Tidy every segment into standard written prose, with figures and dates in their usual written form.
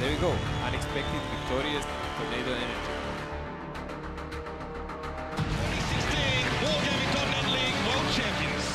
there we go. Unexpected, victorious Tornado Energy. 2016 Wargaming .NET League World Champions.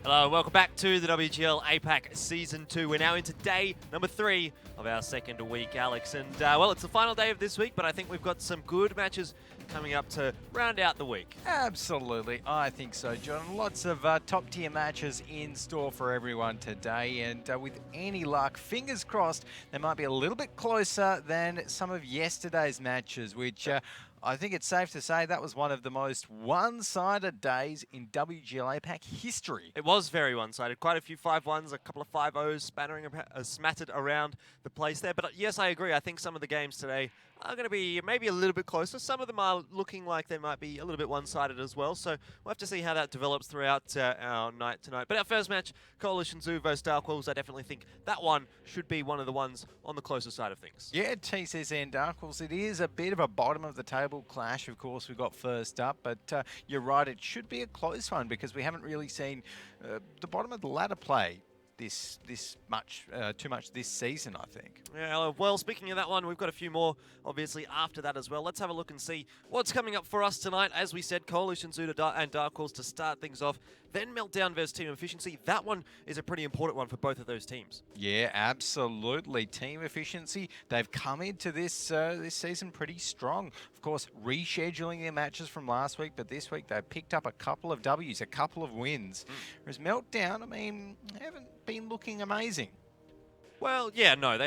Hello and welcome back to the WGL APAC Season 2. We're now into day number 3 of our second week, Alex. And, well, it's the final day of this week, but I think we've got some good matches coming up to round out the week. Absolutely, I think so, John. Lots of top-tier matches in store for everyone today, and with any luck, fingers crossed, they might be a little bit closer than some of yesterday's matches, which I think it's safe to say that was one of the most one-sided days in WGL APAC history. It was very one-sided. Quite a few 5-1s, a couple of 5-0s smattered around the place there. But yes, I agree. I think some of the games today are going to be maybe a little bit closer. Some of them are looking like they might be a little bit one-sided as well. So we'll have to see how that develops throughout our night tonight. But our first match, Coalition Zoo versus Dark Wolves, I definitely think that one should be one of the ones on the closer side of things. Yeah, TCZ and Dark Wolves, it is a bit of a bottom-of-the-table clash, of course, we got first up. But you're right, it should be a close one because we haven't really seen the bottom of the ladder play too much this season, I think. Yeah, well, speaking of that one, we've got a few more, obviously, after that as well. Let's have a look and see what's coming up for us tonight. As we said, Coalition Zoo and Dark Horse to start things off. Then Meltdown versus Team Efficiency. That one is a pretty important one for both of those teams. Yeah, absolutely. Team Efficiency, they've come into this this season pretty strong. Of course, rescheduling their matches from last week, but this week they've picked up a couple of Ws, a couple of wins. Whereas Meltdown, I mean, haven't been looking amazing. Well, yeah, no,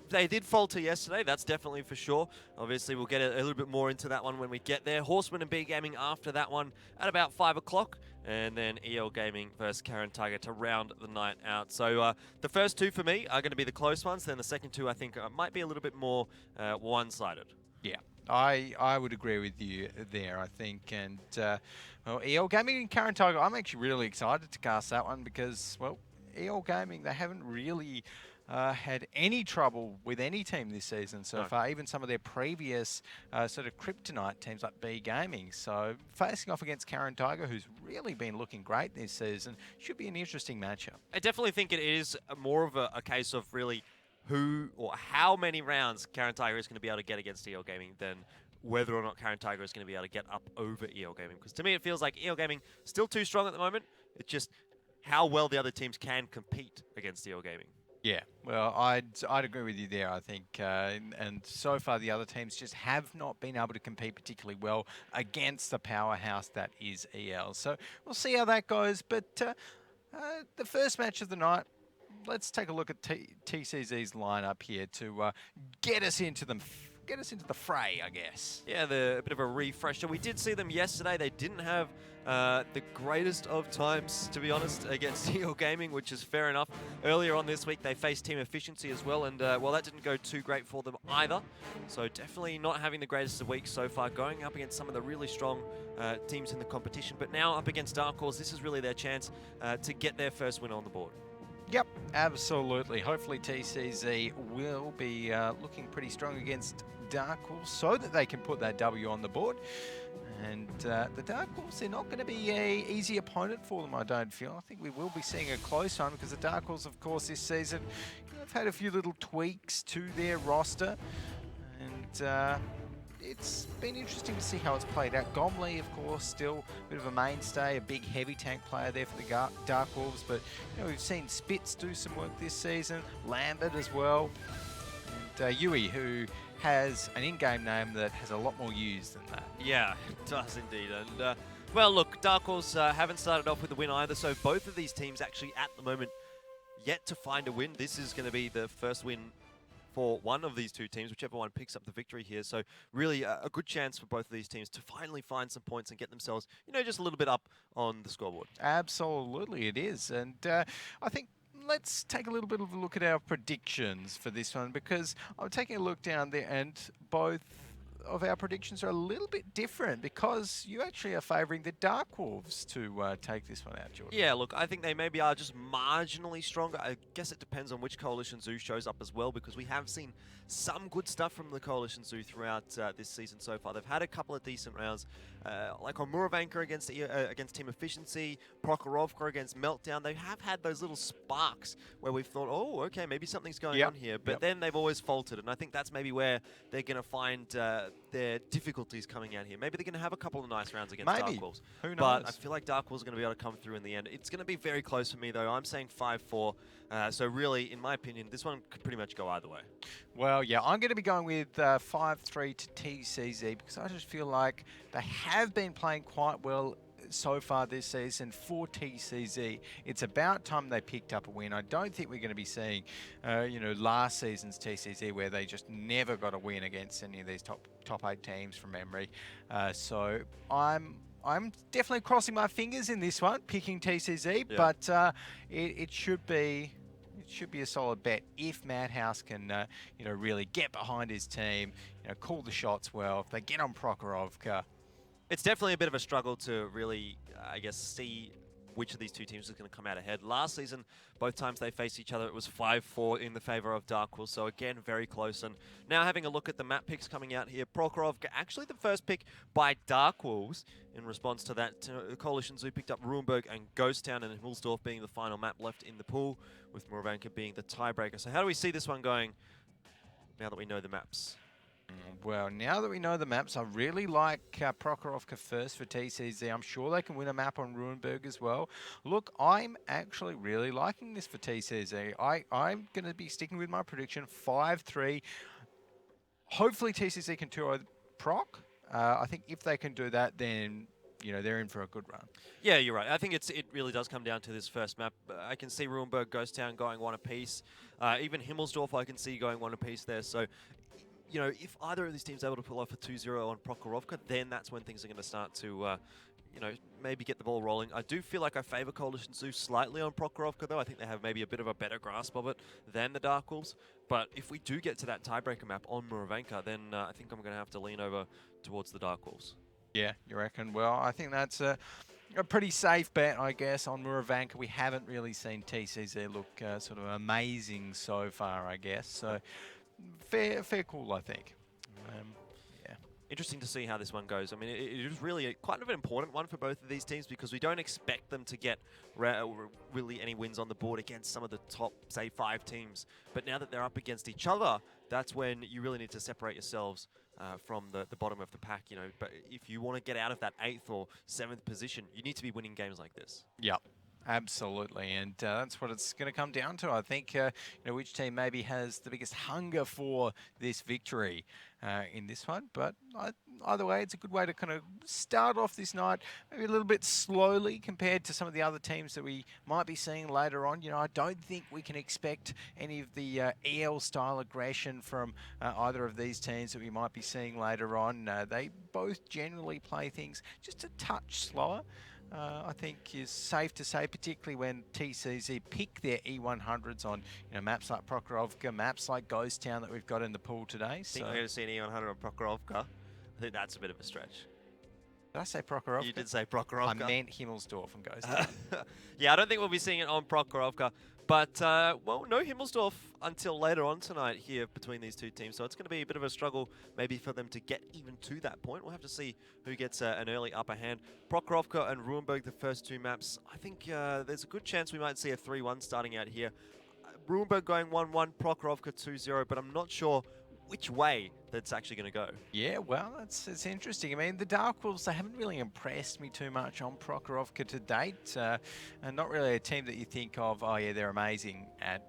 they did falter yesterday, that's definitely for sure. Obviously, we'll get a little bit more into that one when we get there. Horseman and B Gaming after that one at about 5 o'clock. And then EL Gaming versus Karen Tiger to round the night out. So the first two for me are going to be the close ones. Then the second two, I think, might be a little bit more one-sided. Yeah, I would agree with you there, I think. And, well, EL Gaming and Karen Tiger, I'm actually really excited to cast that one because, well, EL Gaming, they haven't really had any trouble with any team this season so far, even some of their previous sort of kryptonite teams like B Gaming. So facing off against Karen Tiger, who's really been looking great this season, should be an interesting matchup. I definitely think it is more of a case of really who or how many rounds Karen Tiger is going to be able to get against EL Gaming than whether or not Karen Tiger is going to be able to get up over EL Gaming. Because to me, it feels like EL Gaming still too strong at the moment. It's just how well the other teams can compete against EL Gaming. Yeah, well, I'd agree with you there, I think. And so far, the other teams just have not been able to compete particularly well against the powerhouse that is EL. So we'll see how that goes. But the first match of the night, let's take a look at TCZ's lineup here to get us into the fray, I guess. Yeah, a bit of a refresher. We did see them yesterday. They didn't have the greatest of times, to be honest, against EL Gaming, which is fair enough. Earlier on this week, they faced Team Efficiency as well, and, well, that didn't go too great for them either. So definitely not having the greatest of weeks so far, going up against some of the really strong teams in the competition. But now up against Dark Horse, this is really their chance to get their first win on the board. Yep, absolutely. Hopefully TCZ will be looking pretty strong against Dark Horse so that they can put that W on the board. And the Dark Horse, they're not going to be an easy opponent for them, I don't feel. I think we will be seeing a close one because the Dark Horse, of course, this season, have had a few little tweaks to their roster. And it's been interesting to see how it's played out. Gomley, of course, still a bit of a mainstay, a big heavy tank player there for the Dark Wolves. But you know, we've seen Spitz do some work this season, Lambert as well, and Yui, who has an in-game name that has a lot more U's than that. Yeah, it does indeed. And well, look, Dark Horse haven't started off with a win either. So both of these teams actually at the moment yet to find a win. This is going to be the first win for one of these two teams, whichever one picks up the victory here. So really a good chance for both of these teams to finally find some points and get themselves, you know, just a little bit up on the scoreboard. Absolutely, it is. And I think let's take a little bit of a look at our predictions for this one because I'm taking a look down there and both of our predictions are a little bit different because you actually are favouring the Dark Wolves to take this one out, Jordan. Yeah, look, I think they maybe are just marginally stronger. I guess it depends on which Coalition Zoo shows up as well, because we have seen some good stuff from the Coalition Zoo throughout this season so far. They've had a couple of decent rounds, like on Muravanka against Team Efficiency, Prokhorovka against Meltdown. They have had those little sparks where we've thought, oh, okay, maybe something's going on here. But then they've always faltered, and I think that's maybe where they're going to find their difficulties coming out here. Maybe they're going to have a couple of nice rounds against Dark Wolves. Who knows? But I feel like Dark Wolves are going to be able to come through in the end. It's going to be very close for me, though. I'm saying 5-4. So really, in my opinion, this one could pretty much go either way. Well, yeah, I'm going to be going with 5-3 to TCZ because I just feel like they have been playing quite well so far this season for TCZ. It's about time they picked up a win. I don't think we're going to be seeing, last season's TCZ where they just never got a win against any of these top 8 teams from memory. So I'm definitely crossing my fingers in this one, picking TCZ, but it should be. It should be a solid bet if Madhouse can, really get behind his team, call the shots well. If they get on Prokhorovka. It's definitely a bit of a struggle to really, I guess, see which of these two teams is going to come out ahead. Last season, both times they faced each other, it was 5-4 in the favor of Dark Wolves. So again, very close. And now having a look at the map picks coming out here, Prokhorovka, actually the first pick by Dark Wolves. In response to that, Coalition Zoo picked up Ruinberg and Ghost Town, and Himmelsdorf being the final map left in the pool, with Muravanka being the tiebreaker. So how do we see this one going now that we know the maps? Well, now that we know the maps, I really like Prokhorovka first for TCZ. I'm sure they can win a map on Ruinberg as well. Look, I'm actually really liking this for TCZ. I'm going to be sticking with my prediction, 5-3. Hopefully TCZ can 2-0 Proc. I think if they can do that, then they're in for a good run. Yeah, you're right. I think it really does come down to this first map. I can see Ruinberg, Ghost Town going one apiece. Even Himmelsdorf I can see going one apiece there. So, if either of these teams are able to pull off a 2-0 on Prokhorovka, then that's when things are going to start to, maybe get the ball rolling. I do feel like I favour Coalition Zoo slightly on Prokhorovka, though. I think they have maybe a bit of a better grasp of it than the Dark Wolves. But if we do get to that tiebreaker map on Muravanka, then I think I'm going to have to lean over towards the Dark Wolves. Yeah, you reckon? Well, I think that's a pretty safe bet, I guess, on Muravanka. We haven't really seen TCZ look sort of amazing so far, I guess. So fair call, I think. Yeah. Interesting to see how this one goes. I mean, it is really quite an important one for both of these teams because we don't expect them to get really any wins on the board against some of the top, say, 5 teams. But now that they're up against each other, that's when you really need to separate yourselves from the bottom of the pack. But if you want to get out of that 8th or 7th position, you need to be winning games like this. Yep. Absolutely, and that's what it's going to come down to. I think, which team maybe has the biggest hunger for this victory in this one. But either way, it's a good way to kind of start off this night, maybe a little bit slowly compared to some of the other teams that we might be seeing later on. I don't think we can expect any of the EL-style aggression from either of these teams that we might be seeing later on. They both generally play things just a touch slower. I think is safe to say, particularly when TCZ pick their E100s on maps like Prokhorovka, maps like Ghost Town that we've got in the pool today. I think we're going to see an E100 on Prokhorovka. I think that's a bit of a stretch. Did I say Prokhorovka? You did say Prokhorovka. I meant Himmelsdorf and Ghost Town. Yeah, I don't think we'll be seeing it on Prokhorovka. But, no Himmelsdorf until later on tonight here between these two teams. So it's going to be a bit of a struggle maybe for them to get even to that point. We'll have to see who gets an early upper hand. Prokhorovka and Ruinberg, the first 2 maps. I think there's a good chance we might see a 3-1 starting out here. Ruinberg going 1-1, Prokhorovka 2-0, but I'm not sure which way that's actually going to go. Yeah, well, it's interesting. I mean, the Dark Wolves, they haven't really impressed me too much on Prokhorovka to date. And not really a team that you think of, oh yeah, they're amazing at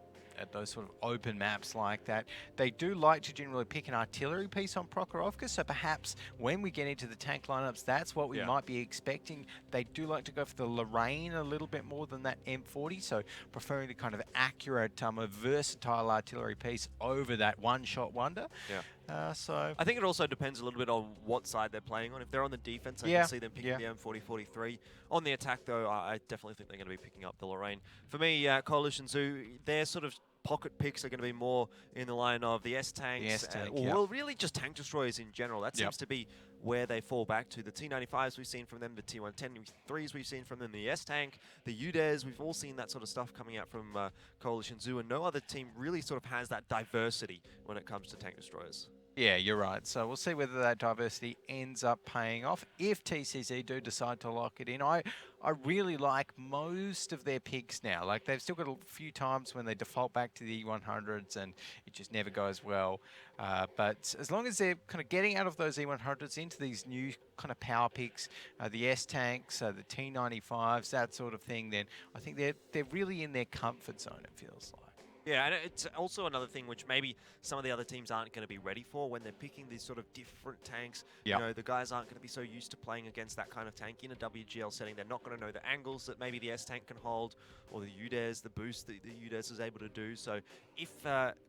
those sort of open maps like that. They do like to generally pick an artillery piece on Prokhorovka, so perhaps when we get into the tank lineups, that's what we might be expecting. They do like to go for the Lorraine a little bit more than that M40, so preferring the kind of accurate, a versatile artillery piece over that one-shot wonder. Yeah. So I think it also depends a little bit on what side they're playing on. If they're on the defense, I can see them picking the M40-43. On the attack, though, I definitely think they're going to be picking up the Lorraine. For me, Coalition Zoo, they're sort of pocket picks are going to be more in the line of the S-tanks, The S-tank, or yep. well, really just tank destroyers in general. That Yep. seems to be where they fall back to. The T-95s we've seen from them, the T-110-3s we've seen from them, the S-tank, the UDES, we've all seen that sort of stuff coming out from Coalition Zoo, and no other team really sort of has that diversity when it comes to tank destroyers. Yeah, you're right. So we'll see whether that diversity ends up paying off if TCZ do decide to lock it in. I really like most of their picks now. Like, they've still got a few times when they default back to the E100s and it just never goes well. But as long as they're kind of getting out of those E100s into these new kind of power picks, the S-tanks, the T95s, that sort of thing, then I think they're really in their comfort zone, it feels like. Yeah, and it's also another thing which maybe some of the other teams aren't going to be ready for when they're picking these sort of different tanks. Yep. You know, the guys aren't going to be so used to playing against that kind of tank in a WGL setting. They're not going to know the angles that maybe the S-tank can hold, or the UDES, the boost that the UDES is able to do. So if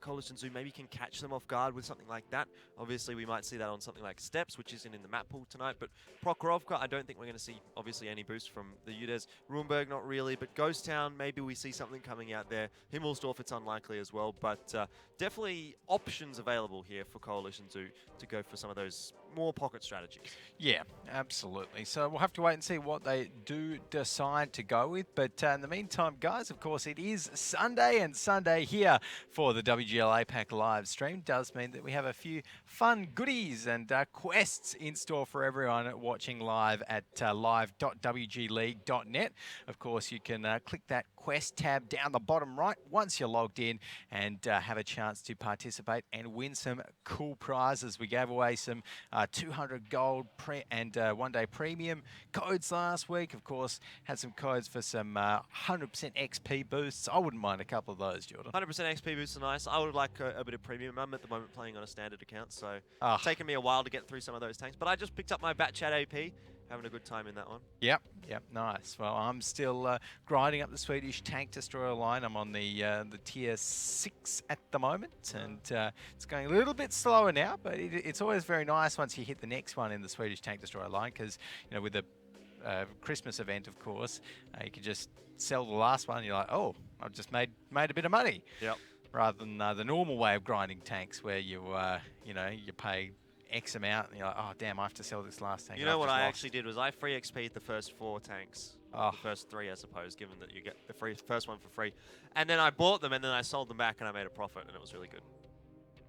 Coalition Zoo maybe can catch them off guard with something like that, obviously we might see that on something like Steps, which isn't in the map pool tonight. But Prokhorovka, I don't think we're going to see, obviously, any boost from the UDES. Runeberg, not really. But Ghost Town, maybe we see something coming out there. Himmelsdorf, it's unlikely as well. But definitely options available here for Coalition Zoo to go for some of those more pocket strategies. Yeah, absolutely. So we'll have to wait and see what they do decide to go with. But in the meantime, guys, of course, it is Sunday, and Sunday here for the WGL APAC live stream does mean that we have a few fun goodies and quests in store for everyone watching live at live.wgleague.net. Of course, you can click that quest tab down the bottom right once you're logged in and have a chance to participate and win some cool prizes. We gave away some 200 gold and 1-day premium codes last week. Of course, had some codes for some 100% XP boosts. I wouldn't mind a couple of those, Jordan. 100% XP boosts are nice. I would like a bit of premium. I'm at the moment playing on a standard account, so it's taken me a while to get through some of those tanks. But I just picked up my Bat Chat AP. Having a good time in that one. Yep, nice. Well, I'm still grinding up the Swedish tank destroyer line. I'm on the tier 6 at the moment, and it's going a little bit slower now, but it's always very nice once you hit the next one in the Swedish tank destroyer line, because, you know, with the Christmas event, of course, you can just sell the last one and you're like, oh, I've just made a bit of money. Yep. Rather than the normal way of grinding tanks where you pay X amount and you're like, oh damn, I have to sell this last tank. You know what I actually did was I free XP'd the first 4 tanks. Oh. The first 3, I suppose, given that you get the first one for free. And then I bought them and then I sold them back and I made a profit, and it was really good.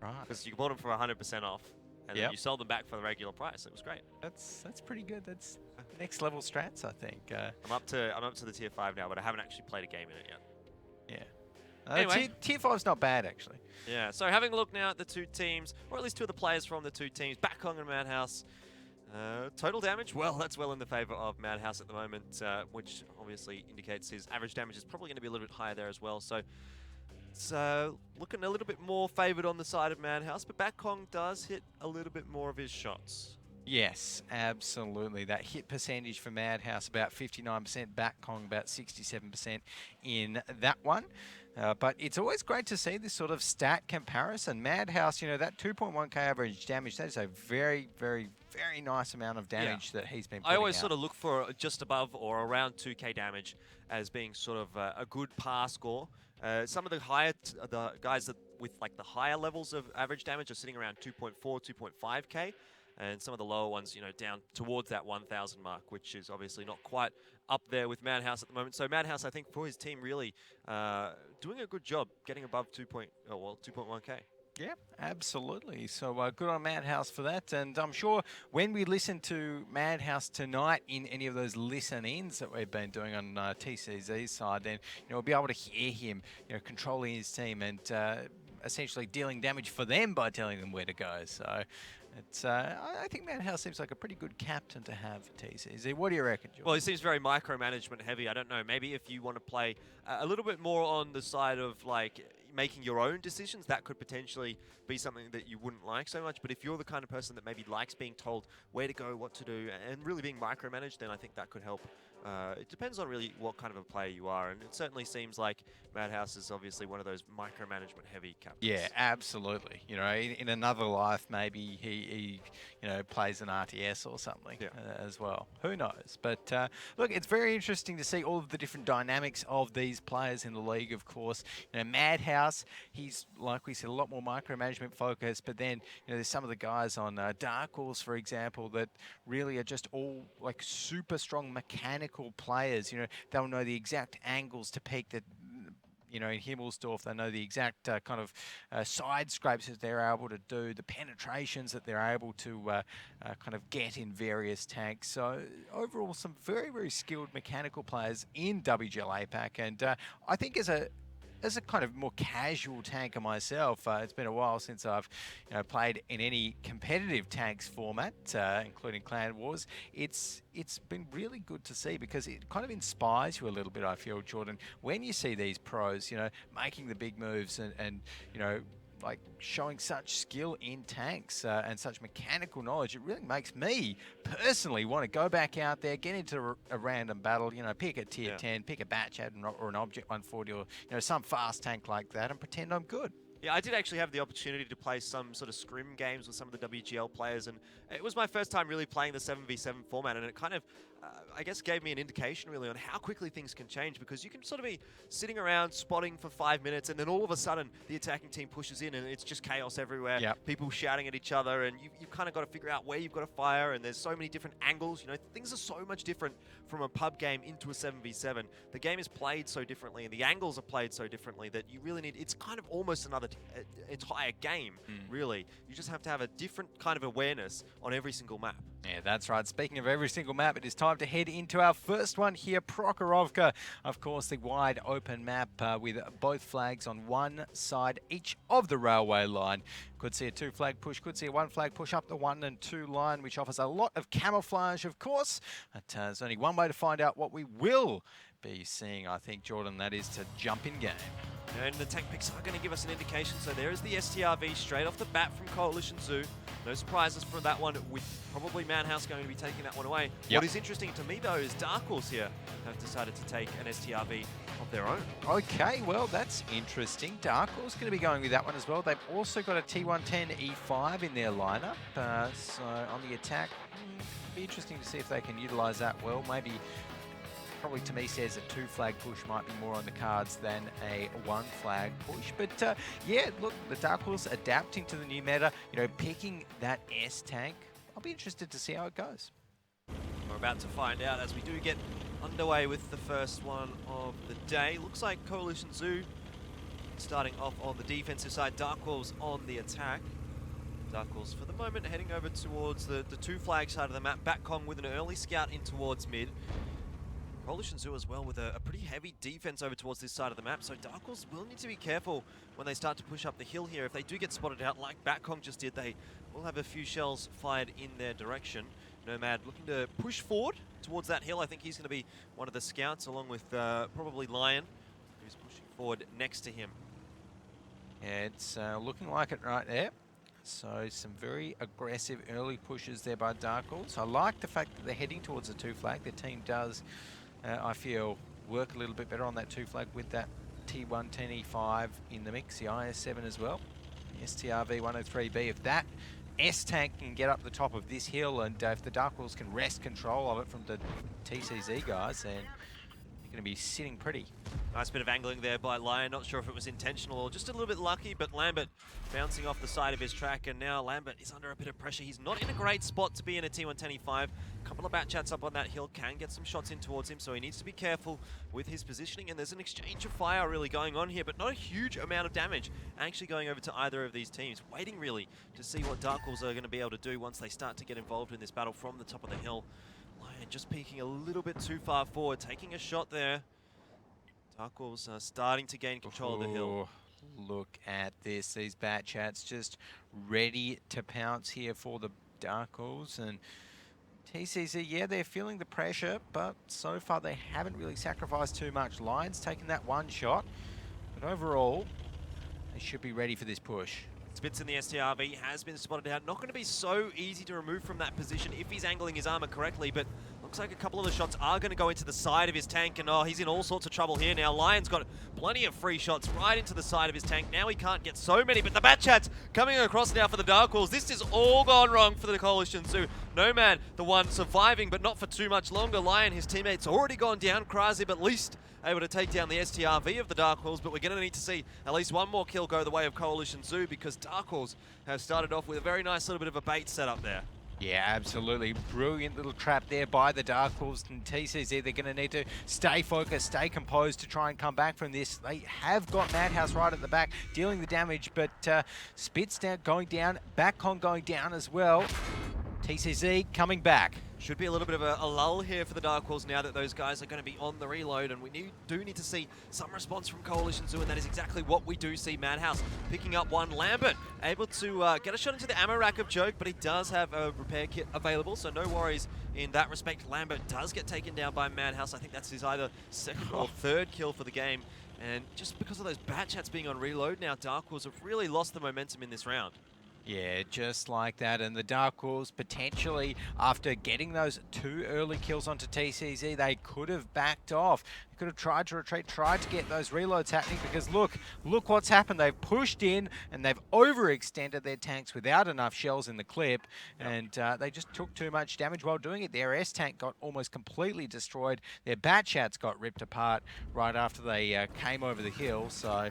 Right. Because you bought them for 100% off and then you sold them back for the regular price. It was great. That's pretty good. That's next level strats, I think. I'm up to the tier 5 now, but I haven't actually played a game in it yet. Yeah. Anyway. Tier 5's not bad, actually. Yeah, so having a look now at the two teams, or at least 2 of the players from the 2 teams, Backong and Madhouse. Total damage, well, that's well in the favor of Madhouse at the moment, which obviously indicates his average damage is probably going to be a little bit higher there as well. So it's looking a little bit more favored on the side of Madhouse, but Backong does hit a little bit more of his shots. Yes, absolutely. That hit percentage for Madhouse, about 59%, Backong about 67% in that one. But it's always great to see this sort of stat comparison. Madhouse, you know, that 2.1k average damage, that is a very, very, very nice amount of damage that he's been putting I always out. sort of look for just above or around 2k damage as being sort of a good par score. Some of the the guys that with like the higher levels of average damage are sitting around 2.4, 2.5k. And some of the lower ones, you know, down towards that 1,000 mark, which is obviously not quite up there with Madhouse at the moment. So Madhouse, I think, for his team, really doing a good job getting above 2.1k. Yeah, absolutely. So good on Madhouse for that. And I'm sure when we listen to Madhouse tonight in any of those listen-ins that we've been doing on TCZ's side, then, you know, we'll be able to hear him, you know, controlling his team and essentially dealing damage for them by telling them where to go. So it's, I think Madhouse seems like a pretty good captain to have for TCZ. What do you reckon, George? Well, he seems very micromanagement heavy. I don't know. Maybe if you want to play a little bit more on the side of like making your own decisions, that could potentially be something that you wouldn't like so much. But if you're the kind of person that maybe likes being told where to go, what to do, and really being micromanaged, then I think that could help It depends on really what kind of a player you are, and it certainly seems like Madhouse is obviously one of those micromanagement heavy captains. Yeah, absolutely. You know, in another life, maybe he you know, plays an RTS or something as well. Who knows? But look, it's very interesting to see all of the different dynamics of these players in the league. Of course, you know, Madhouse, he's like we said, a lot more micromanagement focused. But then, you know, there's some of the guys on Dark Horse, for example, that really are just all like super strong mechanical players. You know, they'll know the exact angles to peak that. You know, in Himmelsdorf, they know the exact kind of side scrapes that they're able to do, the penetrations that they're able to kind of get in various tanks. So overall, some very, very skilled mechanical players in WGL APAC. And I think as a kind of more casual tanker myself, it's been a while since I've played in any competitive tanks format, including Clan Wars. It's been really good to see because it kind of inspires you a little bit, I feel, Jordan, when you see these pros, you know, making the big moves and you know, like showing such skill in tanks and such mechanical knowledge. It really makes me personally want to go back out there, get into a random battle, you know, pick a tier 10, pick a batch head or an object 140 or, you know, some fast tank like that and pretend I'm good. Yeah, I did actually have the opportunity to play some sort of scrim games with some of the WGL players, and it was my first time really playing the 7v7 format, and it kind of, I guess, gave me an indication really on how quickly things can change, because you can sort of be sitting around spotting for 5 minutes, and then all of a sudden the attacking team pushes in, and it's just chaos everywhere. People shouting at each other, and you've kind of got to figure out where you've got to fire, and there's so many different angles. You know, things are so much different from a pub game into a 7v7. The game is played so differently, and the angles are played so differently that you really need, it's kind of almost another entire game, really. You just have to have a different kind of awareness on every single map. Yeah, that's right. Speaking of every single map, it is time to head into our first one here, Prokhorovka. Of course, the wide open map with both flags on one side each of the railway line. Could see a 2-flag push, could see a 1-flag push up the 1 and 2 line, which offers a lot of camouflage, of course. But there's only one way to find out what we will be seeing, I think, Jordan, that is to jump in game. And the tank picks are going to give us an indication. So there is the STRV straight off the bat from Coalition Zoo. No surprises for that one, with probably Madhouse going to be taking that one away. What is interesting to me, though, is Dark Horse here have decided to take an STRV of their own. Okay, well, that's interesting. Dark Horse going to be going with that one as well. They've also got a T110 E5 in their lineup. So on the attack, it'll be interesting to see if they can utilize that well. Maybe... probably to me says a 2-flag push might be more on the cards than a 1-flag push. But yeah, look, the Dark Horse adapting to the new meta, you know, picking that S tank. I'll be interested to see how it goes. We're about to find out as we do get underway with the first one of the day. Looks like Coalition Zoo starting off on the defensive side, Dark Horse on the attack. Dark Horse for the moment heading over towards the 2-flag side of the map. Batcong with an early scout in towards mid. Coalition Zoo as well with a pretty heavy defense over towards this side of the map, so Dark Horse will need to be careful when they start to push up the hill here. If they do get spotted out like Batcong just did, they will have a few shells fired in their direction. Nomad looking to push forward towards that hill. I think he's going to be one of the scouts along with probably Lion, who's pushing forward next to him. Yeah, it's looking like it right there. So some very aggressive early pushes there by Dark Horse. I like the fact that they're heading towards the 2-flag. The team does, I feel, work a little bit better on that 2-flag with that T110E5 in the mix, the IS-7 as well. The STRV 103B. If that S-tank can get up the top of this hill, and if the Dark Horse can wrest control of it from the TCZ guys, then you're going to be sitting pretty. Nice bit of angling there by Lion. Not sure if it was intentional or just a little bit lucky, but Lambert bouncing off the side of his track, and now Lambert is under a bit of pressure. He's not in a great spot to be in a T110E5. A couple of bat chats up on that hill can get some shots in towards him, so he needs to be careful with his positioning, and there's an exchange of fire really going on here, but not a huge amount of damage actually going over to either of these teams. Waiting really to see what Dark Horse are going to be able to do once they start to get involved in this battle from the top of the hill. Lion just peeking a little bit too far forward, taking a shot there. Dark Horse starting to gain control of the hill. Look at this. These bat chats just ready to pounce here for the Dark Horse. And TCZ, yeah, they're feeling the pressure, but so far they haven't really sacrificed too much. Lion's taking that one shot, but overall, they should be ready for this push. Spitz in the STRV has been spotted out. Not going to be so easy to remove from that position if he's angling his armor correctly, but looks looks like a couple of the shots are going to go into the side of his tank, and oh, he's in all sorts of trouble here now. Lion's got plenty of free shots right into the side of his tank. Now he can't get so many, but the Batchats coming across now for the Dark Wolves. This is all gone wrong for the Coalition Zoo. Nomad, the one surviving, but not for too much longer. Lion, his teammates already gone down. Krazib at least able to take down the STRV of the Dark Wolves, but we're going to need to see at least one more kill go the way of Coalition Zoo, because Dark Wolves have started off with a very nice little bit of a bait setup there. Yeah, absolutely. Brilliant little trap there by the Dark Wolves, and TCZ, they're going to need to stay focused, stay composed to try and come back from this. They have got Madhouse right at the back, dealing the damage, but Spitz going down, Backcon going down as well. TCZ coming back. Should be a little bit of a lull here for the Dark Wolves now that those guys are going to be on the reload, and we do need to see some response from Coalition Zoo, and that is exactly what we do see. Madhouse picking up one. Lambert able to get a shot into the ammo rack of Joke, but he does have a repair kit available, so no worries in that respect. Lambert does get taken down by Madhouse. I think that's his either second or third kill for the game, and just because of those Batchats being on reload now, Dark Wolves have really lost the momentum in this round. Yeah, just like that. And the Dark Wolves potentially, after getting those 2 early kills onto TCZ, they could have backed off. They could have tried to retreat, tried to get those reloads happening, because look what's happened. They've pushed in and they've overextended their tanks without enough shells in the clip, and they just took too much damage while doing it. Their S-tank got almost completely destroyed. Their Batchats got ripped apart right after they came over the hill, so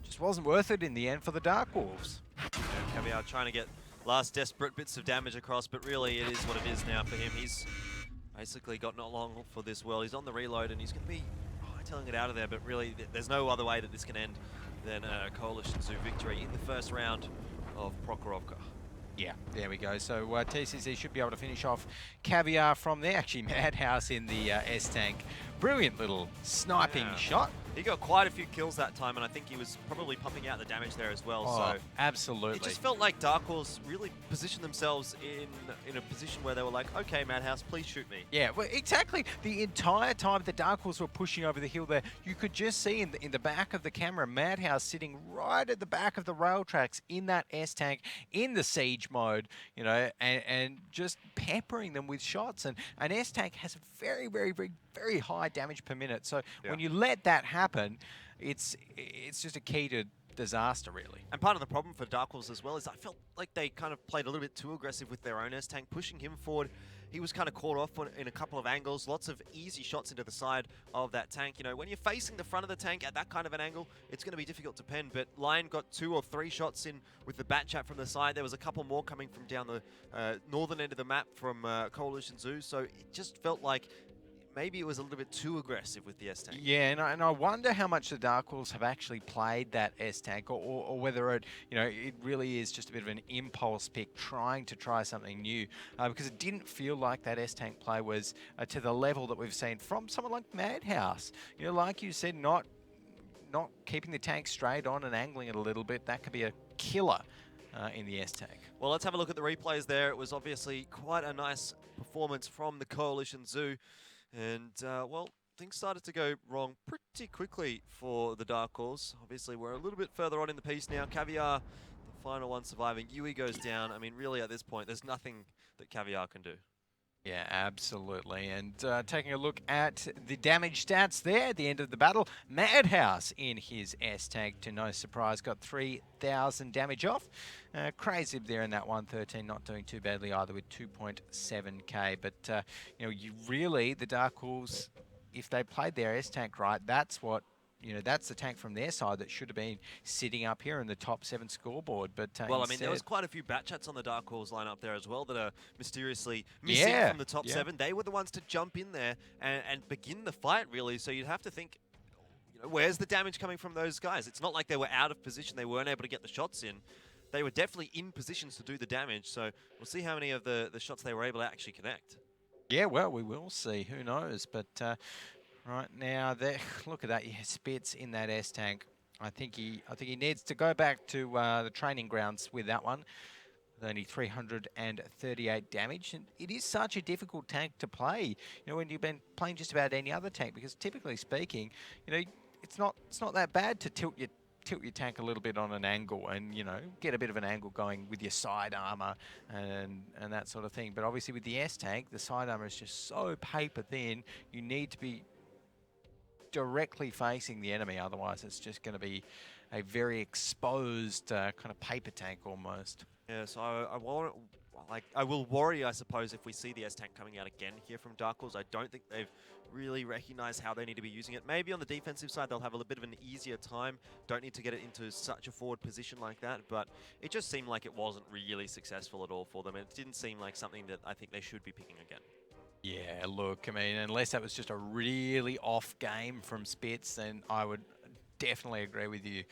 just wasn't worth it in the end for the Dark Wolves. Caviar trying to get last desperate bits of damage across, but really it is what it is now for him. He's basically got not long for this world. He's on the reload and he's going to be telling it out of there, but really there's no other way that this can end than a Coalition Zoo victory in the first round of Prokhorovka. Yeah, there we go. So TCZ should be able to finish off Caviar from there. Actually, Madhouse in the S-tank. Brilliant little sniping shot. He got quite a few kills that time, and I think he was probably pumping out the damage there as well. Oh, so absolutely. It just felt like Dark Wolves really positioned themselves in a position where they were like, okay, Madhouse, please shoot me. Yeah, well, exactly. The entire time the Dark Wolves were pushing over the hill there, you could just see in the back of the camera, Madhouse sitting right at the back of the rail tracks in that S-tank, in the siege mode, you know, and just peppering them with shots. And an S-tank has very, very, very, very high damage per minute. So when you let that happen, it's just a key to disaster, really. And part of the problem for Dark Wolves as well is I felt like they kind of played a little bit too aggressive with their own S-tank, pushing him forward. He was kind of caught off in a couple of angles, lots of easy shots into the side of that tank. You know, when you're facing the front of the tank at that kind of an angle, it's going to be difficult to pen, but Lion got 2 or 3 shots in with the Batchat from the side. There was a couple more coming from down the northern end of the map from Coalition Zoo, so it just felt like maybe it was a little bit too aggressive with the S-tank. Yeah, and I wonder how much the Dark Wolves have actually played that S-tank, or whether it, you know, it really is just a bit of an impulse pick, trying to try something new, because it didn't feel like that S-tank play was to the level that we've seen from someone like Madhouse. You know, like you said, not keeping the tank straight on and angling it a little bit. That could be a killer in the S-tank. Well, let's have a look at the replays there. It was obviously quite a nice performance from the Coalition Zoo. And, well, things started to go wrong pretty quickly for the Dark Wolves. Obviously, we're a little bit further on in the piece now. Caviar, the final one surviving. Yui goes down. I mean, really, at this point, there's nothing that Caviar can do. Yeah, absolutely. And taking a look at the damage stats there at the end of the battle, Madhouse in his S-tank, to no surprise, got 3,000 damage off. Krazib there in that 113, not doing too badly either with 2.7k. But, you know, the Dark Wolves, if they played their S-tank right, that's what, you know, that's the tank from their side that should have been sitting up here in the top 7 scoreboard. But well, I mean, there was quite a few Batchats on the Dark Wolves lineup there as well that are mysteriously missing from the top 7. They were the ones to jump in there and begin the fight, really. So you'd have to think, you know, where's the damage coming from those guys? It's not like they were out of position. They weren't able to get the shots in. They were definitely in positions to do the damage. So we'll see how many of the shots they were able to actually connect. Yeah, well, we will see. Who knows? But right now, look at that. Yeah, Spitz in that S-tank. I think he needs to go back to the training grounds with that one. With only 338 damage, and it is such a difficult tank to play. You know, when you've been playing just about any other tank, because typically speaking, you know, it's not that bad to tilt your tilt your tank a little bit on an angle and, you know, get a bit of an angle going with your side armor and that sort of thing. But obviously with the S-tank, the side armor is just so paper thin, you need to be directly facing the enemy, otherwise it's just going to be a very exposed kind of paper tank almost. Yeah, so I will worry, I suppose, if we see the S-Tank coming out again here from Dark Horse. I don't think they've really recognized how they need to be using it. Maybe on the defensive side, they'll have a little bit of an easier time. Don't need to get it into such a forward position like that, but it just seemed like it wasn't really successful at all for them. It didn't seem like something that I think they should be picking again. Yeah, look, I mean, unless that was just a really off game from Spitz, then I would definitely agree with you,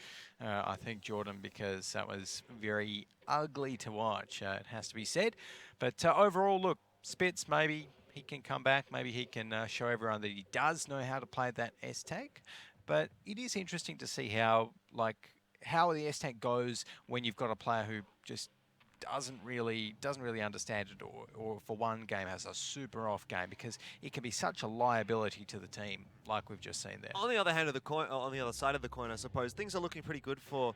I think, Jordan, because that was very ugly to watch, it has to be said. But overall, look, Spitz, maybe he can come back, maybe he can show everyone that he does know how to play that S-Tank. But it is interesting to see how the S-Tank goes when you've got a player who just doesn't really understand it, or for one game has a super off game, because it can be such a liability to the team, like we've just seen there. On the other hand of the coin, on the other side of the coin, I suppose things are looking pretty good for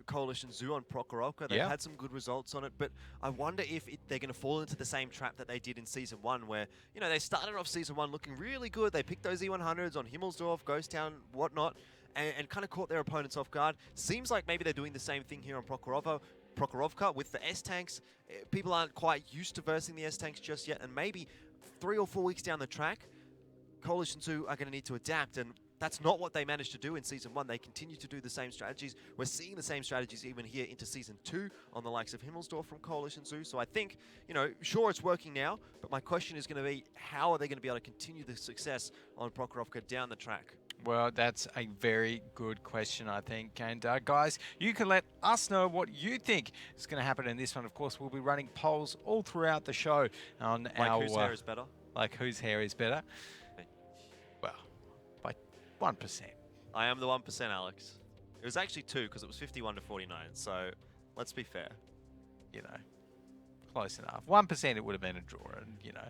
Coalition Zoo on Prokhorovka. They've had some good results on it, but I wonder if they're going to fall into the same trap that they did in Season 1, where, you know, they started off Season 1 looking really good. They picked those E100s on Himmelsdorf, Ghost Town, whatnot, and kind of caught their opponents off guard. Seems like maybe they're doing the same thing here on Prokhorovka with the S-Tanks. People aren't quite used to versing the S-Tanks just yet, and maybe 3 or 4 weeks down the track, Coalition 2 are going to need to adapt, and that's not what they managed to do in Season 1. They continue to do the same strategies. We're seeing the same strategies even here into Season 2 on the likes of Himmelsdorf from Coalition Zoo. So I think, you know, sure, it's working now, but my question is going to be, how are they going to be able to continue the success on Prokhorovka down the track? Well, that's a very good question, I think. And guys, you can let us know what you think is going to happen in this one. Of course, we'll be running polls all throughout the show on our... Like whose hair is better? Like whose hair is better? Me. Well, by 1%. I am the 1%, Alex. It was actually 2 because it was 51 to 49. So let's be fair. You know, close enough. 1% it would have been a draw, and you know,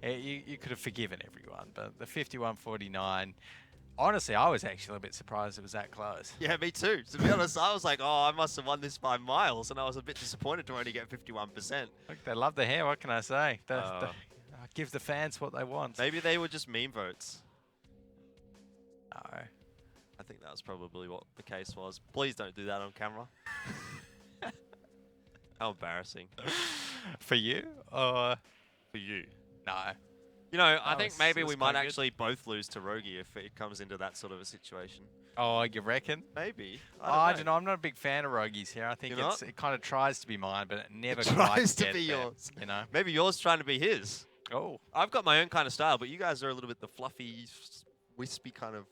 you could have forgiven everyone. But the 51-49... Honestly, I was actually a bit surprised it was that close. Yeah, me too. To be honest, I was like, oh, I must have won this by miles, and I was a bit disappointed to only get 51%. Look, they love the hair, what can I say? Give the fans what they want. Maybe they were just meme votes. No. I think that was probably what the case was. Please don't do that on camera. How embarrassing. For you? Or for you? No. You know, I think maybe it was we might quite actually both lose to Rogi if it comes into that sort of a situation. Oh, you reckon? Maybe. I don't know. I'm not a big fan of Rogi's here. I think it kind of tries to be mine, but it never tries to be yours. You know? Maybe yours trying to be his. Oh. I've got my own kind of style, but you guys are a little bit the fluffy, wispy kind of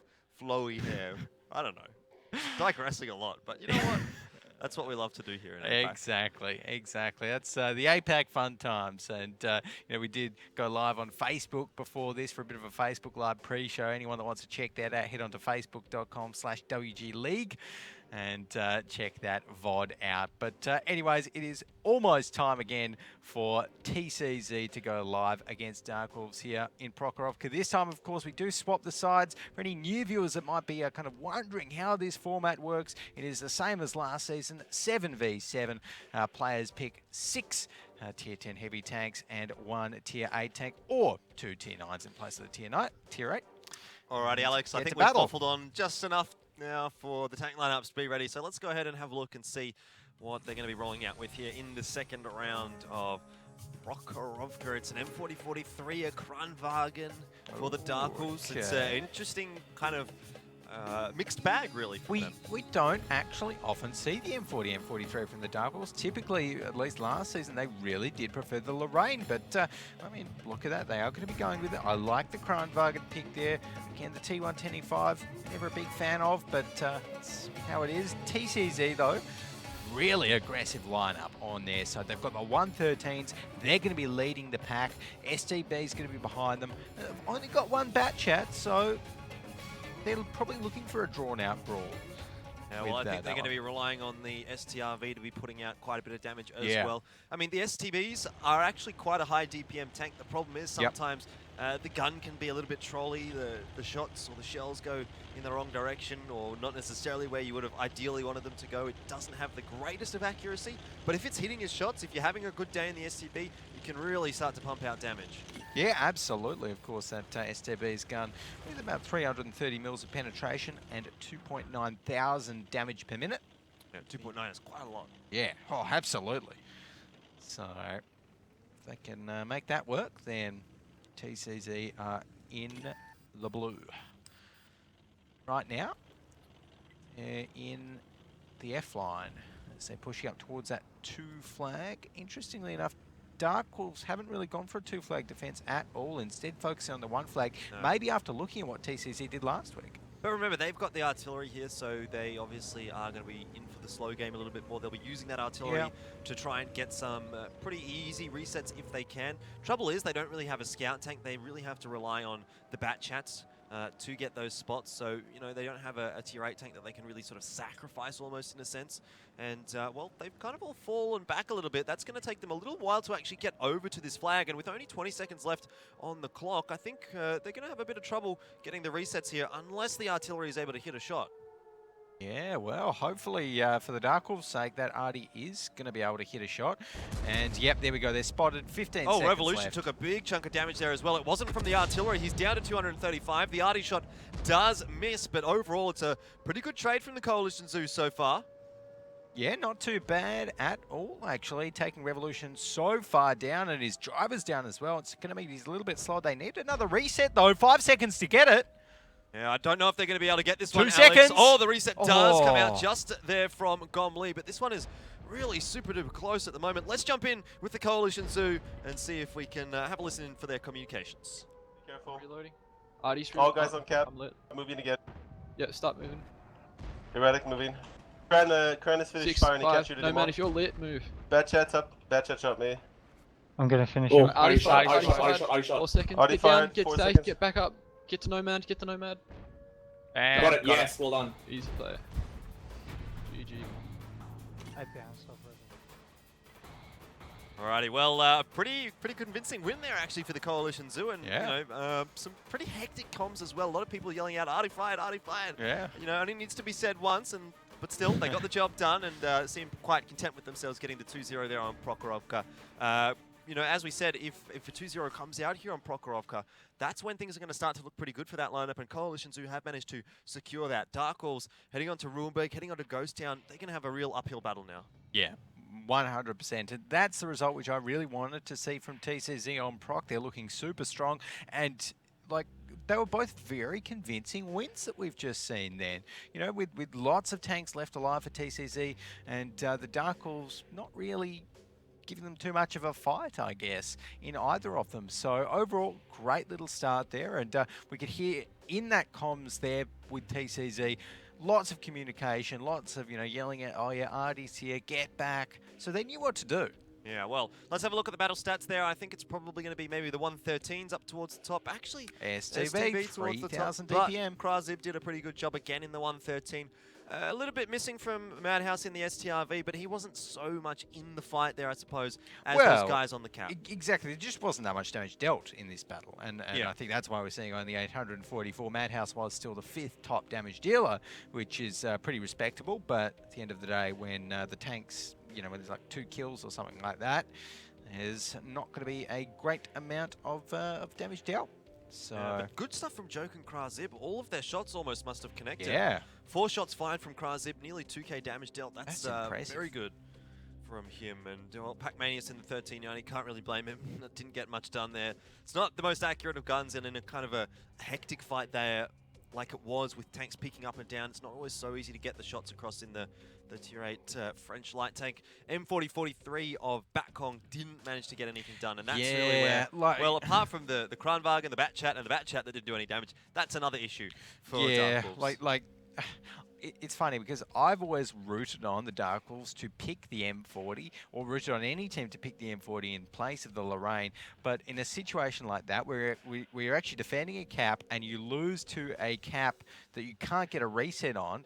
flowy hair. I don't know. Digressing a lot, but you know what? That's what we love to do here in APAC. Exactly. That's the APAC fun times. And, you know, we did go live on Facebook before this for a bit of a Facebook Live pre-show. Anyone that wants to check that out, head on to facebook.com/WG League and check that VOD out. But anyways, it is almost time again for TCZ to go live against Dark Wolves here in Prokhorovka. This time, of course, we do swap the sides. For any new viewers that might be kind of wondering how this format works, it is the same as last season, 7v7. Players pick 6 Tier 10 heavy tanks and 1 Tier 8 tank, or 2 Tier 9s in place of the Tier 8. Alrighty, Alex, I think we've waffled on just enough now for the tank lineups to be ready. So let's go ahead and have a look and see what they're going to be rolling out with here in the second round of Prokhorovka. It's an M4043, a Kranwagen for the Dark Wolves. Okay. It's an interesting kind of mixed bag, really, for them. We don't actually often see the M40, M43 from the Dark Wolves. Typically, at least last season, they really did prefer the Lorraine. But, I mean, look at that. They are going to be going with it. I like the Kranwagen pick there. Again, the T110E5, never a big fan of, but that's how it is. TCZ, though, really aggressive lineup on there. So they've got the 113s. They're going to be leading the pack. STB is going to be behind them. They've only got one bat chat, so they're probably looking for a drawn-out brawl. Yeah, with well, I think they're that going to one. be relying on the STRV to be putting out quite a bit of damage as Yeah. well. I mean, the STBs are actually quite a high DPM tank. The problem is Yep. sometimes the gun can be a little bit trolly. The shots or the shells go in the wrong direction or not necessarily where you would have ideally wanted them to go. It doesn't have the greatest of accuracy, but if it's hitting his shots, if you're having a good day in the STB, you can really start to pump out damage. Yeah, absolutely. Of course, that STB's gun with about 330 mils of penetration and 2.9 thousand damage per minute. Yeah, 2.9 is quite a lot. Yeah, oh, absolutely. So, if they can make that work, then TCZ are in the blue. Right now, they're in the F line as they're pushing up towards that 2 flag. Interestingly enough, Dark Wolves haven't really gone for a 2 flag defense at all, instead focusing on the 1 flag, maybe after looking at what TCZ did last week. But remember, they've got the artillery here, so they obviously are going to be in for the slow game a little bit more. They'll be using that artillery to try and get some pretty easy resets if they can. Trouble is, they don't really have a scout tank. They really have to rely on the bat chats to get those spots. So, you know, they don't have a tier 8 tank that they can really sort of sacrifice almost in a sense. And, well, they've kind of all fallen back a little bit. That's going to take them a little while to actually get over to this flag. And with only 20 seconds left on the clock, I think they're going to have a bit of trouble getting the resets here unless the artillery is able to hit a shot. Yeah, well, hopefully for the Dark Wolves' sake, that Artie is going to be able to hit a shot. And, yep, there we go. They're spotted. 15 seconds Revolution left. took a big chunk of damage there as well. It wasn't from the artillery. He's down to 235. The Artie shot does miss, but overall it's a pretty good trade from the Coalition Zoo so far. Yeah, not too bad at all, actually. Taking Revolution so far down, and his driver's down as well. It's going to make these a little bit slow. They need another reset, though. 5 seconds to get it. Yeah, I don't know if they're going to be able to get this 2 one, seconds. Alex. Oh, the reset does come out just there from Gomli, but this one is really super duper close at the moment. Let's jump in with the Coalition Zoo and see if we can have a listen in for their communications. Be careful. Reloading. Artie's All guys on cap. I'm lit. Moving again. Yeah, stop moving. Erratic moving. Kran is finished 6, firing. He 5. captured No him. man, if you're lit, move. Bad chat's up. Bad chat shot me. I'm gonna finish Oh, him. Artie shot, fired, Artie Artie shot. 4 seconds. Artie Get down, fired, get 4 safe, seconds. get back up. Get to Nomad, get to Nomad. And Got it, yes, well done. Easy player. GG. Alrighty, well, pretty convincing win there actually for the Coalition Zoo, and Yeah. you know, some pretty hectic comms as well. A lot of people yelling out, "Artie fired, Artie fired." Yeah. You know, only needs to be said once, but still, they got the job done and seemed quite content with themselves getting the 2-0 there on Prokhorovka. You know, as we said, if a 2-0 comes out here on Prokhorovka, that's when things are going to start to look pretty good for that lineup, and Coalition Zoo have managed to secure that. Dark Wolves heading on to Ruinberg, heading on to Ghost Town, they're going to have a real uphill battle now. Yeah, 100%. And that's the result which I really wanted to see from TCZ on Proc. They're looking super strong, and like they were both very convincing wins that we've just seen then. You know, with lots of tanks left alive for TCZ, and the Dark Wolves not really giving them too much of a fight, I guess, in either of them. So overall, great little start there, and we could hear in that comms there with TCZ, lots of communication, lots of, you know, yelling at, "Oh yeah, Artie's here, get back." So they knew what to do. Yeah, well, let's have a look at the battle stats there. I think it's probably going to be maybe the 113s up towards the top. Actually, STB, towards the top. 3000 But DPM. Krazib did a pretty good job again in the 113. A little bit missing from Madhouse in the STRV, but he wasn't so much in the fight there, I suppose, as those guys on the cap. Exactly. There just wasn't that much damage dealt in this battle. And Yeah. I think that's why we're seeing only 844. Madhouse was still the 5th top damage dealer, which is pretty respectable. But at the end of the day, when the tanks, you know, when there's like 2 kills or something like that, there's not going to be a great amount of damage dealt. So Yeah, but good stuff from Joke and Krazib. All of their shots almost must have connected. yeah. 4 shots fired from Krazib, nearly 2k damage dealt. That's impressive. very good from him. And well, Pac-Manius in the 1390, can't really blame him. Didn't get much done there. It's not the most accurate of guns, and in a kind of a hectic fight there, like it was with tanks peeking up and down, it's not always so easy to get the shots across in the tier 8 French light tank. M4043 of Batcong didn't manage to get anything done, and that's really where, well, apart from the Kranwagen, the Bat Chat, and the Bat Chat that didn't do any damage, that's another issue for Dark Wolves. like it's funny because I've always rooted on the Dark Wolves to pick the M40, or rooted on any team to pick the M40 in place of the Lorraine. But in a situation like that, where we're actually defending a cap and you lose to a cap that you can't get a reset on,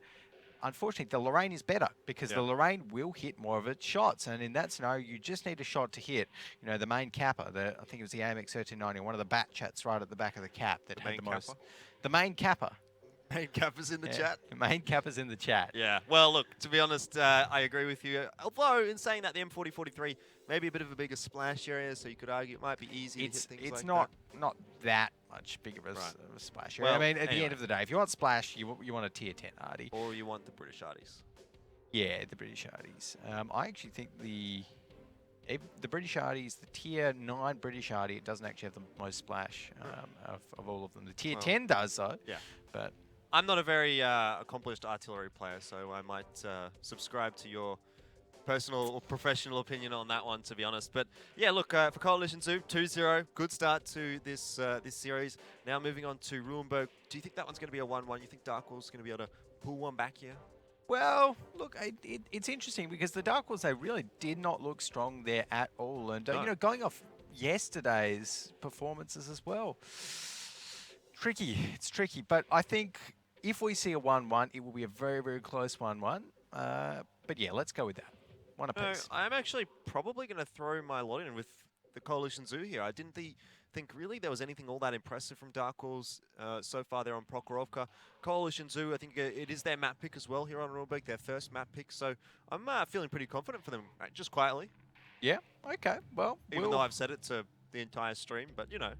unfortunately, the Lorraine is better because Yeah. the Lorraine will hit more of its shots. And in that scenario, you just need a shot to hit. You know, the main capper, I think it was the AMX 1390, one of the bat chats right at the back of the cap that had main the most. capper? The main capper. Hey, Kappa's in the Yeah, chat. the main capper's in the chat. Yeah, well, look, to be honest, I agree with you. Although, in saying that, the M4043, maybe a bit of a bigger splash area, so you could argue it might be easy to hit things It's like not that. not that much bigger of Right. a splash area. Well, I mean, at the anyway. end of the day, if you want splash, you want a tier 10 Artie. Or you want the British Arties. Yeah, the British Arties. I actually think the British Arties, the tier 9 British Artie, it doesn't actually have the most splash of all of them. The tier 10 does though. Yeah. But I'm not a very accomplished artillery player, so I might subscribe to your personal or professional opinion on that one, to be honest. But yeah, look, for Coalition Zoo, 2-0, good start to this this series. Now moving on to Ruhenberg. Do you think that one's going to be a 1-1? You think Dark Wolf's going to be able to pull one back here? well, look, it's interesting because the Dark Wolves, they really did not look strong there at all. And No. you know, going off yesterday's performances as well, tricky. It's tricky, but I think if we see a 1-1, it will be a very, very close 1-1. But yeah, let's go with that. One No, apiece. I'm actually probably going to throw my lot in with the Coalition Zoo here. I didn't think really there was anything all that impressive from Dark Wolves so far there on Prokhorovka. Coalition Zoo, I think it is their map pick as well here on Ruhenberg, their first map pick. So I'm feeling pretty confident for them, just quietly. Yeah. Okay. Well, Even though I've said it to the entire stream, but you know,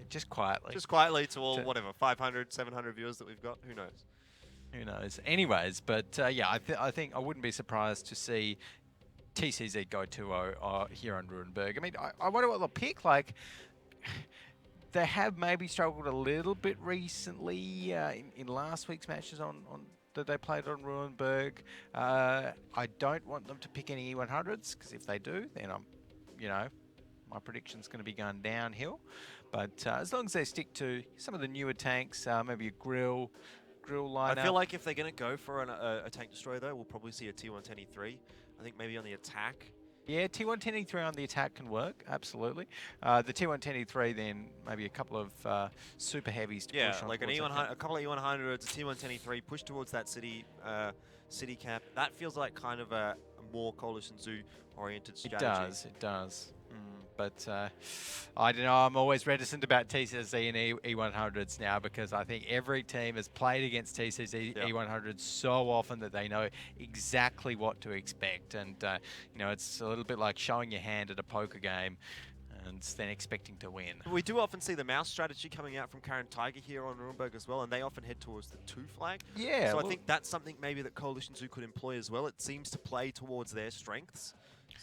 just quietly. just quietly to all, To- whatever, 500, 700 viewers that we've got, who knows? Who knows? Anyways, but yeah, I think I wouldn't be surprised to see TCZ go 2-0 here on Ruhenberg. I mean, I wonder what they'll pick. Like, they have maybe struggled a little bit recently in last week's matches on that they played on Ruhenberg. I don't want them to pick any E100s because if they do, then my prediction's going to be going downhill. But as long as they stick to some of the newer tanks, maybe a grill lineup. I feel like if they're going to go for a tank destroyer though, we'll probably see a T110E3. I think maybe on the attack. Yeah, T110E3 on the attack can work, absolutely. The T110E3 then maybe a couple of super heavies to push on Like an towards that E100, a couple of E100s, a T110E3, push towards that city cap. That feels like kind of a more Coalition Zoo oriented strategy. It does. But I don't know, I'm always reticent about TCZ and E100s now because I think every team has played against TCZ E100s so often that they know exactly what to expect. And, it's a little bit like showing your hand at a poker game and then expecting to win. We do often see the mouse strategy coming out from Karen Tiger here on Ruhenberg as well, and they often head towards the 2 flag. Yeah. So I think that's something maybe that Coalition Zoo could employ as well. It seems to play towards their strengths.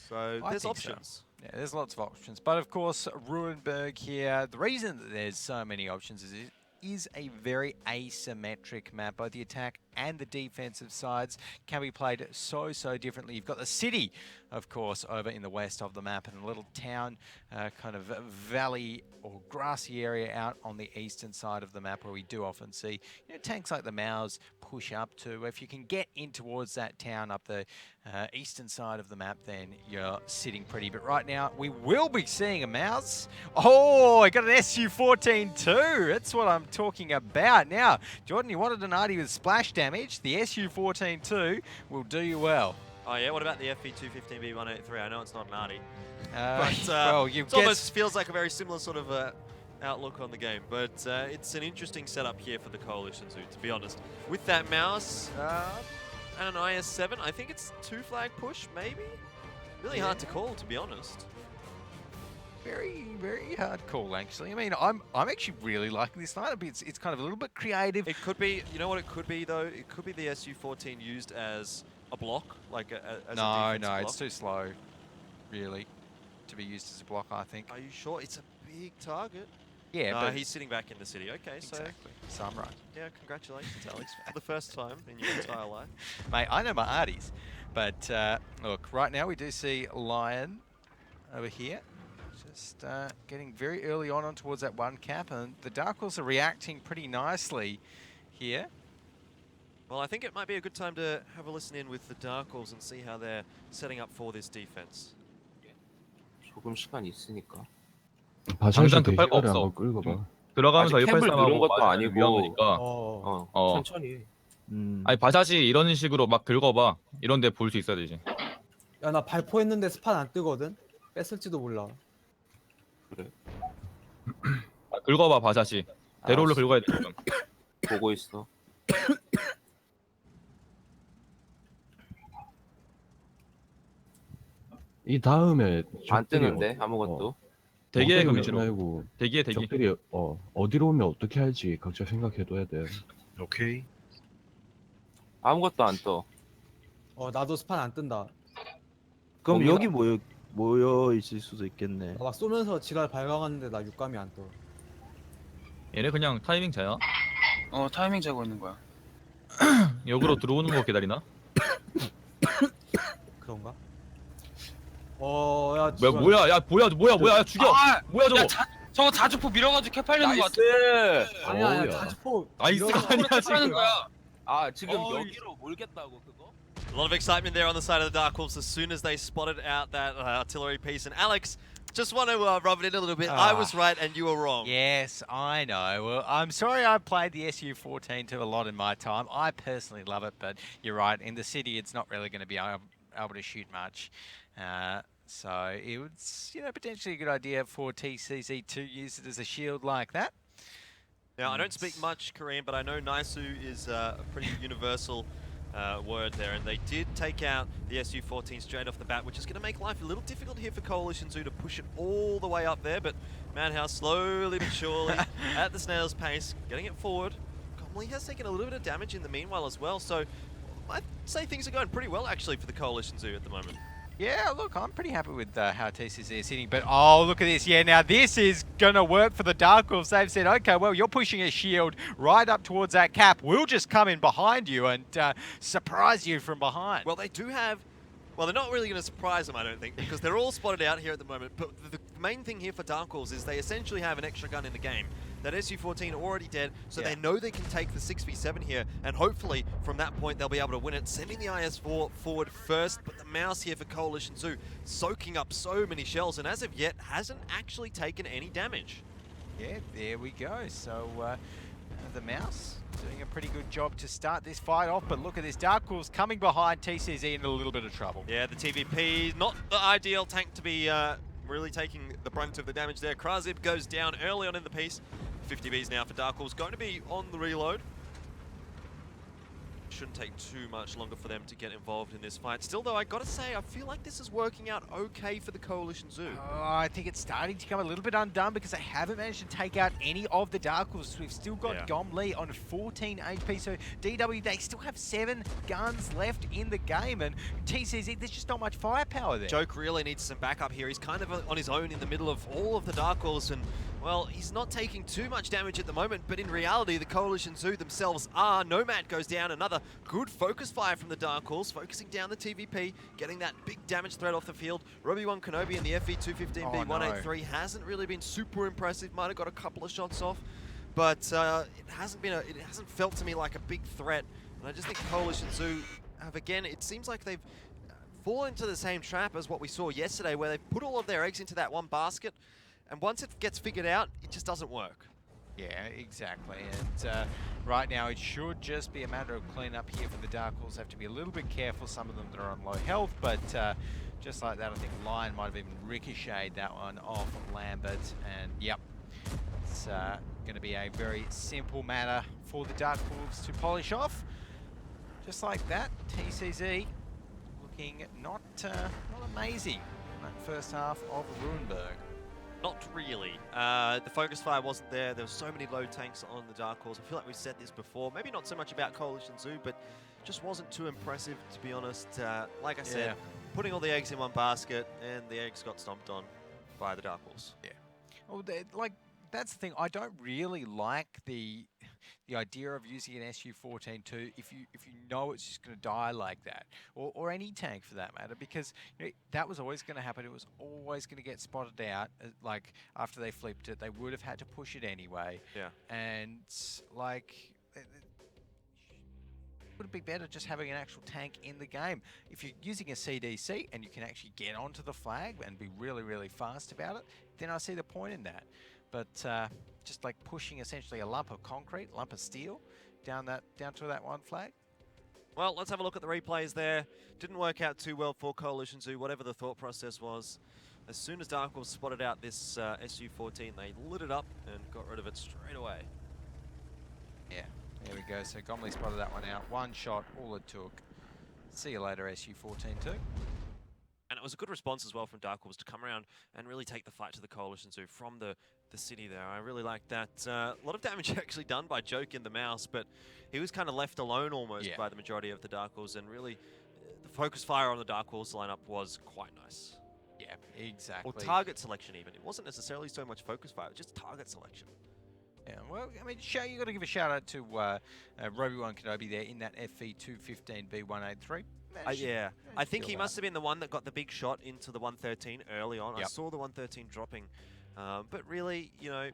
So there's options. Yeah, there's lots of options. But of course, Ruhenberg here, the reason that there's so many options is it is a very asymmetric map. Both the attack and the defensive sides can be played so differently. You've got the city, of course, over in the west of the map, and a little town, kind of valley or grassy area out on the eastern side of the map where we do often see tanks like the Maus push up to. If you can get in towards that town up the eastern side of the map, then you're sitting pretty. But right now, we will be seeing a Maus. Oh, I got an SU-14 too. That's what I'm talking about. Now, Jordan, you wanted an Artie with splash damage. The SU-14 too will do you well. Oh yeah, what about the FV215B183? I know it's not an Artie. But, Well, you it almost feels like a very similar sort of outlook on the game. But it's an interesting setup here for the Coalition Zoo, to be honest. With that mouse and an IS-7, I think it's 2 flag push, maybe? Really hard to call, to be honest. Very, very hard call, actually. I mean, I'm actually really liking this lineup. It's kind of a little bit creative. It could be, you know what it could be, though? It could be the SU-14 used as a block, like as a defensive block. It's too slow, really, to be used as a block, I think. Are you sure? It's a big target. Yeah, No, but he's sitting back in the city. Okay, exactly. So I'm right. yeah, congratulations, Alex, for the first time in your entire life. Mate, I know my Arties. But look, right now we do see Lion over here. Just getting very early on towards that 1 cap. And the Dark Wolves are reacting pretty nicely here. Well, I think it might be a good time to have a listen in with the Dark Wolves and see how they're setting up for this defense. 조금 시간 있으니까. 당장 그 급할 거 시간을 없어. 한번 끌고 봐. 들어가면서 아직 탭을 183하고 누른 것도 가야 아니고. 위험하니까. 어, 어. 천천히. 아니 바샷이 이런 식으로 막 긁어봐. 이런 데 볼 수 있어야 되지. 야, 나 발포했는데 스판 안 뜨거든? 뺐을지도 몰라. 아, 긁어봐 바샷이. 대롤로 긁어야 돼 지금. 보고 있어. 이 다음에 안 적들이 뜨는데 아무것도. 대기해 그럼 어디로 위주로. 말고 대기해 대기. 적들이 어디로 오면 어떻게 할지 각자 생각해둬야 돼. 오케이. 아무것도 안 떠. 나도 스판 안 뜬다. 그럼 거기가- 여기 모여 있을 수도 있겠네. 나 막 쏘면서 지랄 발광하는데 나 육감이 안 떠. 얘네 그냥 타이밍 자야. 타이밍 재고 있는 거야. 역으로 들어오는 거 기다리나? 그런가? 야, 뭐야 야 뭐야 야 죽여. 뭐야 저거. 저거 자주포 밀어가지고 캐팔리는 거 같아. 아니야, 어우야. 자주포. 나이스가 아니야 캐팔리는 지금. 거야. 아 지금 어이. 여기로 몰겠다고 그거? A lot of excitement there on the side of the Dark Wolves as soon as they spotted out that artillery piece. And Alex, just want to rub it in a little bit. I was right and you were wrong. Yes, I know. Well, I'm sorry I played the SU-14 to a lot in my time. I personally love it, but you're right. In the city, it's not really going to be able to shoot much. So it was, potentially a good idea for TCZ to use it as a shield like that. Now, I don't speak much Korean, but I know Naisu is a pretty universal word there, and they did take out the SU-14 straight off the bat, which is going to make life a little difficult here for Coalition Zoo to push it all the way up there, but Madhouse slowly but surely, at the snail's pace, getting it forward. Comley has taken a little bit of damage in the meanwhile as well, so I'd say things are going pretty well actually for the Coalition Zoo at the moment. Yeah, look, I'm pretty happy with how TCZ is hitting, but oh, look at this. Yeah, now this is going to work for the Dark Wolves. They've said, okay, well, you're pushing a shield right up towards that cap. We'll just come in behind you and surprise you from behind. Well, they do have... Well, they're not really going to surprise them, I don't think, because they're all spotted out here at the moment. But the main thing here for Dark Wolves is they essentially have an extra gun in the game. That SU-14 already dead, so they know they can take the 6v7 here, and hopefully from that point they'll be able to win it, sending the IS-4 forward first. But the mouse here for Coalition Zoo, soaking up so many shells, and as of yet hasn't actually taken any damage. Yeah, there we go. So the mouse doing a pretty good job to start this fight off, but look at this. Dark Wolves coming behind TCZ in a little bit of trouble. Yeah, the TVP, not the ideal tank to be really taking the brunt of the damage there. Krazib goes down early on in the piece. 50 Bs now for Dark Wolves, going to be on the reload. Shouldn't take too much longer for them to get involved in this fight. Still though, I gotta say, I feel like this is working out okay for the Coalition Zoo. I think it's starting to come a little bit undone because they haven't managed to take out any of the Dark Wolves. We've still got Gomli on 14 HP, so DW, they still have 7 guns left in the game, and TCZ, there's just not much firepower there. Joke really needs some backup here. He's kind of on his own in the middle of all of the Dark Wolves, and well, he's not taking too much damage at the moment, but in reality, the Coalition Zoo themselves are. Nomad goes down, another good focus fire from the Dark Wolves, focusing down the TVP, getting that big damage threat off the field. Roby-1 Kenobi and the FE-215B-183 hasn't really been super impressive, might have got a couple of shots off, but it hasn't felt to me like a big threat. And I just think Coalition Zoo have, again, it seems like they've fallen into the same trap as what we saw yesterday, where they've put all of their eggs into that one basket, and once it gets figured out, it just doesn't work. Yeah, exactly. And right now, it should just be a matter of cleanup here for the Dark Wolves. Have to be a little bit careful. Some of them that are on low health, but just like that, I think Lion might have even ricocheted that one off of Lambert. And yep, it's going to be a very simple matter for the Dark Wolves to polish off. Just like that, TCZ looking not amazing in that first half of Ruinberg. Not really. The focus fire wasn't there. There were so many low tanks on the Dark Horse. I feel like we've said this before. Maybe not so much about Coalition Zoo, but just wasn't too impressive, to be honest. Like I said, putting all the eggs in one basket, and the eggs got stomped on by the Dark Horse. Yeah. Well, that's the thing. I don't really like the idea of using an SU-14 too if you know it's just going to die like that, or any tank for that matter, because that was always going to happen. It was always going to get spotted out. Like after they flipped it, they would have had to push it anyway. Yeah. And like, would it be better just having an actual tank in the game? If you're using a CDC and you can actually get onto the flag and be really, really fast about it, then I see the point in that. But just like pushing essentially a lump of concrete, lump of steel down to that one flag, Well, let's have a look at the replays there. Didn't work out too well for Coalition Zoo, whatever the thought process was. As soon as Dark Wolves spotted out this SU-14, they lit it up and got rid of it straight away. Yeah, there we go. So Gomley spotted that one out. One shot, all it took. See you later, SU-14 too. And it was a good response as well from Dark Wolves to come around and really take the fight to the Coalition Zoo from the city there. I really like that. A lot of damage actually done by Joke in the mouse, but he was kind of left alone almost by the majority of the Dark Wolves, and really the focus fire on the Dark Wolves lineup was quite nice. Yeah, exactly. Or target selection even. It wasn't necessarily so much focus fire, just target selection. Yeah, well, I mean, you got to give a shout out to Roby-Wan Kenobi there in that FV215 B183. Yeah, I think he must have been the one that got the big shot into the 113 early on. I saw the 113 dropping, but really, you know,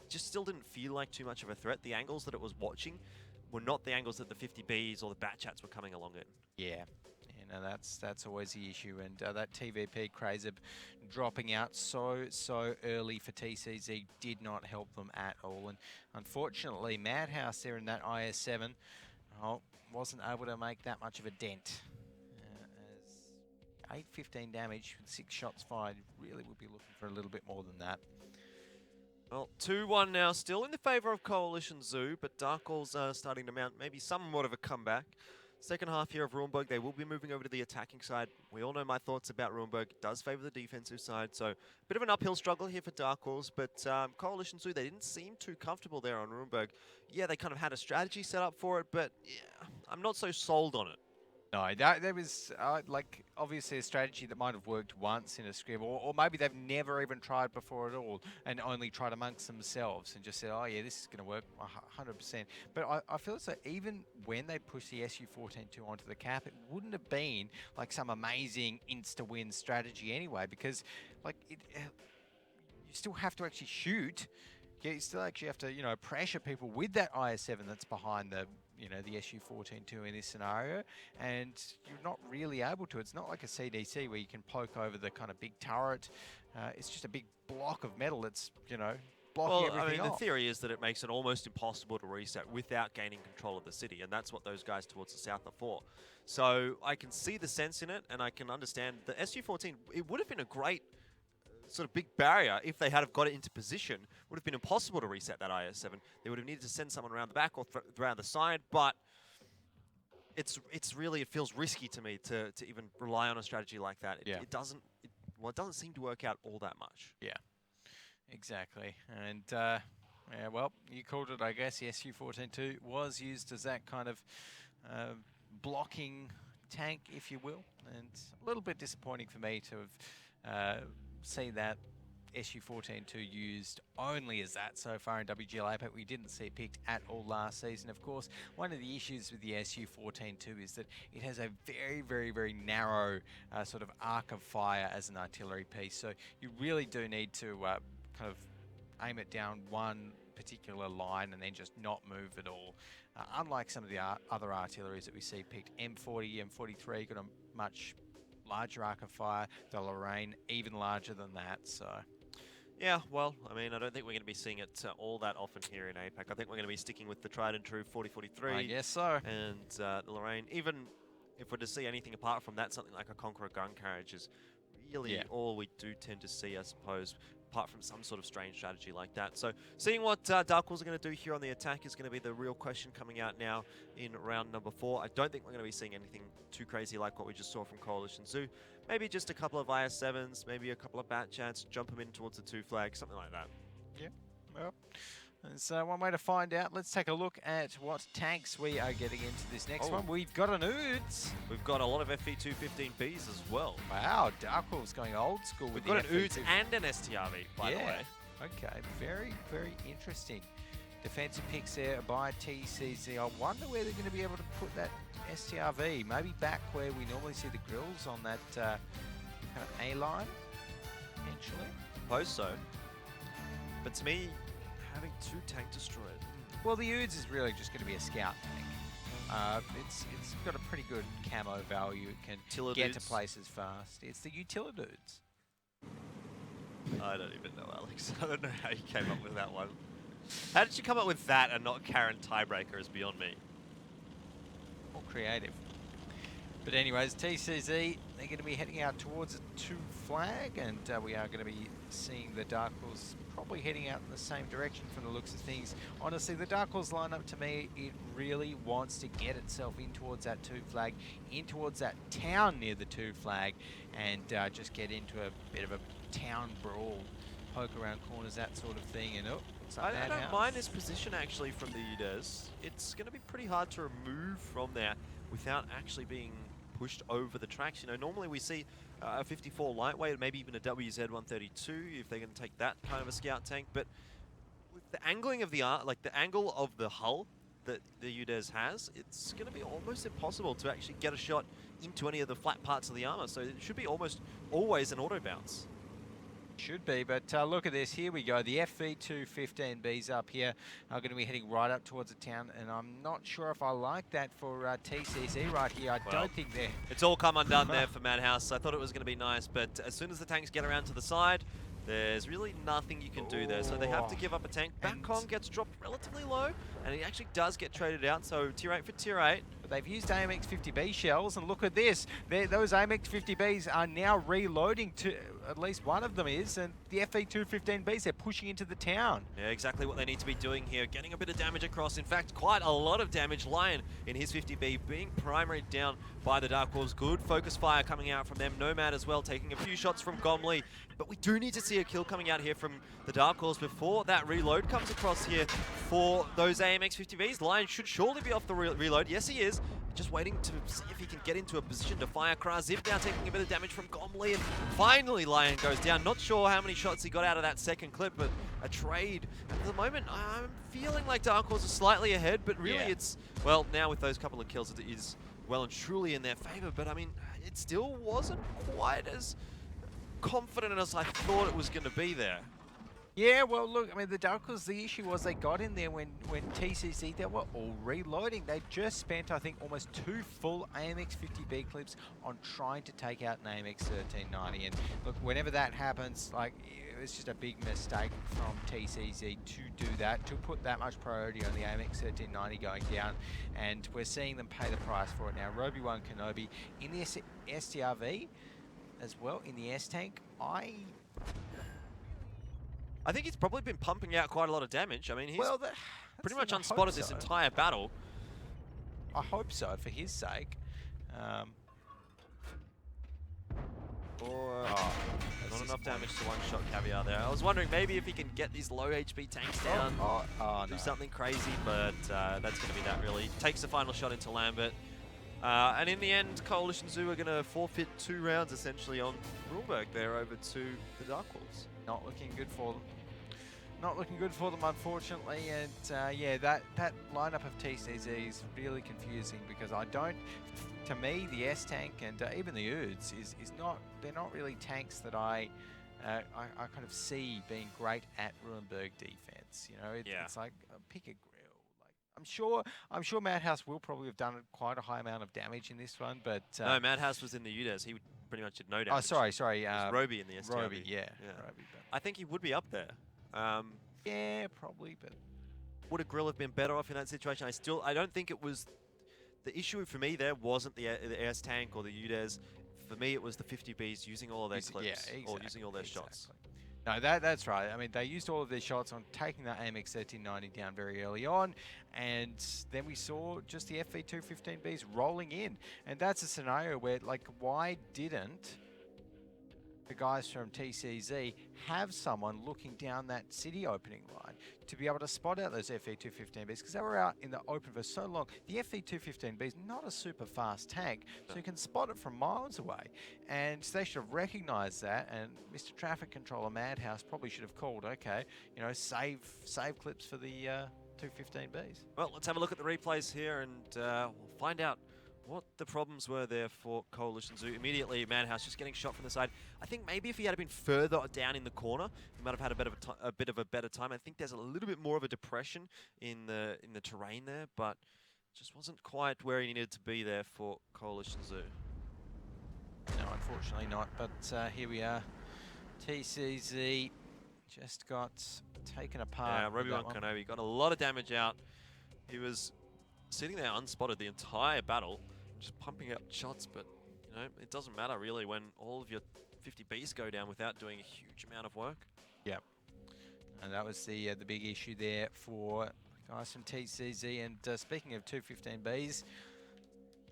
just still didn't feel like too much of a threat. The angles that it was watching were not the angles that the 50Bs or the Batchats were coming along in. Yeah. You know, that's always the issue, and that TVP Crazer dropping out so early for TCZ did not help them at all, and unfortunately Madhouse there in that IS-7 wasn't able to make that much of a dent. As 815 damage with 6 shots fired, really would be looking for a little bit more than that. Well, 2-1 now, still in the favour of Coalition Zoo, but Dark Wolves are starting to mount maybe somewhat of a comeback. Second half here of Ruinberg, they will be moving over to the attacking side. We all know my thoughts about Ruinberg. It does favour the defensive side, so a bit of an uphill struggle here for Dark Wolves, but Coalition Zoo, they didn't seem too comfortable there on Ruinberg. Yeah, they kind of had a strategy set up for it, but yeah, I'm not so sold on it. No, there was like obviously a strategy that might have worked once in a scrib, or maybe they've never even tried before at all and only tried amongst themselves and just said, oh yeah, this is going to work 100%. But I feel as though even when they pushed the SU-14-2 onto the cap, it wouldn't have been like some amazing insta-win strategy anyway, because like you still have to actually shoot. Yeah, you still actually have to, you know, pressure people with that IS-7 that's behind the, you know, the SU-14-2 in this scenario, and you're not really able to. It's not like a CDC where you can poke over the kind of big turret. It's just a big block of metal that's, you know, blocking everything off. The theory is that it makes it almost impossible to reset without gaining control of the city, and that's what those guys towards the south are for. So I can see the sense in it, and I can understand the SU-14. It would have been a great sort of big barrier if they had have got it into position. Would have been impossible to reset that IS-7. They would have needed to send someone around the back or around the side, but it's really, it feels risky to me to even rely on a strategy like that. It doesn't seem to work out all that much. Yeah, exactly. And yeah, well, you called it, I guess. The SU-14-2 was used as that kind of blocking tank, if you will, and a little bit disappointing for me to have see that SU-14-2 used only as that so far in WGL APAC. We didn't see it picked at all last season. Of course, one of the issues with the SU-14-2 is that it has a very narrow sort of arc of fire as an artillery piece. So you really do need to kind of aim it down one particular line and then just not move at all. Unlike some of the other artilleries that we see picked, M40, M43 got a much larger arc of fire, the Lorraine even larger than that, so. Yeah, well, I mean, I don't think we're going to be seeing it all that often here in APAC. I think we're going to be sticking with the tried and true 40-43. I guess so. And the Lorraine, even if we're to see anything apart from that, something like a Conqueror gun carriage is really all we do tend to see, I suppose, apart from some sort of strange strategy like that. So seeing what Dark Wolves are going to do here on the attack is going to be the real question coming out now in round number 4. I don't think we're going to be seeing anything too crazy like what we just saw from Coalition Zoo. Maybe just a couple of IS-7s, maybe a couple of Batchats, jump them in towards the 2 flags, something like that. Yeah, well, there's one way to find out. Let's take a look at what tanks we are getting into this next one. We've got an Oods. We've got a lot of FV215Bs as well. Wow, Dark Wolves going old school with We've got an Oods and an STRV, by the way. Okay, very interesting. Defensive picks there by TCZ. I wonder where they're going to be able to put that STRV. Maybe back where we normally see the grills on that kind of A-line, potentially. Suppose so. But to me, having 2 tank destroyers. Well, the Oods is really just going to be a scout tank. It's got a pretty good camo value. It can get to places fast. It's the Utilidudes. I don't even know, Alex. I don't know how you came up with that one. How did you come up with that and not Karen Tiebreaker is beyond me. more creative. But anyways, TCZ, they're going to be heading out towards a 2 flag, and we are going to be seeing the Dark Horse probably heading out in the same direction from the looks of things. Honestly, the Dark Horse lineup, to me, it really wants to get itself in towards that 2 flag, in towards that town near the 2 flag, and just get into a bit of a town brawl, poke around corners, that sort of thing. And I don't mind this position actually from the UDES. It's going to be pretty hard to remove from there without actually being pushed over the tracks. You know, normally we see a 54 lightweight, maybe even a WZ-132 if they're going to take that kind of a scout tank. But with the angling of the the angle of the hull that the UDES has, it's going to be almost impossible to actually get a shot into any of the flat parts of the armor. So it should be almost always an auto bounce. Should be, but look at this. Here we go. The FV215Bs up here are going to be heading right up towards the town, and I'm not sure if I like that for TCC right here. I don't think they're... It's all come undone there for Madhouse. I thought it was going to be nice, but as soon as the tanks get around to the side, there's really nothing you can do there. So they have to give up a tank. Backcon gets dropped relatively low, and it actually does get traded out. So tier 8 for tier 8. But they've used AMX-50B shells, and look at this. Those AMX-50Bs are now reloading to... At least one of them is, and the FV215Bs, they're pushing into the town. Yeah, exactly what they need to be doing here. Getting a bit of damage across. In fact, quite a lot of damage. Lion in his 50B being primaried down by the Dark Wolves. Good focus fire coming out from them. Nomad as well, taking a few shots from Gomley. But we do need to see a kill coming out here from the Dark Wolves before that reload comes across here for those AMX-50Bs. Lion should surely be off the reload. Yes, he is. Just waiting to see if he can get into a position to fire. Krazip now taking a bit of damage from Gomley, and finally Lion goes down. Not sure how many shots he got out of that second clip, but a trade. At the moment, I'm feeling like Dark Horse is slightly ahead, but really it's, well, now with those couple of kills, it is well and truly in their favor. But I mean, it still wasn't quite as confident as I thought it was going to be there. Yeah, well, look, I mean, the Dark Horse, the issue was they got in there when TCC, they were all reloading. They just spent, I think, almost 2 full AMX-50B clips on trying to take out an AMX-1390. And look, whenever that happens, like, it was just a big mistake from TCC to do that, to put that much priority on the AMX-1390 going down. And we're seeing them pay the price for it now. Roby1 Kenobi in the STRV as well, in the S-Tank. I think he's probably been pumping out quite a lot of damage. I mean, he's pretty much unspotted this entire battle. I hope so, for his sake. Not enough damage to one-shot Caviar there. I was wondering maybe if he can get these low HP tanks down, do something crazy, but that's going to be that really. Takes the final shot into Lambert. And in the end, Coalition Zoo are going to forfeit 2 rounds essentially on Ruhlberg there over to the Dark Wolves. Not looking good for them. Not looking good for them, unfortunately. And yeah, that lineup of TCZ is really confusing because I don't. To me, the S tank and even the Uds is not. They're not really tanks that I kind of see being great at Ruhlberg defense. You know, it's like pick a grill. I'm sure Madhouse will probably have done quite a high amount of damage in this one, but no, Madhouse was in the UDES. He pretty much did no damage. Oh, sorry. Roby in the STRV. Roby, yeah. Roby, I think he would be up there. Yeah, probably, but would a grill have been better off in that situation? I don't think it was. The issue for me there wasn't the S tank or the UDES. For me, it was the 50Bs using all of their clips or using all their shots. No, that's right. I mean, they used all of their shots on taking that AMX 1390 down very early on, and then we saw just the FV215Bs rolling in. And that's a scenario where, like, why didn't the guys from TCZ have someone looking down that city opening line to be able to spot out those FV215Bs, because they were out in the open for so long. The FV215B is not a super fast tank, so you can spot it from miles away. And they should have recognized that, and Mr. Traffic Controller Madhouse probably should have called, okay, you know, save clips for the 215Bs. Well, let's have a look at the replays here, and we'll find out what the problems were there for Coalition Zoo. Immediately, Madhouse just getting shot from the side. I think maybe if he had been further down in the corner, he might have had a bit of a better time. I think there's a little bit more of a depression in the terrain there, but just wasn't quite where he needed to be there for Coalition Zoo. No, unfortunately not. But here we are. TCZ just got taken apart. Yeah, Roby1 Kenobi got a lot of damage out. He was sitting there unspotted the entire battle, just pumping out shots, but you know, it doesn't matter really when all of your 50 Bs go down without doing a huge amount of work. Yep. And that was the big issue there for guys from TCZ. And speaking of 215Bs,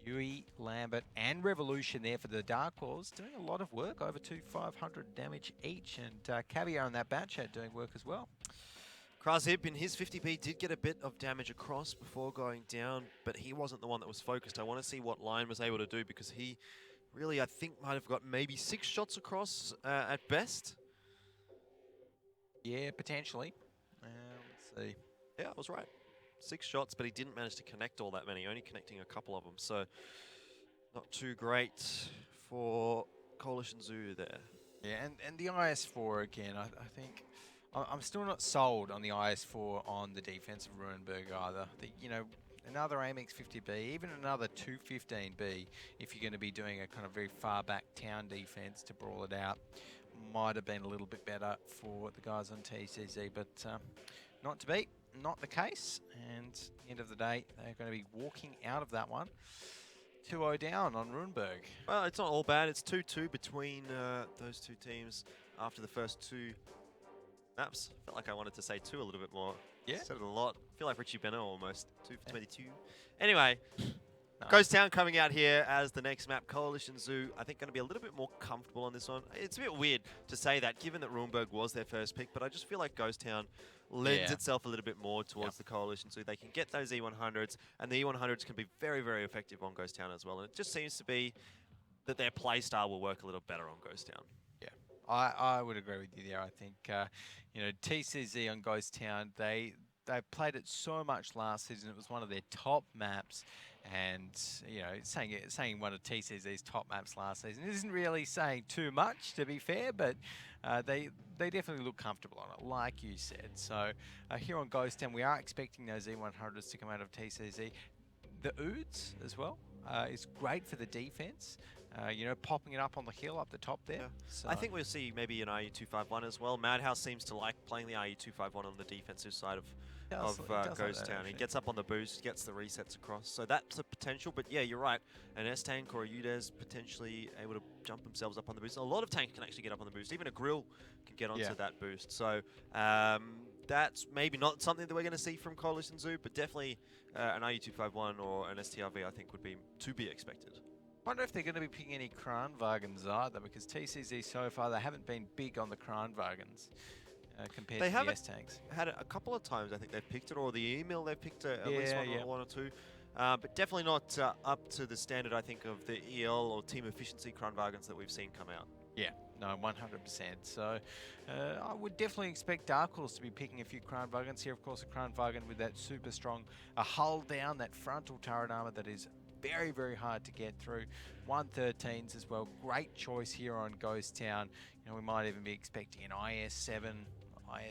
Yui, Lambert, and Revolution there for the Dark Claws, doing a lot of work, over 500 damage each. And Caviar in that bat chat doing work as well. Krazib in his 50B did get a bit of damage across before going down, but he wasn't the one that was focused. I want to see what Lion was able to do, because he really, I think, might have got maybe 6 shots across at best. Yeah, potentially. Let's see. Yeah, I was right. 6 shots, but he didn't manage to connect all that many, only connecting a couple of them. So not too great for Coalition Zoo there. Yeah, and the IS-4 again, I think I'm still not sold on the IS-4 on the defense of Ruinberg either. You know, another Amex 50B, even another 215B, if you're going to be doing a kind of very far back town defense to brawl it out, might have been a little bit better for the guys on TCZ, but not to be, not the case. And at the end of the day, they're going to be walking out of that one 2-0 down on Ruinberg. Well, it's not all bad. It's 2-2 between those two teams after the first 2 maps. Felt like I wanted to say 2 a little bit more. Yeah. Said it a lot. I feel like Richie Beno almost. 2 for 22. Anyway, No. Ghost Town coming out here as the next map. Coalition Zoo, I think, going to be a little bit more comfortable on this one. It's a bit weird to say that, given that Ruinberg was their first pick, but I just feel like Ghost Town lends itself a little bit more towards the Coalition Zoo. They can get those E100s, and the E100s can be very, very effective on Ghost Town as well. And it just seems to be that their play style will work a little better on Ghost Town. Yeah, I would agree with you there. I think, you know, TCZ on Ghost Town, they played it so much last season. It was one of their top maps. And, you know, saying one of TCZ's top maps last season isn't really saying too much, to be fair, but they definitely look comfortable on it, like you said. So here on Ghost Town, we are expecting those E100s to come out of TCZ. The Oods as well is great for the defense. You know, popping it up on the hill up the top there. Yeah. So I think we'll see maybe an RU251 as well. Madhouse seems to like playing the RU251 on the defensive side of Ghost Town. He gets up on the boost, gets the resets across. So that's a potential, but yeah, you're right. An S-Tank or a UDES potentially able to jump themselves up on the boost. A lot of tanks can actually get up on the boost. Even a Grill can get onto that boost. So that's maybe not something that we're going to see from Coalition Zoo, but definitely an RU251 or an STRV I think would be to be expected. I wonder if they're going to be picking any Kranwagens either, because TCZ so far, they haven't been big on the Kranwagens compared to the S-Tanks. Had it a couple of times, I think they've picked it, or the email they've picked at least one or two. But definitely not up to the standard, I think, of the EL or team efficiency Kranwagens that we've seen come out. Yeah, no, 100%. So I would definitely expect Dark Horse to be picking a few Kranwagens here. Of course, a Kranwagen with that super strong hull down, that frontal turret armor that is very, very hard to get through. 113s as well. Great choice here on Ghost Town. You know, we might even be expecting an IS-7,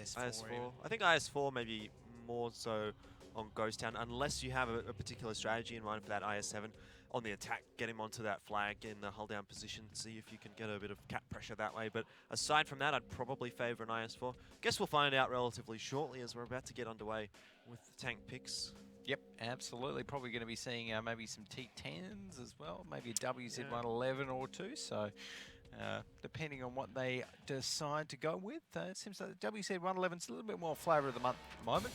IS-4. I think IS-4 maybe more so on Ghost Town, unless you have a particular strategy in mind for that IS-7 on the attack. Get him onto that flag in the hull down position, see if you can get a bit of cap pressure that way. But aside from that, I'd probably favor an IS-4. Guess we'll find out relatively shortly as we're about to get underway with the tank picks. Yep, absolutely. Probably going to be seeing maybe some T10s as well, maybe a WZ111 or two. So depending on what they decide to go with, it seems like the WZ111 is a little bit more flavour of the month at the moment.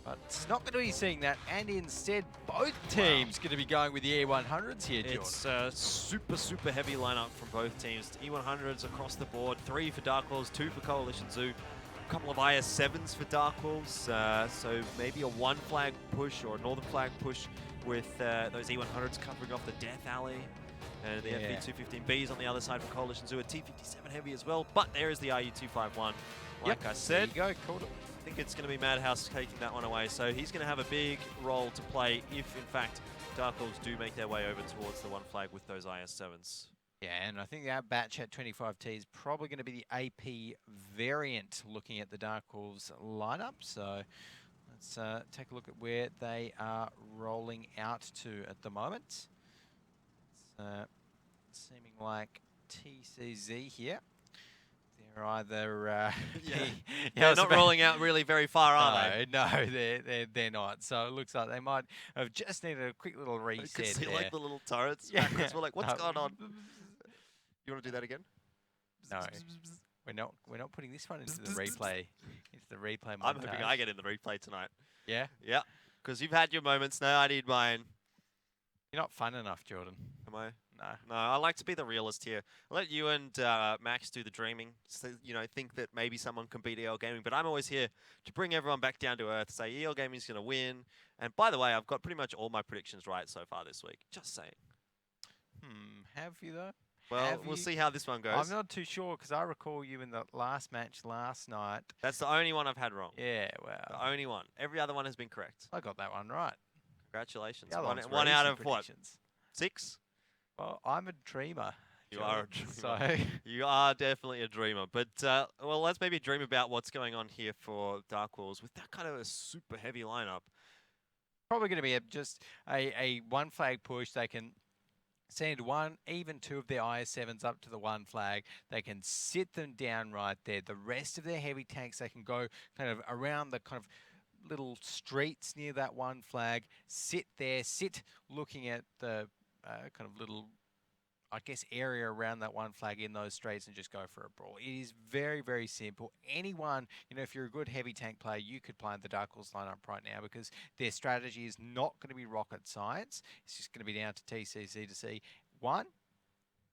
But it's not going to be seeing that, and instead both teams going to be going with the E100s here, Jordan. It's a super, super heavy lineup from both teams. E100s across the board, 3 for Dark Wolves, 2 for Coalition Zoo. A couple of IS-7s for Dark Wolves, so maybe a 1 flag push or a northern flag push with those E100s covering off the Death Alley. And the FV215Bs on the other side for Coalition Zoo, a T57 heavy as well. But there is the RU251, like I said. There you go, called it. I think it's going to be Madhouse taking that one away. So he's going to have a big role to play if, in fact, Dark Wolves do make their way over towards the 1 flag with those IS-7s. Yeah, and I think that batch at 25T is probably going to be the AP variant looking at the Dark Wolves lineup. So let's take a look at where they are rolling out to at the moment. It's seeming like TCZ here. They're either Yeah. I They're was not about- rolling out really very far, are they? No, they're not. So it looks like they might have just needed a quick little You reset can see there. like the little turrets. Yeah. backwards. We're like, what's No. going on? You want to do that again? No, we're not putting this one into the replay. Into the replay montage. I'm hoping I get in the replay tonight. Yeah, Yeah, because you've had your moments. Now I need mine. you're not fun enough, Jordan. Am I? No. No, I like to be the realist here. I'll let you and Max do the dreaming. So, think that maybe someone can beat EL Gaming, but I'm always here to bring everyone back down to earth. Say EL Gaming's going to win. And by the way, I've got pretty much all my predictions right so far this week. Just saying. Have you though? Well, Have we'll you? see how this one goes. I'm not too sure because I recall you in the last match last night. That's the only one I've had wrong. Yeah, The well, only one. Every other one has been correct. I got that one right. Congratulations. The other One, ones were one out easy of what? predictions. 6? Well, I'm a dreamer. You are a Jordan, dreamer. So You are definitely a dreamer. But, well, let's maybe dream about what's going on here for Dark Wolves with that kind of a super heavy lineup. probably going to be just a one flag push. They can send one, even two of their IS-7s up to the one flag. They can sit them down right there. The rest of their heavy tanks, they can go kind of around the kind of little streets near that one flag, sit there, sit looking at the kind of little, I guess, area around that one flag in those streets and just go for a brawl. It is very, very simple. Anyone, if you're a good heavy tank player, you could play in the Dark Horse lineup right now because their strategy is not going to be rocket science. It's just going to be down to TCC to see, one,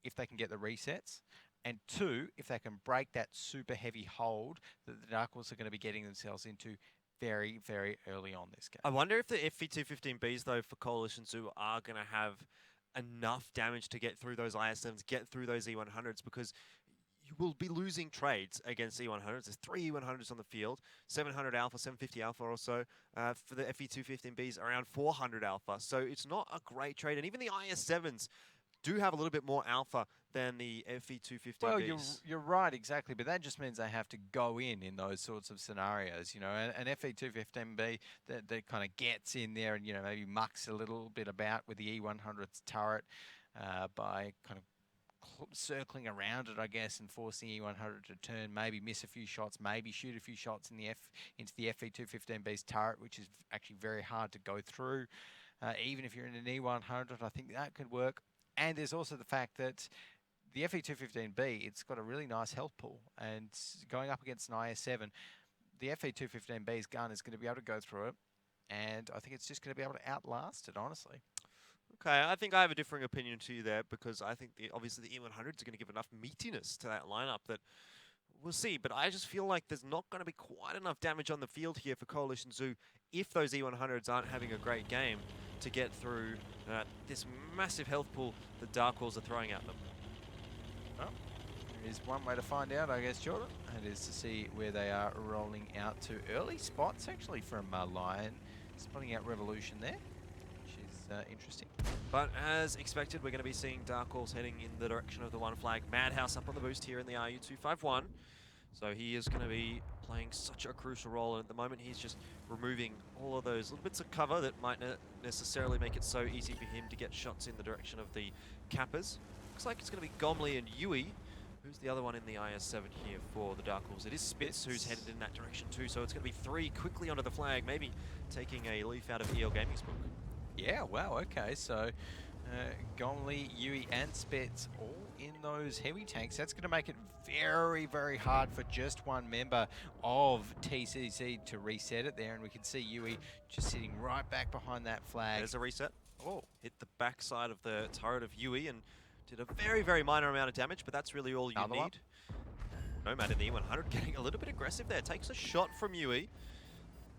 if they can get the resets, and two, if they can break that super heavy hold that the Dark Horse are going to be getting themselves into very, very early on this game. I wonder if the FV215Bs, though, for Coalition Zoo are going to have enough damage to get through those IS-7s, get through those E100s, because you will be losing trades against E100s. There's 3 E100s on the field, 700 alpha, 750 alpha or so. For the FV215Bs, around 400 alpha. So it's not a great trade. And even the IS-7s do have a little bit more alpha than the FV215Bs. Well, you're right, exactly, but that just means they have to go in those sorts of scenarios, An FV215B that kind of gets in there and, maybe mucks a little bit about with the E100's turret by kind of circling around it, I guess, and forcing E100 to turn, maybe miss a few shots, maybe shoot a few shots into the FV215B's turret, which is actually very hard to go through. Even if you're in an E100, I think that could work. And there's also the fact that the FE215B, it's got a really nice health pool, and going up against an IS-7, the FE215B's gun is going to be able to go through it, and I think it's just going to be able to outlast it, honestly. Okay, I think I have a differing opinion to you there because I think obviously the E100s are going to give enough meatiness to that lineup that we'll see. But I just feel like there's not going to be quite enough damage on the field here for Coalition Zoo if those E100s aren't having a great game to get through this massive health pool that Dark Wolves are throwing at them. Well, there is one way to find out, I guess, Jordan, and it is to see where they are rolling out to. Early spots, actually, from Lion, spotting out Revolution there, which is interesting. But as expected, we're going to be seeing Dark Wolves heading in the direction of the one flag. Madhouse up on the boost here in the RU251. So he is going to be playing such a crucial role, and at the moment he's just removing all of those little bits of cover that might not necessarily make it so easy for him to get shots in the direction of the Kappas. Looks like it's going to be Gomley and Yui. Who's the other one in the IS-7 here for the Dark Wolves? It is Spitz who's headed in that direction too, so it's going to be 3 quickly onto the flag, maybe taking a leaf out of EL Gaming's book. Yeah, wow, okay, so Gomley, Yui and Spitz all in those heavy tanks. That's going to make it very, very hard for just one member of TCC to reset it there, and we can see Yui just sitting right back behind that flag. There's a reset. Oh, hit the backside of the turret of Yui and did a very, very minor amount of damage, but that's really all you Another need. one. Nomad in the E100 getting a little bit aggressive there. Takes a shot from Yui.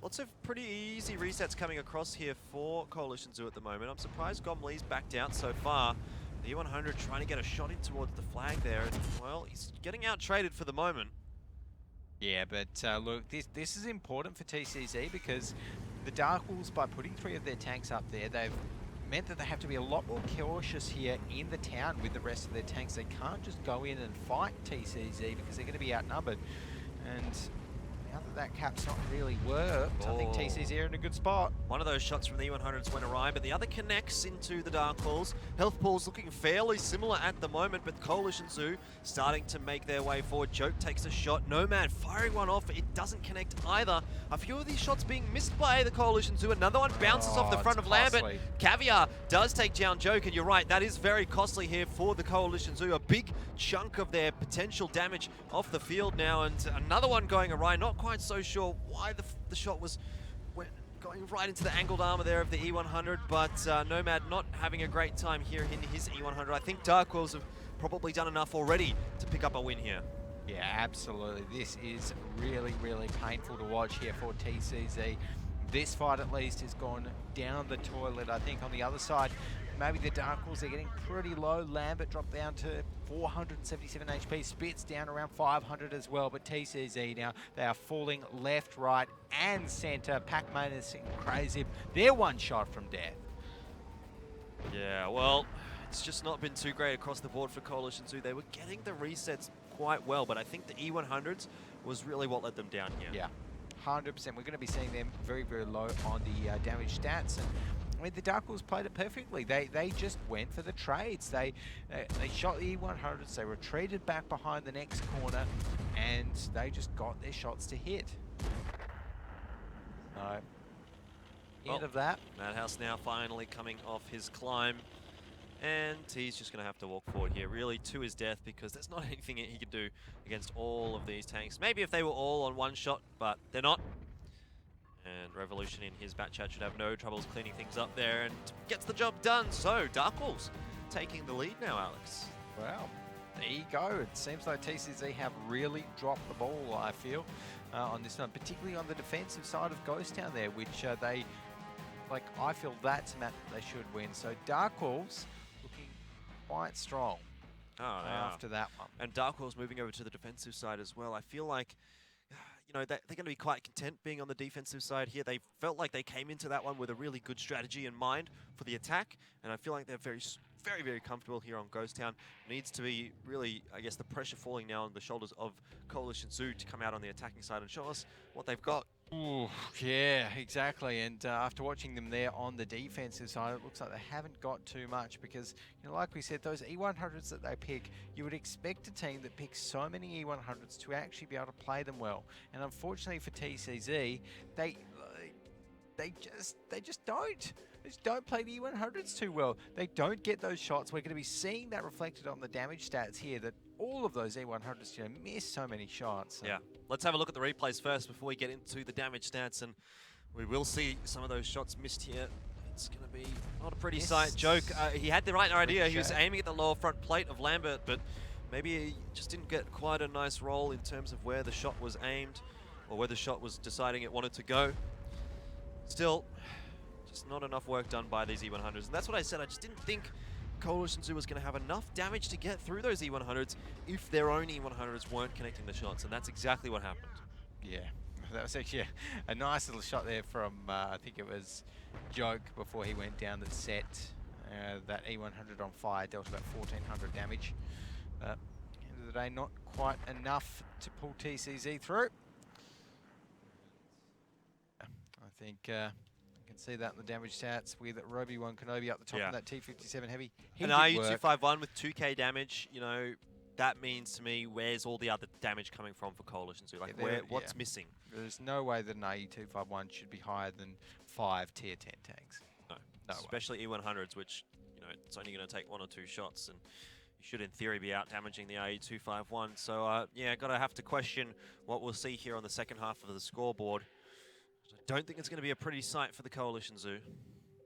Lots of pretty easy resets coming across here for Coalition Zoo at the moment. I'm surprised Gomley's backed out so far. The E100 trying to get a shot in towards the flag there, and well, he's getting out-traded for the moment. Yeah, but look, this is important for TCC because the Dark Wolves, by putting 3 of their tanks up there, they've meant that they have to be a lot more cautious here in the town with the rest of their tanks. They can't just go in and fight TCZ because they're going to be outnumbered. And now that that cap's not really worked, I think Oh. TC's here in a good spot. One of those shots from the E100s went awry, but the other connects into the Dark Halls. Health pool's looking fairly similar at the moment, but Coalition Zoo starting to make their way forward. Joke takes a shot. Nomad firing one off. It doesn't connect either. A few of these shots being missed by the Coalition Zoo. Another one bounces off the front it's of Lambert. costly. Caviar does take down Joke, and you're right, that is very costly here for the Coalition Zoo. A big chunk of their potential damage off the field now, and another one going awry. Not quite so sure why the shot was going right into the angled armor there of the E100, but Nomad not having a great time here in his E100. I think Dark Wolves have probably done enough already to pick up a win here. Yeah, absolutely. This is really, really painful to watch here for TCZ. This fight at least has gone down the toilet. I think on the other side, maybe the Dark Wolves are getting pretty low. Lambert dropped down to 477 HP. Spitz down around 500 as well. But TCZ now, they are falling left, right, and center. Pac-Man is crazy. They're one shot from death. Yeah, well, it's just not been too great across the board for Coalition Zoo. They were getting the resets quite well, but I think the E100s was really what let them down here. Yeah, 100%. We're going to be seeing them very, very low on the damage stats. And I mean, the Dark Wolves played it perfectly. They just went for the trades. They shot the E100s. They retreated back behind the next corner, and they just got their shots to hit. So, end of that. Madhouse now finally coming off his climb, and he's just going to have to walk forward here, really to his death, because there's not anything he can do against all of these tanks. Maybe if they were all on one shot, but they're not. And Revolution in his bat chat should have no troubles cleaning things up there and gets the job done. So Dark Wolves taking the lead now, Alex. Well, there you go. It seems like TCZ have really dropped the ball, I feel, on this one, particularly on the defensive side of Ghost Town there, which I feel that's a map that they should win. So Dark Wolves looking quite strong after that one. And Dark Wolves moving over to the defensive side as well. I feel like, you know, they're going to be quite content being on the defensive side here. They felt like they came into that one with a really good strategy in mind for the attack, and I feel like they're very, very comfortable here on Ghost Town. Needs to be really, I guess, the pressure falling now on the shoulders of Coalition Zoo to come out on the attacking side and show us what they've got. Ooh, yeah, exactly. And after watching them there on the defensive side, it looks like they haven't got too much because, you know, like we said, those E100s that they pick, you would expect a team that picks so many E100s to actually be able to play them well. And unfortunately for TCZ, they just don't. They just don't play the E100s too well. They don't get those shots. We're going to be seeing that reflected on the damage stats here, that all of those E100s, you know, miss so many shots. Yeah. Let's have a look at the replays first before we get into the damage stats, and we will see some of those shots missed here. It's going to be not a pretty sight. Joke, he had the right idea. He was aiming at the lower front plate of Lambert, but maybe he just didn't get quite a nice roll in terms of where the shot was aimed or where the shot was deciding it wanted to go. Still, just not enough work done by these E100s. And that's what I said. I just didn't think Coalition Zoo was going to have enough damage to get through those E100s if their own E100s weren't connecting the shots. And that's exactly what happened. Yeah, that was actually a nice little shot there from, I think it was Joke before he went down that set. That E100 on fire dealt about 1400 damage. End of the day, not quite enough to pull TCZ through. I think you can see that in the damage stats with Roby-1 Kenobi up the top of that T57 heavy. And RU251 with 2k damage, you know, that means to me, where's all the other damage coming from for Coalition Zoo? Like, what's missing? There's no way that an RU251 should be higher than 5 tier 10 tanks. No, no especially E100s, which, you know, it's only going to take 1 or 2 shots, and you should, in theory, be out damaging the RU251. So, yeah, gotta have to question what we'll see here on the second half of the scoreboard. I don't think it's going to be a pretty sight for the Coalition Zoo.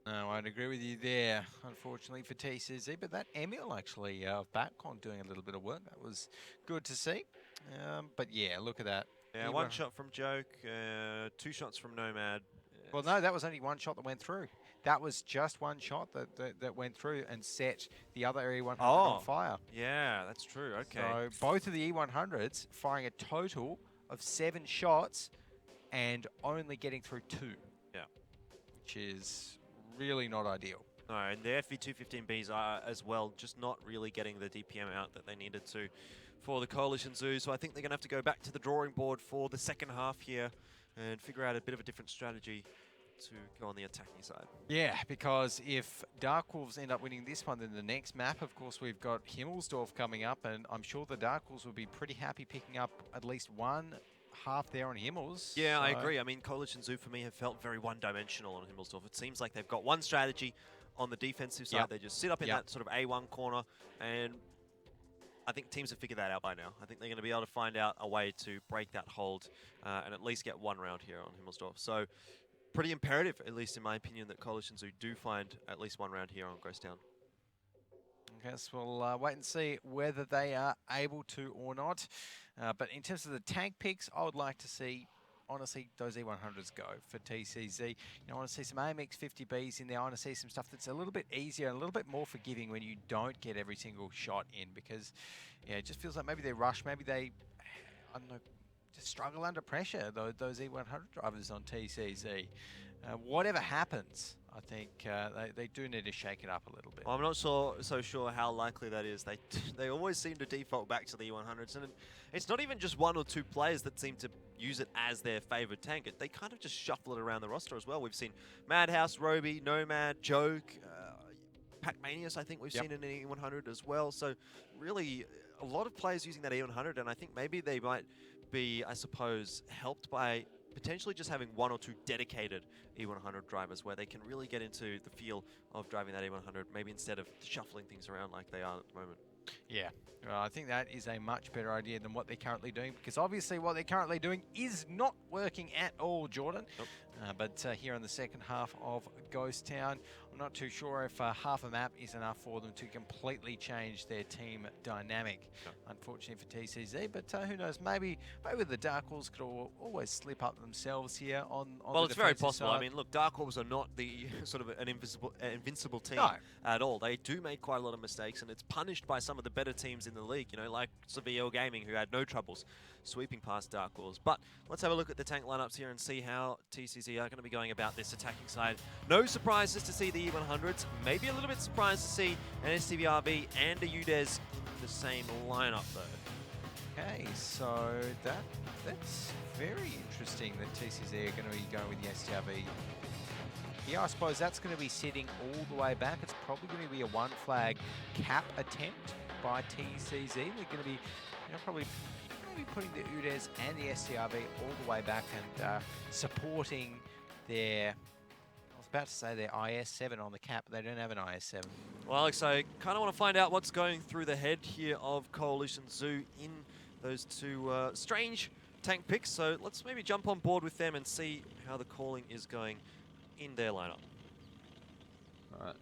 No, I'd agree with you there, unfortunately for TCZ, but that Emil actually of Batcon doing a little bit of work. That was good to see. But yeah, look at that. Yeah, 1 shot from Joke, 2 shots from Nomad. Well, no, that was only 1 shot that went through. That was just 1 shot that went through and set the other E100 on fire. Yeah, that's true. Okay. So both of the E100s firing a total of 7 shots and only getting through 2. Yeah. Which is really not ideal. No, and the FV215Bs are as well, just not really getting the DPM out that they needed to for the Coalition Zoo. So I think they're going to have to go back to the drawing board for the second half here and figure out a bit of a different strategy to go on the attacking side. Yeah, because if Dark Wolves end up winning this one, then the next map, of course, we've got Himmelsdorf coming up, and I'm sure the Dark Wolves will be pretty happy picking up at least one half there on Himmels. Yeah, I so- agree. I mean, Coalition Zoo for me have felt very one-dimensional on Himmelsdorf. It seems like they've got one strategy on the defensive side. Yep. They just sit up in Yep. that sort of A1 corner, and I think teams have figured that out by now. I think they're going to be able to find out a way to break that hold and at least get one round here on Himmelsdorf. So pretty imperative, at least in my opinion, that Coalition Zoo do find at least one round here on Grosstown. I guess we'll wait and see whether they are able to or not. But in terms of the tank picks, I would like to see, honestly, those E100s go for TCZ. You know, I want to see some AMX 50Bs in there. I want to see some stuff that's a little bit easier and a little bit more forgiving when you don't get every single shot in, because, yeah, it just feels like maybe they rush, maybe they, I don't know, just struggle under pressure, those E100 drivers on TCZ. Whatever happens, I think they do need to shake it up a little bit. I'm not so sure how likely that is. They always seem to default back to the E100s, and it's not even just one or two players that seem to use it as their favorite tank. They kind of just shuffle it around the roster as well. We've seen Madhouse, Roby, Nomad, Joke, Pac-Manius, I think we've seen in an E100 as well. So really, a lot of players using that E100, and I think maybe they might be, I suppose, helped by potentially just having one or two dedicated E100 drivers where they can really get into the feel of driving that E100, maybe instead of shuffling things around like they are at the moment. Yeah, I think that is a much better idea than what they're currently doing, because obviously what they're currently doing is not working at all, Jordan. Nope. But here in the second half of Ghost Town, I'm not too sure if half a map is enough for them to completely change their team dynamic. No. Unfortunately for TCZ, but who knows? Maybe the Dark Wolves could always slip up themselves here on Well, the it's very defensive possible. side. I mean, look, Dark Wolves are not the sort of an invincible team No. at all. They do make quite a lot of mistakes, and it's punished by some of the better teams in the league, you know, like Wargaming, who had no troubles sweeping past Dark Wolves. But let's have a look at the tank lineups here and see how TCZ are going to be going about this attacking side. No surprises to see the E100s. Maybe a little bit surprised to see an STVRV and a UDES in the same lineup, though. Okay, so that's very interesting that TCZ are going to be going with the STRV. Yeah, I suppose that's going to be sitting all the way back. It's probably going to be a one flag cap attempt by TCZ. They're going to be, you know, probably putting the UDES and the STRV all the way back and supporting their, I was about to say their IS-7 on the cap, but they don't have an IS-7. Well, Alex, I kind of want to find out what's going through the head here of Coalition Zoo in those two strange tank picks. So let's maybe jump on board with them and see how the calling is going in their lineup. Alright.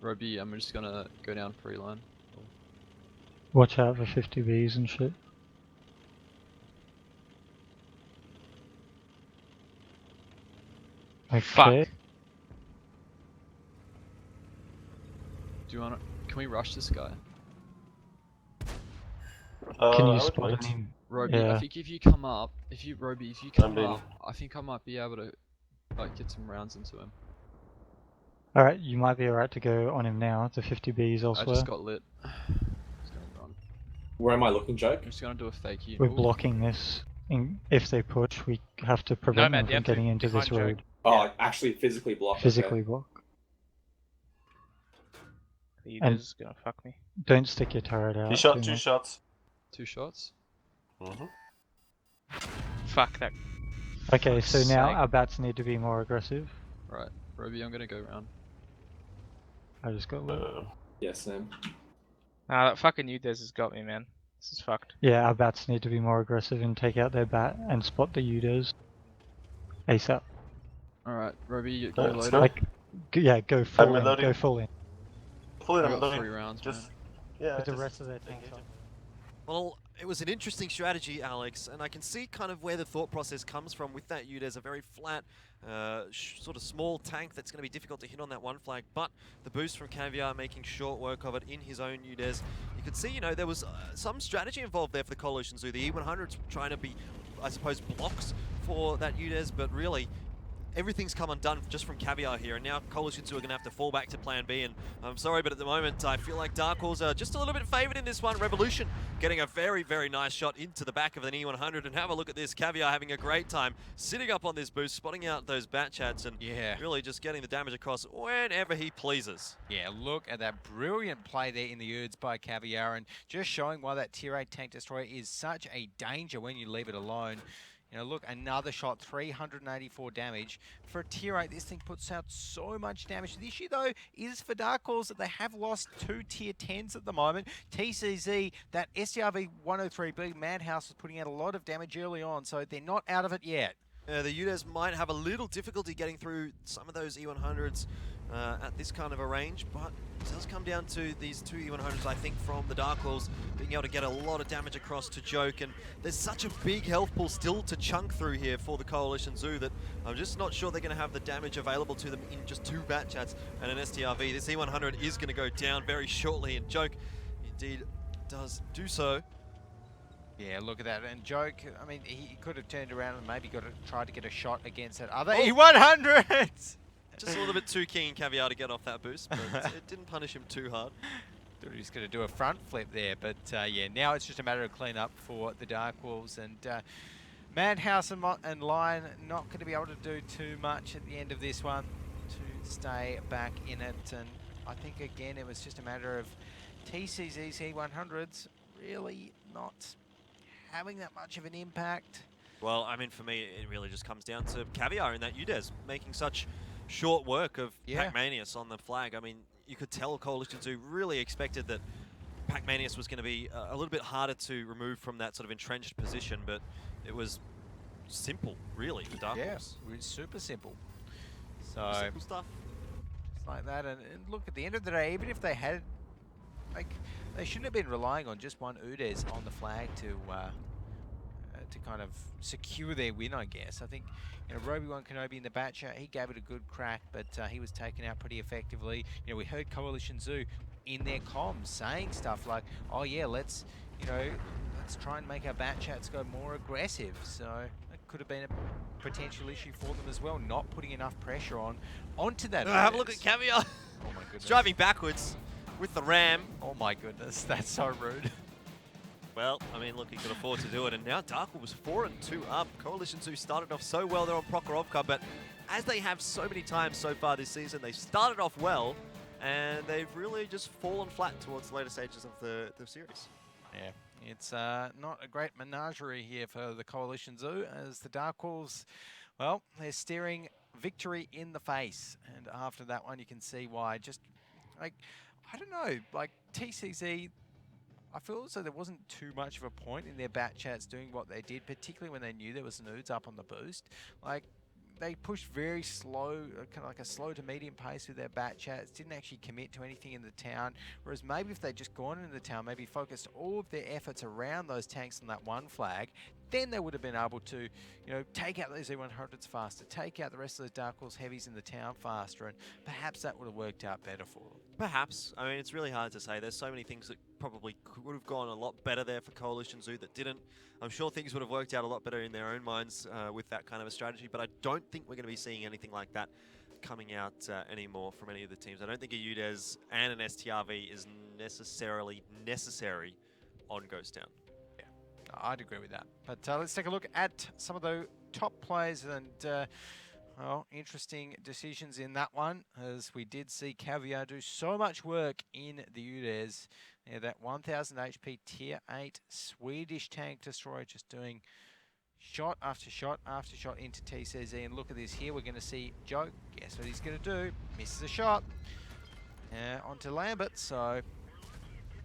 Roby, I'm just gonna go down free line. Watch out for 50Bs and shit. Okay. Fuck. Do you wanna... Can we rush this guy? Can I you would spot wait. him? Roby, Yeah. I think if you come up, Roby, if you come in. up, I think I might be able to like get some rounds into him. Alright, you might be alright to go on him now. The 50Bs I elsewhere. just got lit. Just gonna run. Where am I looking, Joke? I'm just gonna do a fake heat. We're Ooh. blocking this. If they push, we have to prevent them from getting into this road. Oh, actually physically block. Physically block. You're just gonna fuck me. Don't stick your turret out. He shot too two much. shots. 2 shots? Fuck that. Okay, so now Sake. our bats need to be more aggressive. Right. Roby, I'm gonna go round. I just got lit. Yes, Sam. Nah, that fucking UDES has got me, man. This is fucked. Yeah, our bats need to be more aggressive and take out their bat and spot the UDES. ASAP. Alright, Roby, go Let's load go. up. Like, yeah, go full in. reloading. Go full in. Fully, I I'm got loading. 3 rounds, Just, man. yeah. With the just rest of their tanks engage up. it. Well, it was an interesting strategy, Alex, and I can see kind of where the thought process comes from with that UDES, a very flat, sort of small tank that's going to be difficult to hit on that one flag, but the boost from Caviar making short work of it in his own UDES. You could see, you know, there was some strategy involved there for the Coalition Zoo. The E100s trying to be, I suppose, blocks for that UDES, but really, everything's come undone just from Caviar here, and now Coalition 2 are going to have to fall back to plan B, and I'm sorry, but at the moment, I feel like Dark Horse are just a little bit favoured in this one. Revolution getting a very, very nice shot into the back of an E100, and have a look at this. Caviar having a great time sitting up on this boost, spotting out those bat chats, and really just getting the damage across whenever he pleases. Yeah, look at that brilliant play there in the URDS by Caviar, and just showing why that Tier 8 tank destroyer is such a danger when you leave it alone. You know, look, another shot, 384 damage. For a Tier 8, this thing puts out so much damage. The issue, though, is for Dark Horse that they have lost 2 Tier 10s at the moment. TCZ, that STRV 103B Madhouse was putting out a lot of damage early on, so they're not out of it yet. The UDES might have a little difficulty getting through some of those E100s at this kind of a range, but it does come down to these 2 E100s, I think, from the Dark Horse being able to get a lot of damage across to Joke, and there's such a big health pool still to chunk through here for the Coalition Zoo that I'm just not sure they're going to have the damage available to them in just 2 bat chats and an STRV. This E100 is going to go down very shortly, and Joke indeed does so. Yeah, look at that. And Joke, I mean, he could have turned around and maybe tried to get a shot against that other E100! Just a little bit too keen Caviar to get off that boost, but it didn't punish him too hard. Thought he was going to do a front flip there, but yeah, now it's just a matter of cleanup for the Dark Wolves, and Madhouse and Lion not going to be able to do too much at the end of this one to stay back in it. And I think again it was just a matter of TCZ's E100s really not having that much of an impact. Well, I mean, for me, it really just comes down to Caviar in that UDES making such short work of Pac-Manius on the flag. I mean, you could tell Coalition 2 really expected that Pac-Manius was going to be a little bit harder to remove from that sort of entrenched position, but it was simple, really, for Dark Horse. Yeah, it's super simple. So, simple stuff. Just like that, and look, at the end of the day, even if they had, like, they shouldn't have been relying on just one UDES on the flag to kind of secure their win, I guess. I think, you know, Roby-Wan Kenobi in the Batcher, he gave it a good crack, but he was taken out pretty effectively. You know, we heard Coalition Zoo in their comms saying stuff like, oh yeah, let's try and make our bat chats go more aggressive. So that could have been a potential issue for them as well, not putting enough pressure onto that. Have a look at Caviar. Oh my goodness. He's driving backwards with the Ram. Oh my goodness, that's so rude. Well, I mean, look, he could afford to do it, and now Dark was 4-2 up. Coalition 2 started off so well there on Prokhorovka, but as they have so many times so far this season, they started off well, and they've really just fallen flat towards the later stages of the series. Yeah, it's not a great menagerie here for the Coalition Zoo, as the Dark Wolves, well, they're staring victory in the face, and after that one you can see why. Just, like, I don't know, like TCZ, I feel as though there wasn't too much of a point in their bat chats doing what they did, particularly when they knew there was an UDES up on the boost. Like, they pushed very slow, kind of like a slow to medium pace with their bat chats, didn't actually commit to anything in the town, whereas maybe if they'd just gone into the town, maybe focused all of their efforts around those tanks on that one flag, then they would have been able to, you know, take out those E100s faster, take out the rest of those Dark Horse heavies in the town faster, and perhaps that would have worked out better for them. Perhaps. I mean, it's really hard to say. There's so many things that probably would have gone a lot better there for Coalition Zoo that didn't. I'm sure things would have worked out a lot better in their own minds with that kind of a strategy, but I don't think we're going to be seeing anything like that coming out anymore from any of the teams. I don't think a UDES and an STRV is necessarily necessary on Ghost Town. Yeah, I'd agree with that. But let's take a look at some of the top players and well, interesting decisions in that one, as we did see Caviar do so much work in the UDES. Yeah, that 1000 HP Tier 8 Swedish tank destroyer just doing shot after shot after shot into TCZ. And look at this here, we're going to see Joe. Guess what he's going to do? Misses a shot onto Lambert. So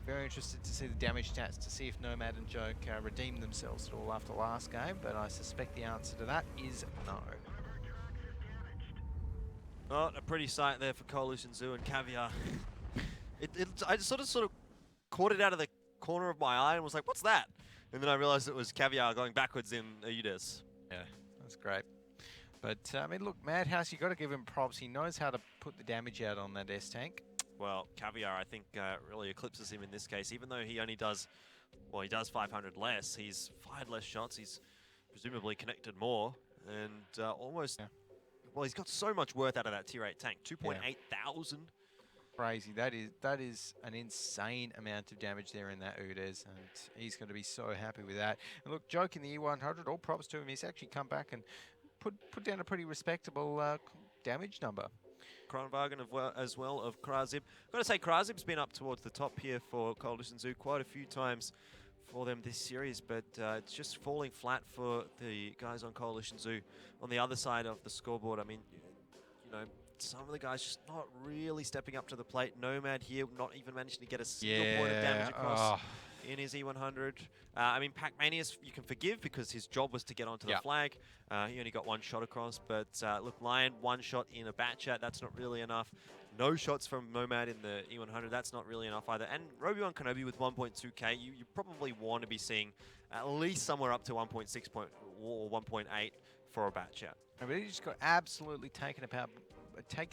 very interested to see the damage stats to see if Nomad and Joke redeem themselves at all after last game. But I suspect the answer to that is no. Oh, a pretty sight there for Coalition Zoo and Caviar. I sort of caught it out of the corner of my eye and was like, what's that? And then I realized it was Caviar going backwards in a UDES. Yeah, that's great. But, I mean, look, Madhouse, you got to give him props. He knows how to put the damage out on that S-Tank. Well, Caviar, I think, really eclipses him in this case. Even though he only does, well, he does 500 less. He's fired less shots. He's presumably connected more. And almost well, he's got so much worth out of that tier 8 tank. 2.8 thousand. Crazy. That is an insane amount of damage there in that Udes, and he's going to be so happy with that. And look, Joke in the E100, all props to him. He's actually come back and put down a pretty respectable damage number. Kronwagen as well of Krazib. I've got to say, Krazib's been up towards the top here for Coalition Zoo quite a few times for them this series, but it's just falling flat for the guys on Coalition Zoo on the other side of the scoreboard. I mean, you know, some of the guys just not really stepping up to the plate. Nomad here, not even managing to get a single point of damage across in his E100. I mean, Pac-Manius you can forgive because his job was to get onto the flag. He only got one shot across, but look, Lion, one shot in a bat chat, that's not really enough. No shots from Nomad in the E100, that's not really enough either. And Roby-Wan Kenobi with 1.2k, you probably want to be seeing at least somewhere up to 1.6 or 1.8 for a bat chat. I mean, he just got absolutely taken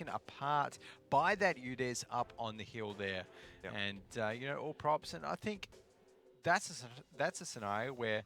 apart by that Udes up on the hill there. Yep. And, you know, all props. And I think that's a scenario where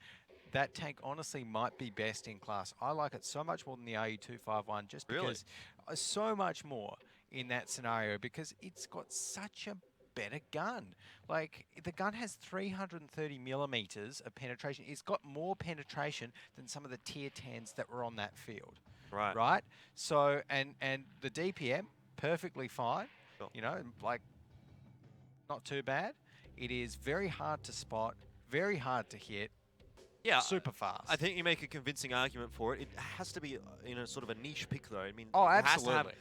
that tank honestly might be best in class. I like it so much more than the RU251 just because so much more in that scenario because it's got such a better gun. Like, the gun has 330 millimeters of penetration. It's got more penetration than some of the tier 10s that were on that field. Right. Right? So, and the DPM, perfectly fine. Sure. You know, like, not too bad. It is very hard to spot, very hard to hit. Yeah, super fast. I think you make a convincing argument for it. It has to be in a sort of a niche pick, though. I mean, oh, it has to absolutely. have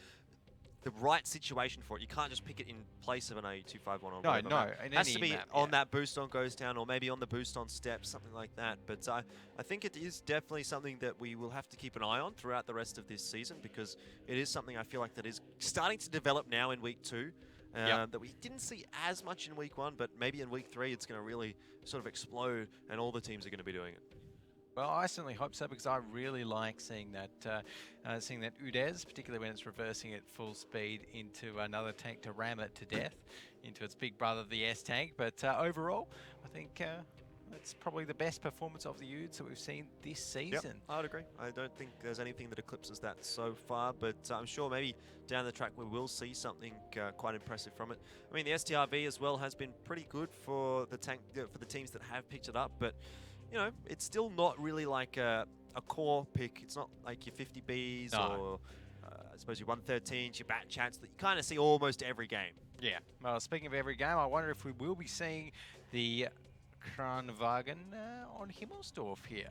the right situation for it. You can't just pick it in place of an AU251 or No, whatever no. map. It has to be map, on that boost on goes down, or maybe on the boost on steps, something like that. But I think it is definitely something that we will have to keep an eye on throughout the rest of this season because it is something I feel like that is starting to develop now in week 2. That we didn't see as much in week 1, but maybe in week 3 it's going to really sort of explode and all the teams are going to be doing it. Well, I certainly hope so because I really like seeing that Udes, particularly when it's reversing at full speed into another tank to ram it to death into its big brother, the S tank. But overall, I think it's probably the best performance of the Udes that we've seen this season. Yep, I would agree. I don't think there's anything that eclipses that so far, but I'm sure maybe down the track we will see something quite impressive from it. I mean, the STRV as well has been pretty good for the tank for the teams that have picked it up, but you know, it's still not really like a core pick. It's not like your 50Bs or I suppose your 113s, your bat chats that you kind of see almost every game. Yeah. Well, speaking of every game, I wonder if we will be seeing the Kranwagen on Himmelsdorf here.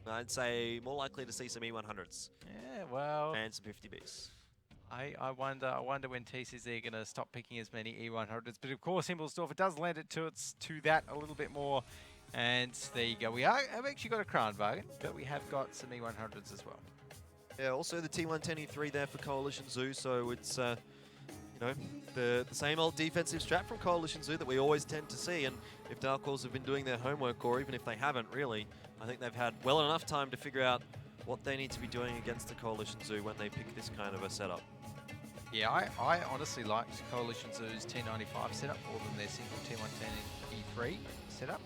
I'd say more likely to see some E100s. Yeah, well. And some 50Bs. I wonder when TCZ are going to stop picking as many E100s. But of course, Himmelsdorf, it does lend it to that a little bit more. And there you go. I've actually got a Kranwagen, but we have got some E100s as well. Yeah, also the T110E3 there for Coalition Zoo, so it's you know, the same old defensive strat from Coalition Zoo that we always tend to see. And if Dark Horse have been doing their homework, or even if they haven't really, I think they've had well enough time to figure out what they need to be doing against the Coalition Zoo when they pick this kind of a setup. Yeah, I honestly liked Coalition Zoo's T95 setup more than their single T110E3 setup.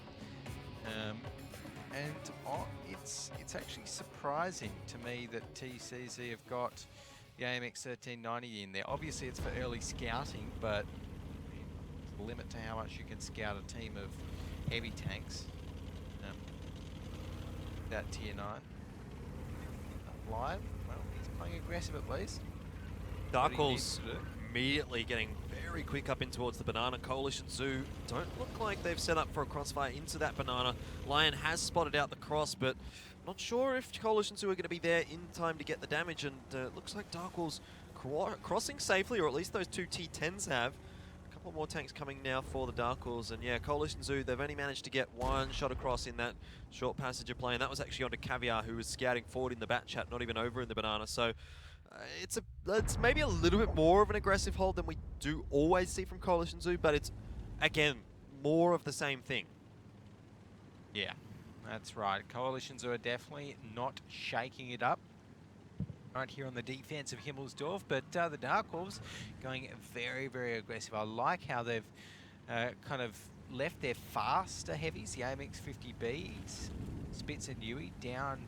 And it's actually surprising to me that TCZ have got the AMX 1390 in there. Obviously, it's for early scouting, but the limit to how much you can scout a team of heavy tanks. That tier 9. Live, well, he's playing aggressive at least. Dark Horse immediately getting very quick up in towards the banana. Coalition Zoo don't look like they've set up for a crossfire into that banana. Lion has spotted out the cross, but not sure if Coalition Zoo are going to be there in time to get the damage, and looks like Dark Horse crossing safely, or at least those two T10s have. A couple more tanks coming now for the Dark Horse, and yeah, Coalition Zoo, they've only managed to get one shot across in that short passage of play, and that was actually onto Caviar, who was scouting forward in the bat chat, not even over in the banana. So it's maybe a little bit more of an aggressive hold than we do always see from Coalition Zoo, but it's, again, more of the same thing. Yeah, that's right. Coalition Zoo are definitely not shaking it up right here on the defense of Himmelsdorf, but the Dark Wolves going very, very aggressive. I like how they've kind of left their faster heavies, the AMX 50Bs, Spitz and Yui, down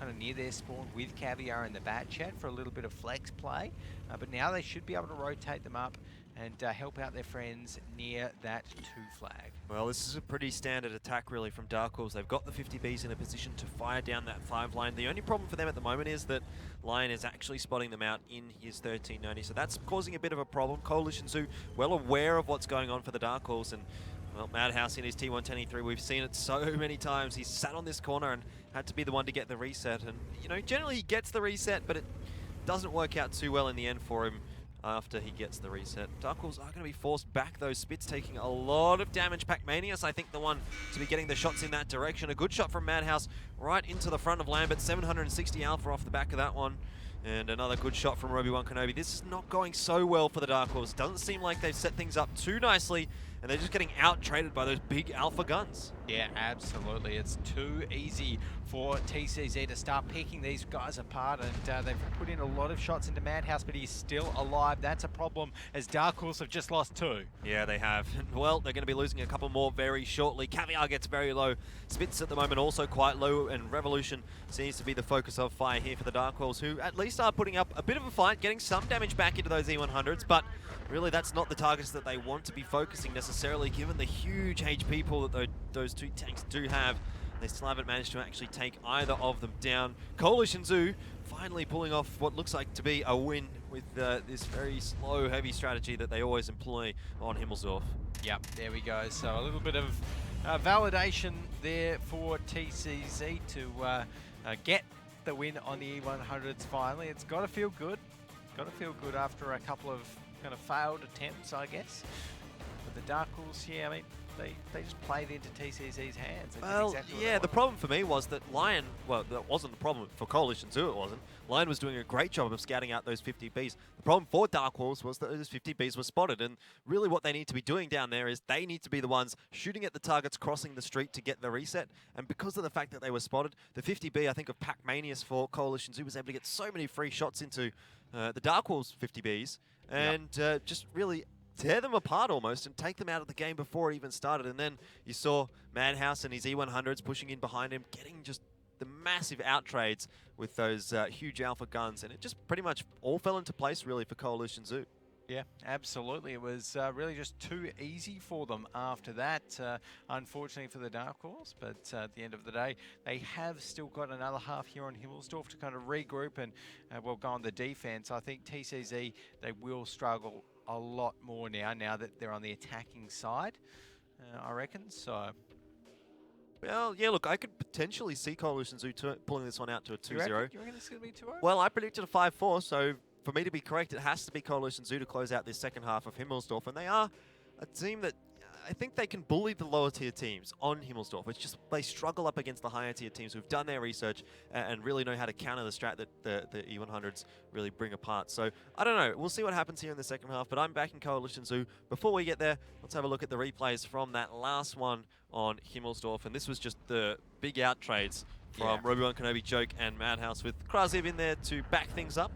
kind of near their spawn with Caviar in the bat chat for a little bit of flex play. But now they should be able to rotate them up and help out their friends near that 2 flag. Well, this is a pretty standard attack really from Dark Horse. They've got the 50Bs in a position to fire down that 5 line. The only problem for them at the moment is that Lion is actually spotting them out in his 1390, so that's causing a bit of a problem. Coalition Zoo well aware of what's going on for the Dark Horse, and well, Madhouse in his T110E3, we've seen it so many times. He's sat on this corner and had to be the one to get the reset, and you know, generally he gets the reset, but it doesn't work out too well in the end for him after he gets the reset. Dark Horse are going to be forced back, though. Spitz taking a lot of damage. Pac-Manius, I think, the one to be getting the shots in that direction. A good shot from Madhouse right into the front of Lambert. 760 alpha off the back of that one. And another good shot from Obi-Wan Kenobi. This is not going so well for the Dark Horse. Doesn't seem like they've set things up too nicely, and they're just getting out-traded by those big alpha guns. Yeah, absolutely. It's too easy for TCZ to start picking these guys apart, and they've put in a lot of shots into Madhouse, but he's still alive. That's a problem, as Dark Horse have just lost 2. Yeah, they have. Well, they're going to be losing a couple more very shortly. Caviar gets very low. Spitz at the moment also quite low, and Revolution seems to be the focus of fire here for the Dark Horse, who at least are putting up a bit of a fight, getting some damage back into those E100s, but really that's not the targets that they want to be focusing necessarily, given the huge HP pool that those 2 tanks do have. They still haven't managed to actually take either of them down. Coalition Zoo finally pulling off what looks like to be a win with this very slow, heavy strategy that they always employ on Himmelsdorf. Yep, there we go. So a little bit of validation there for TCZ to get the win on the E100s finally. It's got to feel good. Got to feel good after a couple of kind of failed attempts, I guess. But the Dark Horse, yeah, I mean, they just played into TCZ's hands. Well, exactly yeah, the problem for me was that Lion, well, that wasn't the problem for Coalition Zoo, it wasn't. Lion was doing a great job of scouting out those 50Bs. The problem for Dark Horse was that those 50Bs were spotted, and really what they need to be doing down there is they need to be the ones shooting at the targets crossing the street to get the reset, and because of the fact that they were spotted, the 50B, I think, of Pac-Manius for Coalition Zoo was able to get so many free shots into the Dark Horse 50Bs, and just really tear them apart almost and take them out of the game before it even started. And then you saw Madhouse and his E100s pushing in behind him, getting just the massive out trades with those huge alpha guns, and it just pretty much all fell into place really for Coalition Zoo. Yeah, absolutely. It was really just too easy for them after that, unfortunately for the Dark Horse. But at the end of the day, they have still got another half here on Himmelsdorf to kind of regroup and, well, go on the defense. I think TCZ, they will struggle a lot more now that they're on the attacking side, I reckon. So, well, yeah, look, I could potentially see Coalition Zoo pulling this one out to a 2-0. You reckon this is going to be 2-0? Well, I predicted a 5-4, so for me to be correct, it has to be Coalition Zoo to close out this second half of Himmelsdorf, and they are a team that I think they can bully the lower tier teams on Himmelsdorf. It's just they struggle up against the higher tier teams who've done their research and really know how to counter the strat that the E100s really bring apart. So I don't know. We'll see what happens here in the second half, but I'm back in Coalition Zoo. Before we get there, let's have a look at the replays from that last one on Himmelsdorf, and this was just the big out trades from Obi-Wan Kenobi, Joke, and Madhouse with Kraziv in there to back things up.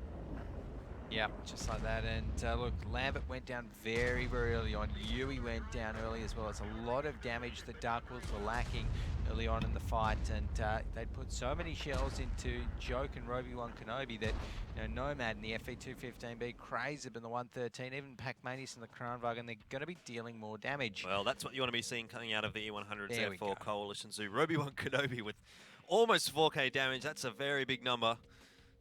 Yeah, just like that. And look, Lambert went down very, very early on. Yui went down early as well. It's a lot of damage that Dark Wolves were lacking early on in the fight. And they'd put so many shells into Joke and Obi-Wan Kenobi that, you know, Nomad in the FE215B, Crazib in the 113, even Pac-Manius in the Kranwagen, they're going to be dealing more damage. Well, that's what you want to be seeing coming out of the E100s There there for Coalition Zoo. Obi-Wan Kenobi with almost 4k damage. That's a very big number.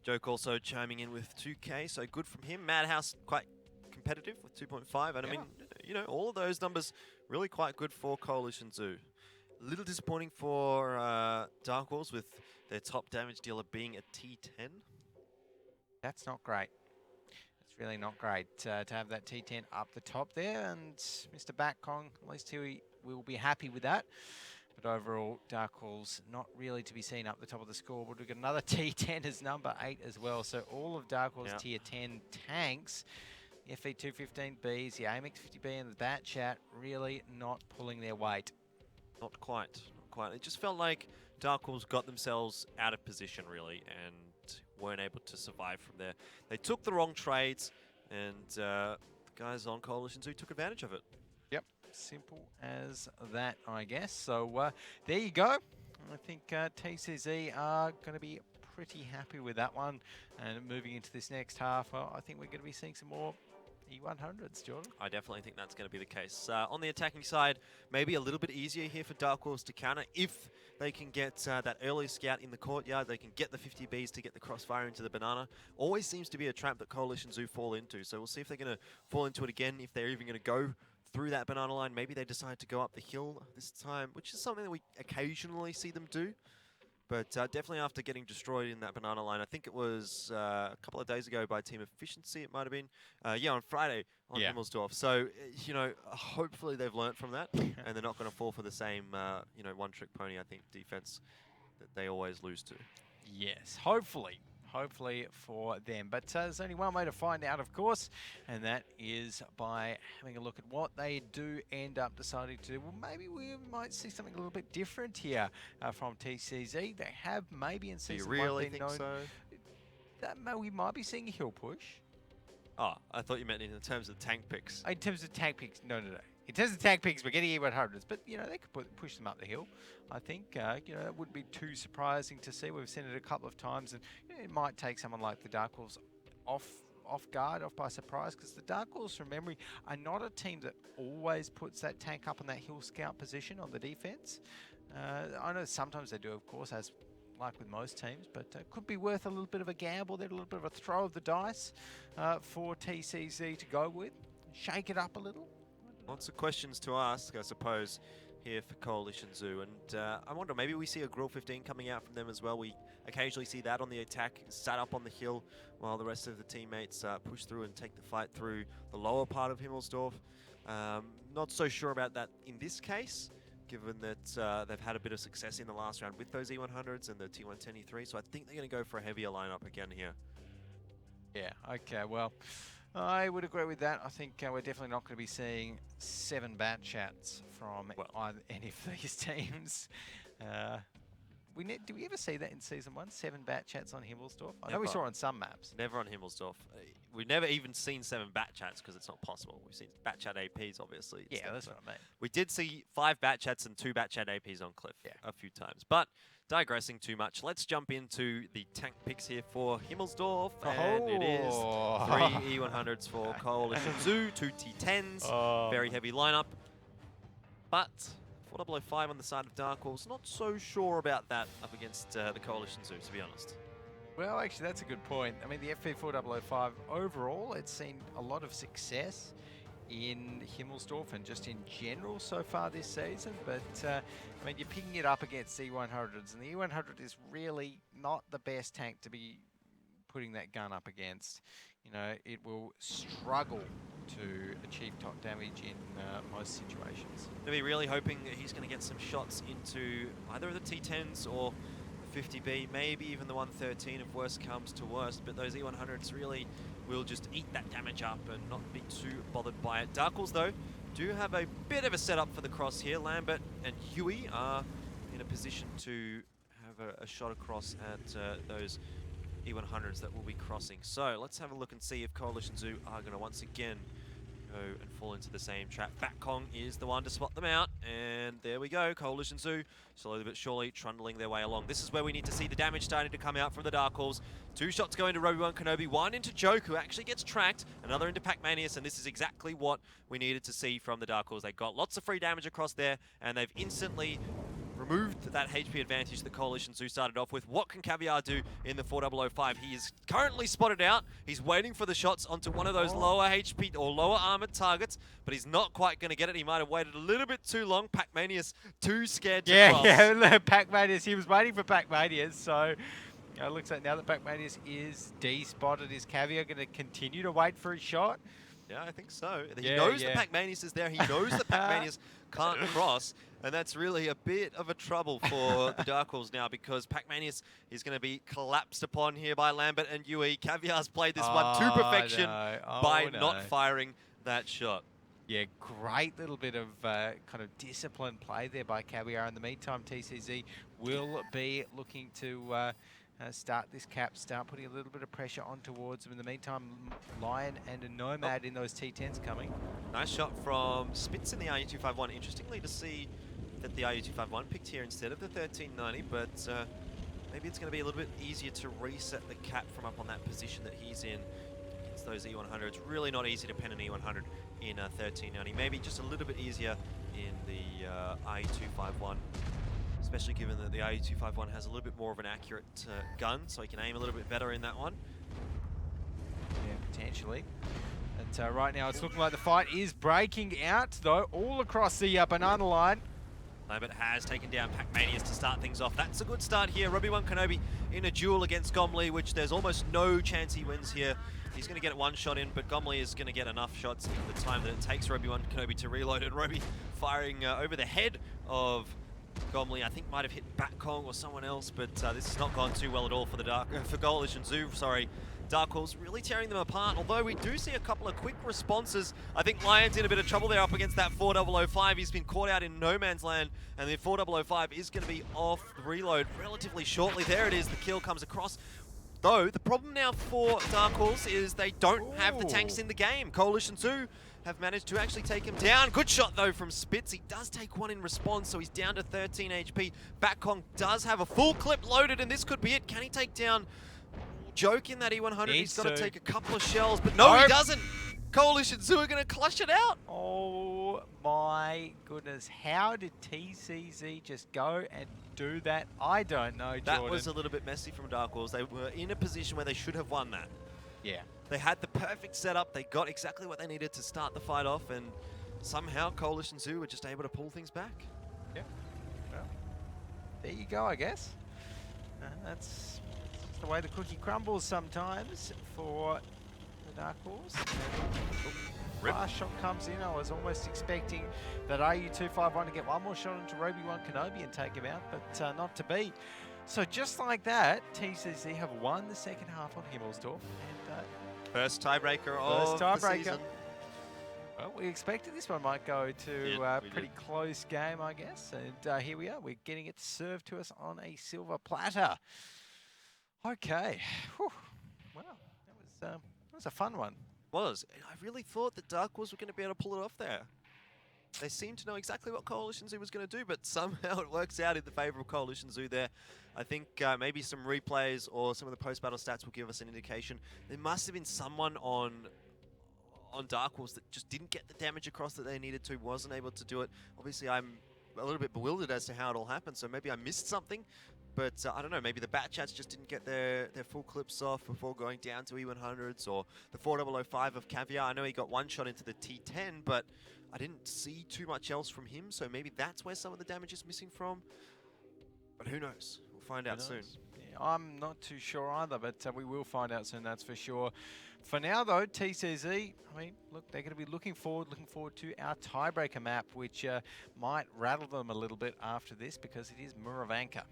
Joke also chiming in with 2k, so good from him. Madhouse quite competitive with 2.5, and I mean, you know, all of those numbers really quite good for Coalition Zoo. A little disappointing for Dark Wolves with their top damage dealer being a T10. That's not great. It's really not great to have that T10 up the top there, and Mr. Batkong, at least he will be happy with that. But overall, Dark Horse not really to be seen up the top of the scoreboard. We've got another T10 as number 8 as well. So all of Dark Horse tier 10 tanks, the FE215Bs, the AMX 50B and the Bat Chat really not pulling their weight. Not quite, not quite. It just felt like Dark Horse got themselves out of position really and weren't able to survive from there. They took the wrong trades and the guys on Coalition Zoo took advantage of it. Yep. Simple as that, I guess. So there you go. I think TCZ are going to be pretty happy with that one. And moving into this next half, well, I think we're going to be seeing some more E100s, Jordan. I definitely think that's going to be the case. On the attacking side, maybe a little bit easier here for Dark Horse to counter if they can get that early scout in the courtyard. They can get the 50 Bs to get the crossfire into the banana. Always seems to be a trap that Coalition Zoo fall into. So we'll see if they're going to fall into it again, if they're even going to go through that banana line. Maybe they decide to go up the hill this time, which is something that we occasionally see them do. But definitely after getting destroyed in that banana line, I think it was a couple of days ago by Team Efficiency, it might have been. Yeah, on Friday on Himmelsdorf. So, you know, hopefully they've learnt from that and they're not going to fall for the same, you know, one-trick pony, I think, defense that they always lose to. Yes, hopefully for them. But there's only one way to find out, of course, and that is by having a look at what they do end up deciding to do. Well, maybe we might see something a little bit different here from TCZ. They have maybe in season one. You really think known so? That we might be seeing a hill push. Oh, I thought you meant in terms of tank picks. In terms of tank picks, no. In terms of tank picks, we're getting E100s, but you know they could push them up the hill. I think you know it wouldn't be too surprising to see. We've seen it a couple of times, and you know, it might take someone like the Dark Horse off guard, off by surprise, because the Dark Horse, from memory, are not a team that always puts that tank up in that hill scout position on the defense. I know sometimes they do, of course, as like with most teams, but could be worth a little bit of a gamble there, a little bit of a throw of the dice for TCZ to go with, shake it up a little. Lots of questions to ask, I suppose, here for Coalition Zoo. And I wonder, maybe we see a Grill 15 coming out from them as well. We occasionally see that on the attack, sat up on the hill, while the rest of the teammates push through and take the fight through the lower part of Himmelsdorf. Not so sure about that in this case, given that they've had a bit of success in the last round with those E100s and the T110 E3. So I think they're going to go for a heavier lineup again here. Yeah, okay, well, I would agree with that. I think we're definitely not going to be seeing 7 bat chats from any of these teams. Did we ever see that in Season 1? 7 bat chats on Himmelsdorf? I know we saw it on some maps. Never on Himmelsdorf. We've never even seen 7 bat chats because it's not possible. We've seen bat chat APs, obviously. Yeah, that's what I mean. We did see 5 bat chats and 2 bat chat APs on Cliff a few times. But digressing too much, let's jump into the tank picks here for Himmelsdorf. And it is 3 E100s for Coalition Zoo, 2 T10s, very heavy lineup. But 4005 on the side of Dark Horse, not so sure about that up against the Coalition Zoo, to be honest. Well, actually, that's a good point. I mean, the FV4005 overall, it's seen a lot of success in Himmelsdorf and just in general so far this season. But, I mean, you're picking it up against E100s, and the E100 is really not the best tank to be putting that gun up against. You know, it will struggle to achieve top damage in most situations. I'll be really hoping that he's going to get some shots into either of the T10s or 50B, maybe even the 113 if worst comes to worst, but those E100s really will just eat that damage up and not be too bothered by it. Dark Horse, though, do have a bit of a setup for the cross here. Lambert and Huey are in a position to have a shot across at those E100s that will be crossing. So let's have a look and see if Coalition Zoo are going to once again go and fall into the same trap. Batkong is the one to spot them out, and there we go. Coalition Zoo slowly but surely trundling their way along. This is where we need to see the damage starting to come out from the Dark Horse. 2 shots going to Roby1 Kenobi, 1 into Joke, who actually gets tracked, another into Pac-Manius, and this is exactly what we needed to see from the Dark Horse. They got lots of free damage across there, and they've instantly removed that HP advantage that Coalition Zoo started off with. What can Caviar do in the 4005? He is currently spotted out. He's waiting for the shots onto one of those lower HP or lower armored targets, but he's not quite going to get it. He might have waited a little bit too long. Pac-Manius too scared to cross. Yeah, Pac-Manius. He was waiting for Pac-Manius, so it looks like now that Pac-Manius is D-spotted, is Caviar going to continue to wait for his shot? Yeah, I think so. He knows that Pac-Manius is there. He knows that Pac-Manius can't cross. And that's really a bit of a trouble for the Dark Horse now, because Pac-Manius is going to be collapsed upon here by Lambert and Yui. Caviar's played this one to perfection by not firing that shot. Yeah, great little bit of kind of disciplined play there by Caviar. In the meantime, TCZ will be looking to start this cap, start putting a little bit of pressure on towards them. In the meantime, Lion and a Nomad in those T10s coming. Nice shot from Spitz in the RU251. Interestingly to see that the RU251 picked here instead of the 1390, but maybe it's going to be a little bit easier to reset the cap from up on that position that he's in. It's those E100s. Really not easy to pen an E100 in 1390. Maybe just a little bit easier in the IE251. Especially given that the IE251 has a little bit more of an accurate gun, so he can aim a little bit better in that one. Yeah, potentially. And right now it's looking like the fight is breaking out, though, all across the banana line. Lambert has taken down Pac-Manius to start things off. That's a good start here. Roby1 Kenobi in a duel against Gomley, which there's almost no chance he wins here. He's going to get one shot in, but Gomley is going to get enough shots in the time that it takes Roby1 Kenobi to reload. And Roby firing over the head of Gomley, I think might have hit Batkong or someone else, but this has not gone too well at all for the for Coalition Zoo. Sorry, Dark Horse really tearing them apart. Although we do see a couple of quick responses. I think Lion's in a bit of trouble there up against that 4005. He's been caught out in no man's land, and the 4005 is going to be off the reload relatively shortly. There it is. The kill comes across. Though the problem now for Dark Horse is they don't have the tanks in the game. Coalition Zoo have managed to actually take him down. Good shot though from Spitz. He does take one in response, so he's down to 13 HP. Batkong does have a full clip loaded, and this could be it. Can he take down Joke in that E100? He's got to take a couple of shells, but no, he doesn't. Coalition Zoo are going to clutch it out. Oh my goodness. How did TCZ just go and do that? I don't know, Jordan. That was a little bit messy from Dark Horse. They were in a position where they should have won that. Yeah. They had the perfect setup. They got exactly what they needed to start the fight off, and somehow Coalition Zoo were just able to pull things back. Yeah. Well, there you go, I guess. That's the way the cookie crumbles sometimes for the Dark Horse. Last shot comes in. I was almost expecting that IU251 to get one more shot into Roby1 Kenobi and take him out, but not to be. So just like that, TCZ have won the second half on Himmelsdorf. And first tiebreaker of the season. Well, we expected this one might go to a pretty close game, I guess. And here we are. We're getting it served to us on a silver platter. Okay. Whew. Well, that was a fun one. Was. I really thought that Dark Horse were going to be able to pull it off there. They seem to know exactly what Coalition Zoo was going to do, but somehow it works out in the favour of Coalition Zoo there. I think maybe some replays or some of the post-battle stats will give us an indication. There must have been someone on Dark Horse that just didn't get the damage across that they needed to, wasn't able to do it. Obviously, I'm a little bit bewildered as to how it all happened, so maybe I missed something. But I don't know, maybe the Bat Chats just didn't get their full clips off before going down to E100s, or the 4005 of Caviar. I know he got one shot into the T10, but I didn't see too much else from him, so maybe that's where some of the damage is missing from. But who knows? We'll find out soon. Yeah, I'm not too sure either, but we will find out soon, that's for sure. For now, though, TCZ, I mean, look, they're going to be looking forward to our tiebreaker map, which might rattle them a little bit after this, because it is Muravanka.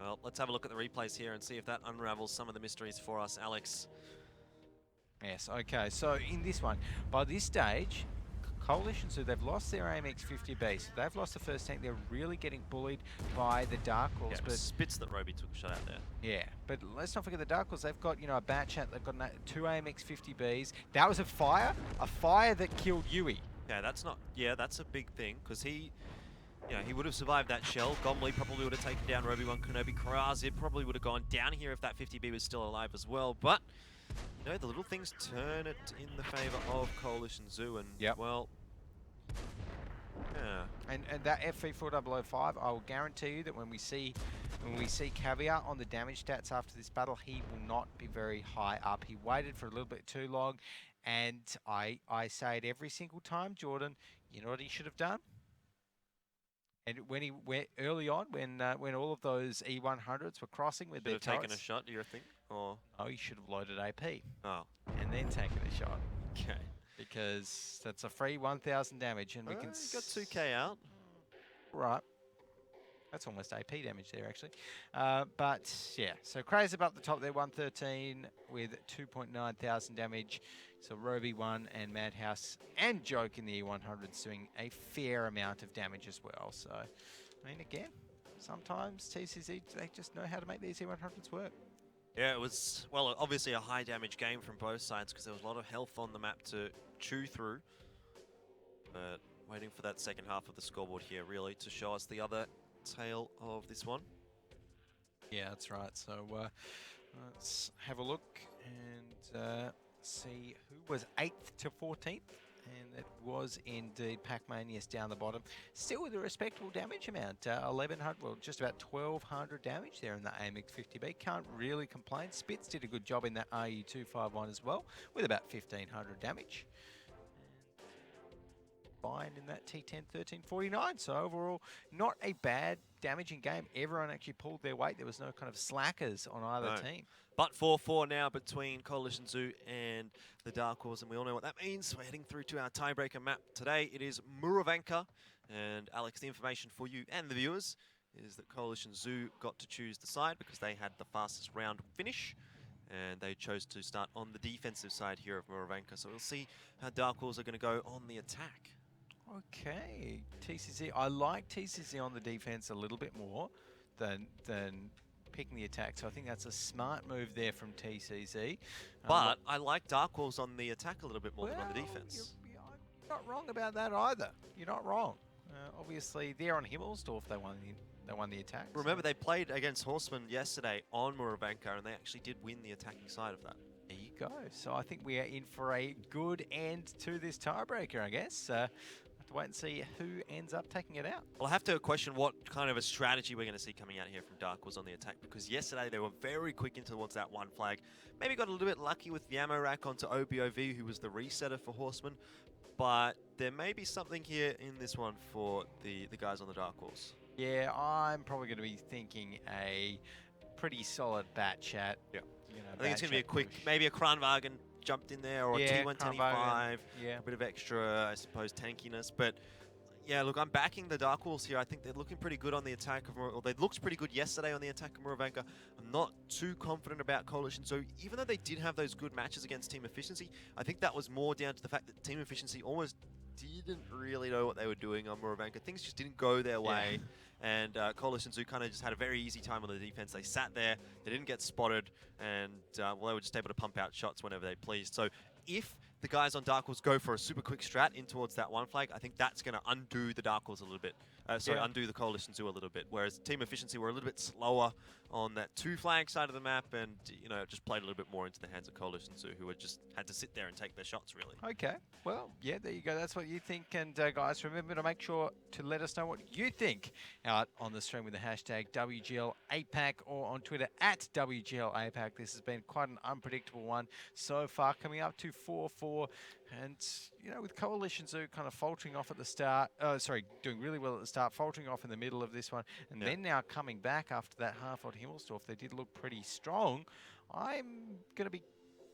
Well, let's have a look at the replays here and see if that unravels some of the mysteries for us, Alex. Yes, okay, so in this one, by this stage, Coalition, so they've lost their AMX 50B, so they've lost the first tank. They're really getting bullied by the Dark Horse. Yeah, but Spitz that Roby took a shot out there. Yeah, but let's not forget the Dark Horse. They've got, you know, a Bat Chat. They've got 2 AMX 50Bs. That was a fire that killed Yui. Yeah, that's not. Yeah, that's a big thing because he would have survived that shell. Gomley probably would have taken down Roby1 Kenobi. Karazid probably would have gone down here if that 50B was still alive as well. But you know, the little things turn it in the favour of Coalition Zoo, and well, yeah. And that FV4005, I will guarantee you that when we see Caviar on the damage stats after this battle, he will not be very high up. He waited for a little bit too long, and I say it every single time, Jordan. You know what he should have done? And when he went early on, when all of those E100s were crossing with their turrets, taken a shot, do you think? Or oh, he should have loaded AP. Oh, and then taken a shot. Okay. Because that's a free 1,000 damage, and we can. He got 2k out. Right. That's almost AP damage there, actually. But yeah, so Crazy up the top there, 113 with 2.9 thousand damage. So Roby1 and Madhouse and Joke in the E100s doing a fair amount of damage as well. So, I mean, again, sometimes TCZ, they just know how to make these E100s work. Yeah, it was, well, obviously a high damage game from both sides because there was a lot of health on the map to chew through. But waiting for that second half of the scoreboard here, really, to show us the other tale of this one. Yeah, that's right. So let's have a look and see who was 8th to 14th. And it was indeed Pac-Manius down the bottom. Still with a respectable damage amount. 1,100, well, just about 1,200 damage there in the AMX 50B. Can't really complain. Spitz did a good job in that RU251 as well, with about 1,500 damage. Fine in that T10 1349. So overall, not a bad damaging game. Everyone actually pulled their weight. There was no kind of slackers on either team. But 4-4 now between Coalition Zoo and the Dark Horse, and we all know what that means. We're heading through to our tiebreaker map today. It is Muravanka, and Alex, the information for you and the viewers is that Coalition Zoo got to choose the side because they had the fastest round finish, and they chose to start on the defensive side here of Muravanka. So we'll see how Dark Horse are going to go on the attack. Okay, TCZ. I like TCZ on the defense a little bit more than picking the attack. So I think that's a smart move there from TCZ. But I like Dark Horse on the attack a little bit more than on the defense. You're not wrong about that either. You're not wrong. Obviously, they're on Himmelsdorf. They won the attack. Remember, they played against Horsemen yesterday on Muravanka, and they actually did win the attacking side of that. There you go. So I think we are in for a good end to this tiebreaker, I guess. Have to wait and see who ends up taking it out. Well, I have to question what kind of a strategy we're going to see coming out here from Dark Horse on the attack, because yesterday they were very quick in towards that one flag. Maybe got a little bit lucky with the ammo rack onto OBOV, who was the resetter for Horsemen, but there may be something here in this one for the guys on the Dark Horse. Yeah, I'm probably going to be thinking a pretty solid bat chat. Yeah. You know, I think it's going to be a quick, maybe a Kranwagen jumped in there, or a T125, yeah, a bit of extra, I suppose, tankiness. But yeah, look, I'm backing the Dark Horse here. I think they're looking pretty good on the attack of, or they looked pretty good yesterday on the attack of Muravanka. I'm not too confident about Coalition. So even though they did have those good matches against Team Efficiency, I think that was more down to the fact that Team Efficiency almost didn't really know what they were doing on Muravanka. Things just didn't go their way. And Coalition Zoo kind of just had a very easy time on the defense. They sat there, they didn't get spotted, and well, they were just able to pump out shots whenever they pleased. So if the guys on Dark Horse go for a super quick strat in towards that one flag, I think that's going to undo the Dark Horse a little bit. Undo the Coalition Zoo a little bit. Whereas Team Efficiency were a little bit slower on that two flag side of the map, and you know, just played a little bit more into the hands of Coalition Zoo, who just had to sit there and take their shots, really. Okay, well, yeah, there you go. That's what you think. And guys, remember to make sure to let us know what you think out on the stream with the hashtag WGL APAC, or on Twitter at WGL APAC. This has been quite an unpredictable one so far, coming up to 4-4. And, you know, with Coalition Zoo kind of faltering off at the start, doing really well at the start, faltering off in the middle of this one, and then now coming back after that half odd Himmelsdorf, they did look pretty strong. I'm going to be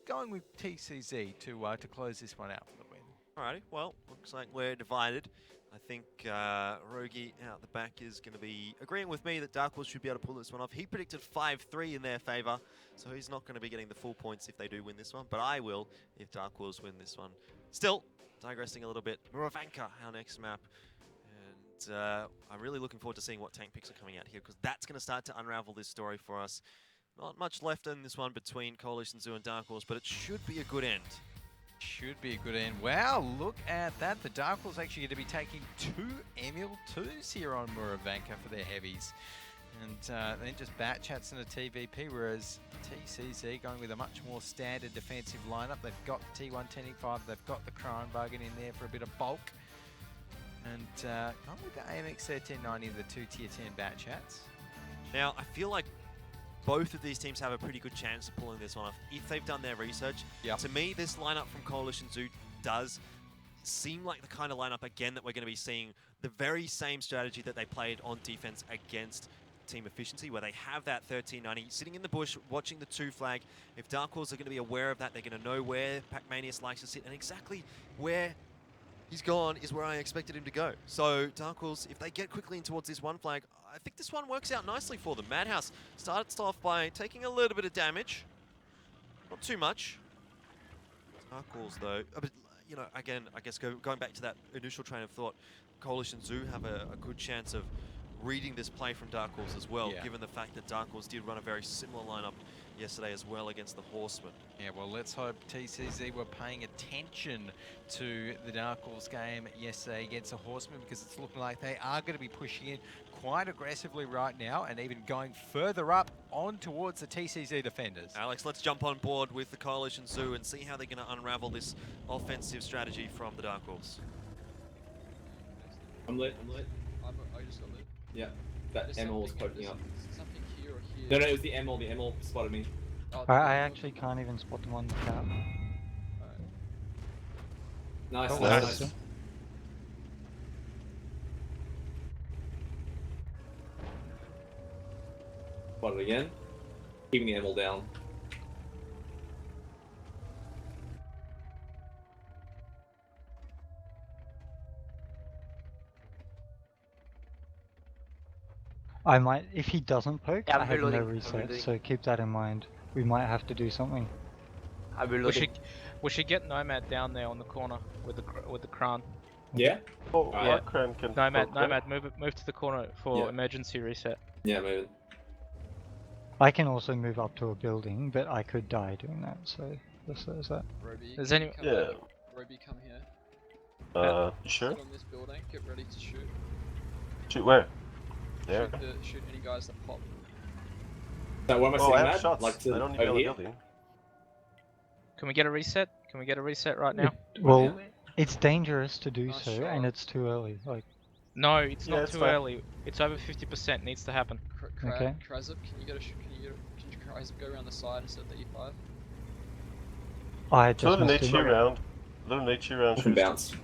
going with TCZ to close this one out for the win. Alrighty, well, looks like we're divided. I think Rogi out the back is going to be agreeing with me that Dark Horse should be able to pull this one off. He predicted 5-3 in their favour, so he's not going to be getting the full points if they do win this one, but I will if Dark Horse win this one. Still, digressing a little bit, Muravanka, our next map. And I'm really looking forward to seeing what tank picks are coming out here, because that's going to start to unravel this story for us. Not much left in this one between Coalition Zoo and Dark Horse, but it should be a good end. Should be a good end. Wow, look at that. The Dark Horse actually going to be taking 2 ML2s here on Muravanka for their heavies. And then just bat chats and a TVP, whereas TCZ going with a much more standard defensive lineup. They've got the T125, they've got the Kranwagen in there for a bit of bulk. And gone with the AMX 1390, the 2 tier 10 bat chats. Now, I feel like both of these teams have a pretty good chance of pulling this one off if they've done their research. To me, this lineup from Coalition Zoo does seem like the kind of lineup, again, that we're going to be seeing the very same strategy that they played on defense against Team Efficiency, where they have that 1390 sitting in the bush watching the 2 flag. If Dark Horse are going to be aware of that, they're going to know where Pac-Manius likes to sit, and exactly where he's gone is where I expected him to go. So Dark Horse, if they get quickly in towards this one flag, I think this one works out nicely for them. Madhouse starts off by taking a little bit of damage. Not too much. Dark Horse, though, you know, again, I guess going back to that initial train of thought, Coalition Zoo have a good chance of reading this play from Dark Horse as well, given the fact that Dark Horse did run a very similar lineup yesterday as well against the Horsemen. Yeah, well, let's hope TCZ were paying attention to the Dark Horse game yesterday against the Horsemen, because it's looking like they are going to be pushing in quite aggressively right now and even going further up on towards the TCZ defenders. Alex, let's jump on board with the Coalition Zoo and see how they're going to unravel this offensive strategy from the Dark Horse. I'm lit. I just got lit. Yeah, that ML was poking up. Something here or here. No, it was the ML. The ML spotted me. Oh, I actually can't even spot them on the cap. Nice, Oh, nice. nice. Spotted again. Keeping the ML down. I might, if he doesn't poke, Yeah, I have no reloading, I'm reset, reloading. so keep that in mind. We might have to do something. I'm reloading. We should get Nomad down there on the corner with the Kran. Yeah? Oh, yeah. yeah, Crane can Nomad, poke it. move to the corner for Yeah. emergency reset. Yeah, moving. I can also move up to a building, but I could die doing that, so is that. Roby, Does can any- you come Yeah. here? Roby, come here. You sure? Get on this building. Get ready to shoot. Shoot where? There. Shoot any guys that pop. So where am I Oh, sitting I have at? shots. Like to I don't need to over be here? on the building. Can we get a reset? Can we get a reset right now? Well, it's dangerous to do Nice so, shot. and it's too early. Like, No, it's Yeah, not it's too fine. early. It's over 50%. Needs to happen. Okay. Krazib, can you Krazib go around the side instead of the E5? I So just let an missed HE it. round. Let an HE round I can shoot. bounce.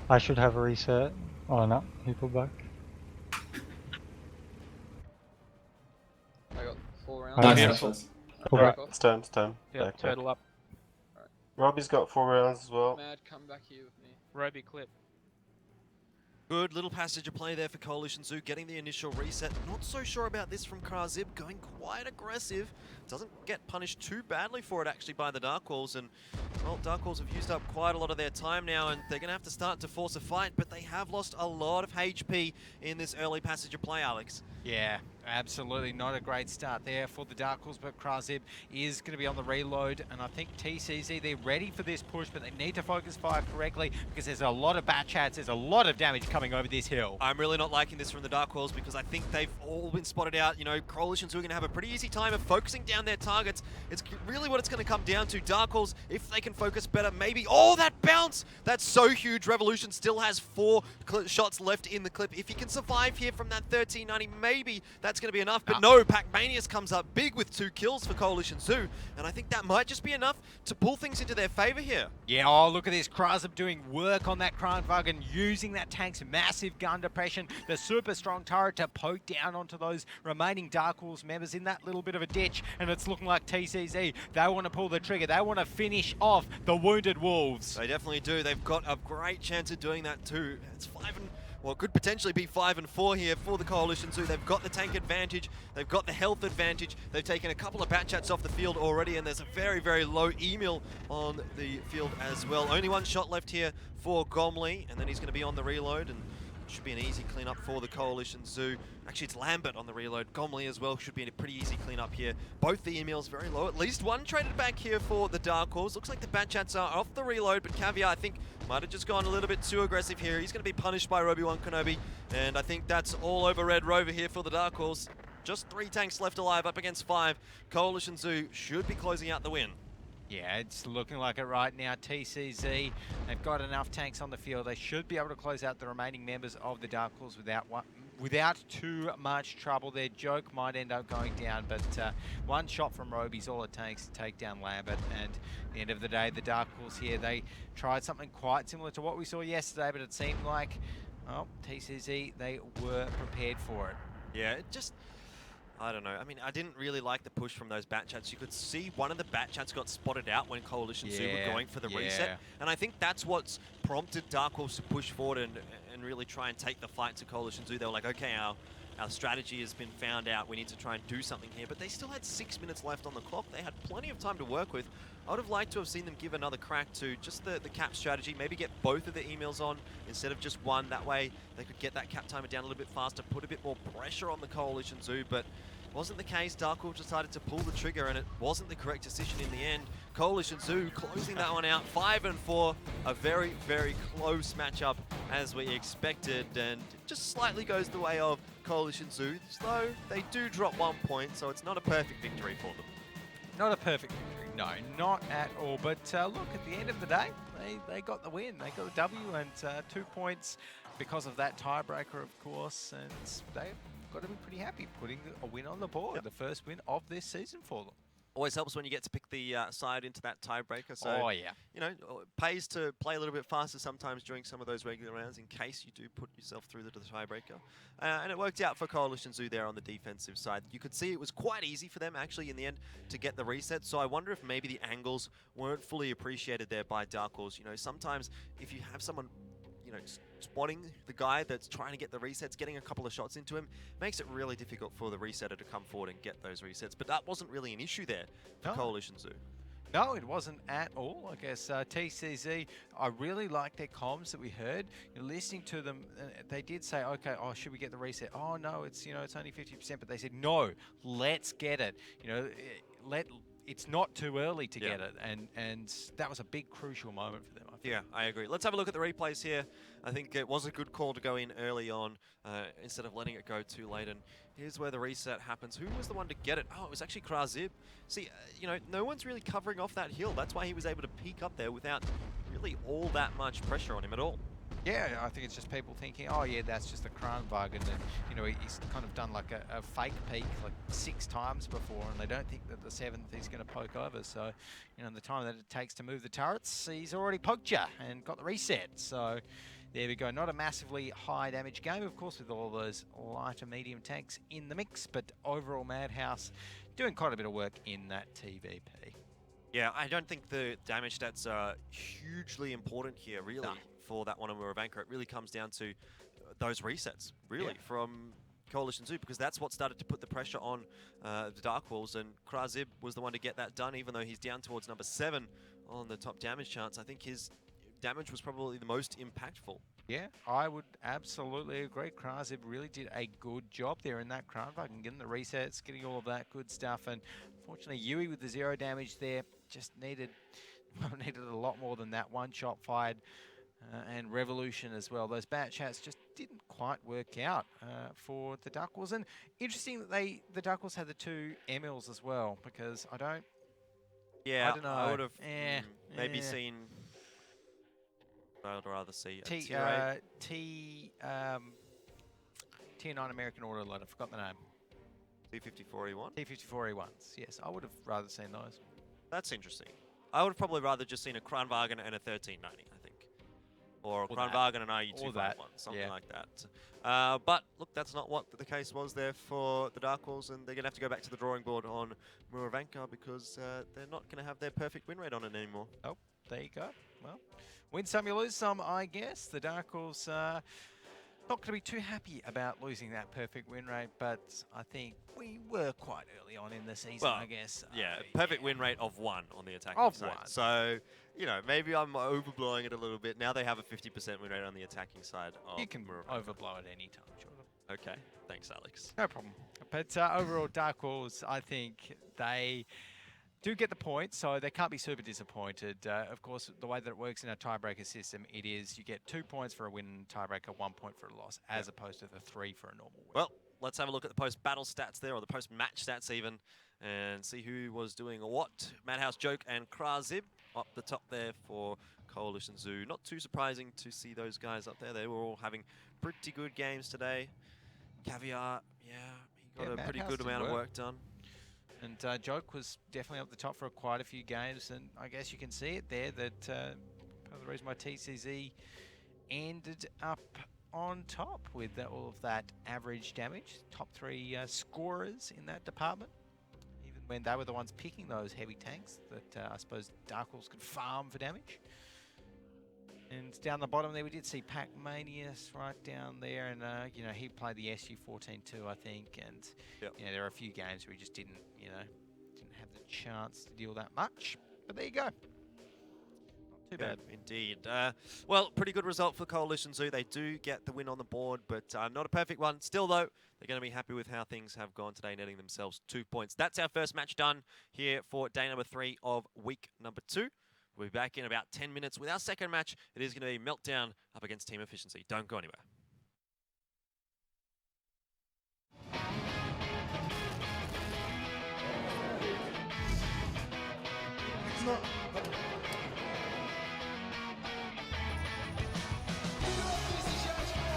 I should have a reset. Oh no, he pulled back. I got 4 rounds. Nice, Nice, nice. Pull Alright, back. it's time, it's time. Yeah, Back, back. turtle up. Robbie's got 4 rounds as well. Mad, come back here with me. Roby clip. Good little passage of play there for Coalition Zoo, getting the initial reset. Not so sure about this from Krazib, going quite aggressive. Doesn't get punished too badly for it actually by the Dark Walls, and well, Dark Walls have used up quite a lot of their time now, and they're going to have to start to force a fight, but they have lost a lot of HP in this early passage of play, Alex. Yeah, absolutely not a great start there for the Dark Horse, but Krazib is going to be on the reload, and I think TCZ, they're ready for this push, but they need to focus fire correctly because there's a lot of bat chats, there's a lot of damage coming over this hill. I'm really not liking this from the Dark Walls because I think they've all been spotted out. You know, Coalitions who are going to have a pretty easy time of focusing down their targets. It's really what it's going to come down to. Dark Walls, if they can focus better, maybe. Oh, that bounce! That's so huge. Revolution still has 4 shots left in the clip. If he can survive here from that 1390, maybe that's going to be enough. But no, Pac-Manius comes up big with 2 kills for Coalition Zoo, and I think that might just be enough to pull things into their favor here. Yeah, oh, look at this. Krazib doing work on that Kranvug and using that tank's massive gun depression, the super strong turret to poke down onto those remaining Dark Horse members in that little bit of a ditch, and it's looking like TCZ, they want to pull the trigger. They want to finish off the Wounded Wolves. They definitely do. They've got a great chance of doing that too. It's 5 and... Well, it could potentially be 5 and 4 here for the Coalition Zoo. They've got the tank advantage. They've got the health advantage. They've taken a couple of bat chats off the field already, and there's a very, very low email on the field as well. Only 1 shot left here for Gomley, and then he's going to be on the reload, and should be an easy cleanup for the Coalition Zoo. Actually, it's Lambert on the reload. Gomley as well should be a pretty easy cleanup here. Both the emails very low. At least 1 traded back here for the Dark Horse. Looks like the bat chats are off the reload, but Caviar, I think, might have just gone a little bit too aggressive here. He's going to be punished by Roby-1 Kenobi, and I think that's all over Red Rover here for the Dark Horse. Just 3 tanks left alive up against 5. Coalition Zoo should be closing out the win. Yeah, it's looking like it right now. TCZ, they've got enough tanks on the field. They should be able to close out the remaining members of the Dark Horse without too much trouble. Their joke might end up going down, but 1 shot from Roby's all it takes to take down Lambert. And at the end of the day, the Dark Horse here, they tried something quite similar to what we saw yesterday, but it seemed like, well, TCZ, they were prepared for it. Yeah, it just... I don't know. I mean, I didn't really like the push from those bat chats. You could see one of the bat chats got spotted out when Coalition Zoo were going for the reset. And I think that's what's prompted Dark Horse to push forward and really try and take the fight to Coalition Zoo. They were like, okay, our strategy has been found out. We need to try and do something here. But they still had 6 minutes left on the clock. They had plenty of time to work with. I would have liked to have seen them give another crack to just the cap strategy. Maybe get both of the emails on instead of just 1. That way they could get that cap timer down a little bit faster, put a bit more pressure on the Coalition Zoo. But wasn't the case. Dark Wolf decided to pull the trigger, and it wasn't the correct decision in the end. Coalition Zoo closing that one out, 5-4. A very, very close matchup as we expected, and it just slightly goes the way of Coalition Zoo, though they do drop 1 point, so it's not a perfect victory for them. Not a perfect victory, no, not at all. But look, at the end of the day, they got the win. They got the W and 2 points because of that tiebreaker, of course. And they've got to be pretty happy putting a win on the board, the first win of this season for them. Always helps when you get to pick the side into that tiebreaker. So, oh, yeah. You know, it pays to play a little bit faster sometimes during some of those regular rounds in case you do put yourself through to the tiebreaker. And it worked out for Coalition Zoo there on the defensive side. You could see it was quite easy for them actually in the end to get the reset. So I wonder if maybe the angles weren't fully appreciated there by Dark Horse. You know, sometimes if you have someone, you know, spotting the guy that's trying to get the resets, getting a couple of shots into him, makes it really difficult for the resetter to come forward and get those resets. But that wasn't really an issue there for Coalition Zoo. No, it wasn't at all. I guess TCZ, I really like their comms that we heard. You're listening to them, they did say, okay, oh, should we get the reset? Oh, no, it's, you know, it's only 50%. But they said, no, let's get it. You know, it's not too early to get it, and that was a big crucial moment for them. Yeah, I agree. Let's have a look at the replays here. I think it was a good call to go in early on instead of letting it go too late. And here's where the reset happens. Who was the one to get it? Oh, it was actually Krazib. See, you know, no one's really covering off that hill. That's why he was able to peek up there without really all that much pressure on him at all. Yeah, I think it's just people thinking, oh yeah, that's just a Kranbug, and then, you know, he's kind of done like a fake peak like 6 times before, and they don't think that the 7th he's going to poke over. So, you know, in the time that it takes to move the turrets, he's already poked you and got the reset. So there we go. Not a massively high damage game, of course, with all those lighter medium tanks in the mix, but overall Madhouse doing quite a bit of work in that TVP. Yeah, I don't think the damage stats are hugely important here, really, for that one on Muravanka. It really comes down to those resets, really, from Coalition Zoo, because that's what started to put the pressure on the Dark Wolves, and Krazib was the one to get that done, even though he's down towards number 7 on the top damage charts. I think his damage was probably the most impactful. Yeah, I would absolutely agree. Krazib really did a good job there in that Kranbug and getting the resets, getting all of that good stuff. And unfortunately, Yui with the 0 damage there just needed a lot more than that. 1 shot fired and Revolution as well. Those bat chats just didn't quite work out for the Dark Wolves. And interesting that the Dark Wolves had the 2 Emils as well, because I don't know. I would have maybe seen. I'd rather see a T9 American Auto Load. I forgot the name. T54E1? T54E1s, yes. I would have rather seen those. That's interesting. I would have probably rather just seen a Kranwagen and a 1390, I think. Or a Kranwagen and an RU251, something like that. But, look, that's not what the case was there for the Dark Wolves, and they're going to have to go back to the drawing board on Muravanka because they're not going to have their perfect win rate on it anymore. Oh, there you go. Well, win some, you lose some, I guess. The Dark Wolves not going to be too happy about losing that perfect win rate, but I think we were quite early on in the season, I guess. Yeah, perfect win rate of 1 on the attacking side. 1. So, you know, maybe I'm overblowing it a little bit. Now they have a 50% win rate on the attacking side. You can overblow it any time, Jordan. Okay, thanks, Alex. No problem. But overall, Dark Wolves, I think they do get the point, so they can't be super disappointed. Of course, the way that it works in a tiebreaker system, it is you get 2 points for a win tiebreaker, 1 point for a loss, as opposed to the 3 for a normal win. Well, let's have a look at the post-battle stats there, or the post-match stats even, and see who was doing what. Madhouse, Joke, and Krazib up the top there for Coalition Zoo. Not too surprising to see those guys up there. They were all having pretty good games today. Caviar, he got a pretty good amount of work done. And Joke was definitely up the top for quite a few games, and I guess you can see it there that part of the reason why TCZ ended up on top with all of that average damage. Top 3 scorers in that department, even when they were the ones picking those heavy tanks that I suppose Dark Wolves could farm for damage. And down the bottom there, we did see Pac-Manius right down there, and you know, he played the SU-14 too, I think, and you know, there are a few games where he just didn't have the chance to deal that much. But there you go. Not Too bad. Indeed. Well, pretty good result for Coalition Zoo. They do get the win on the board, but not a perfect one. Still, though, they're going to be happy with how things have gone today, netting themselves 2 points. That's our first match done here for day number 3 of week number 2. We'll be back in about 10 minutes with our second match. It is going to be Meltdown up against Team Efficiency. Don't go anywhere. It's not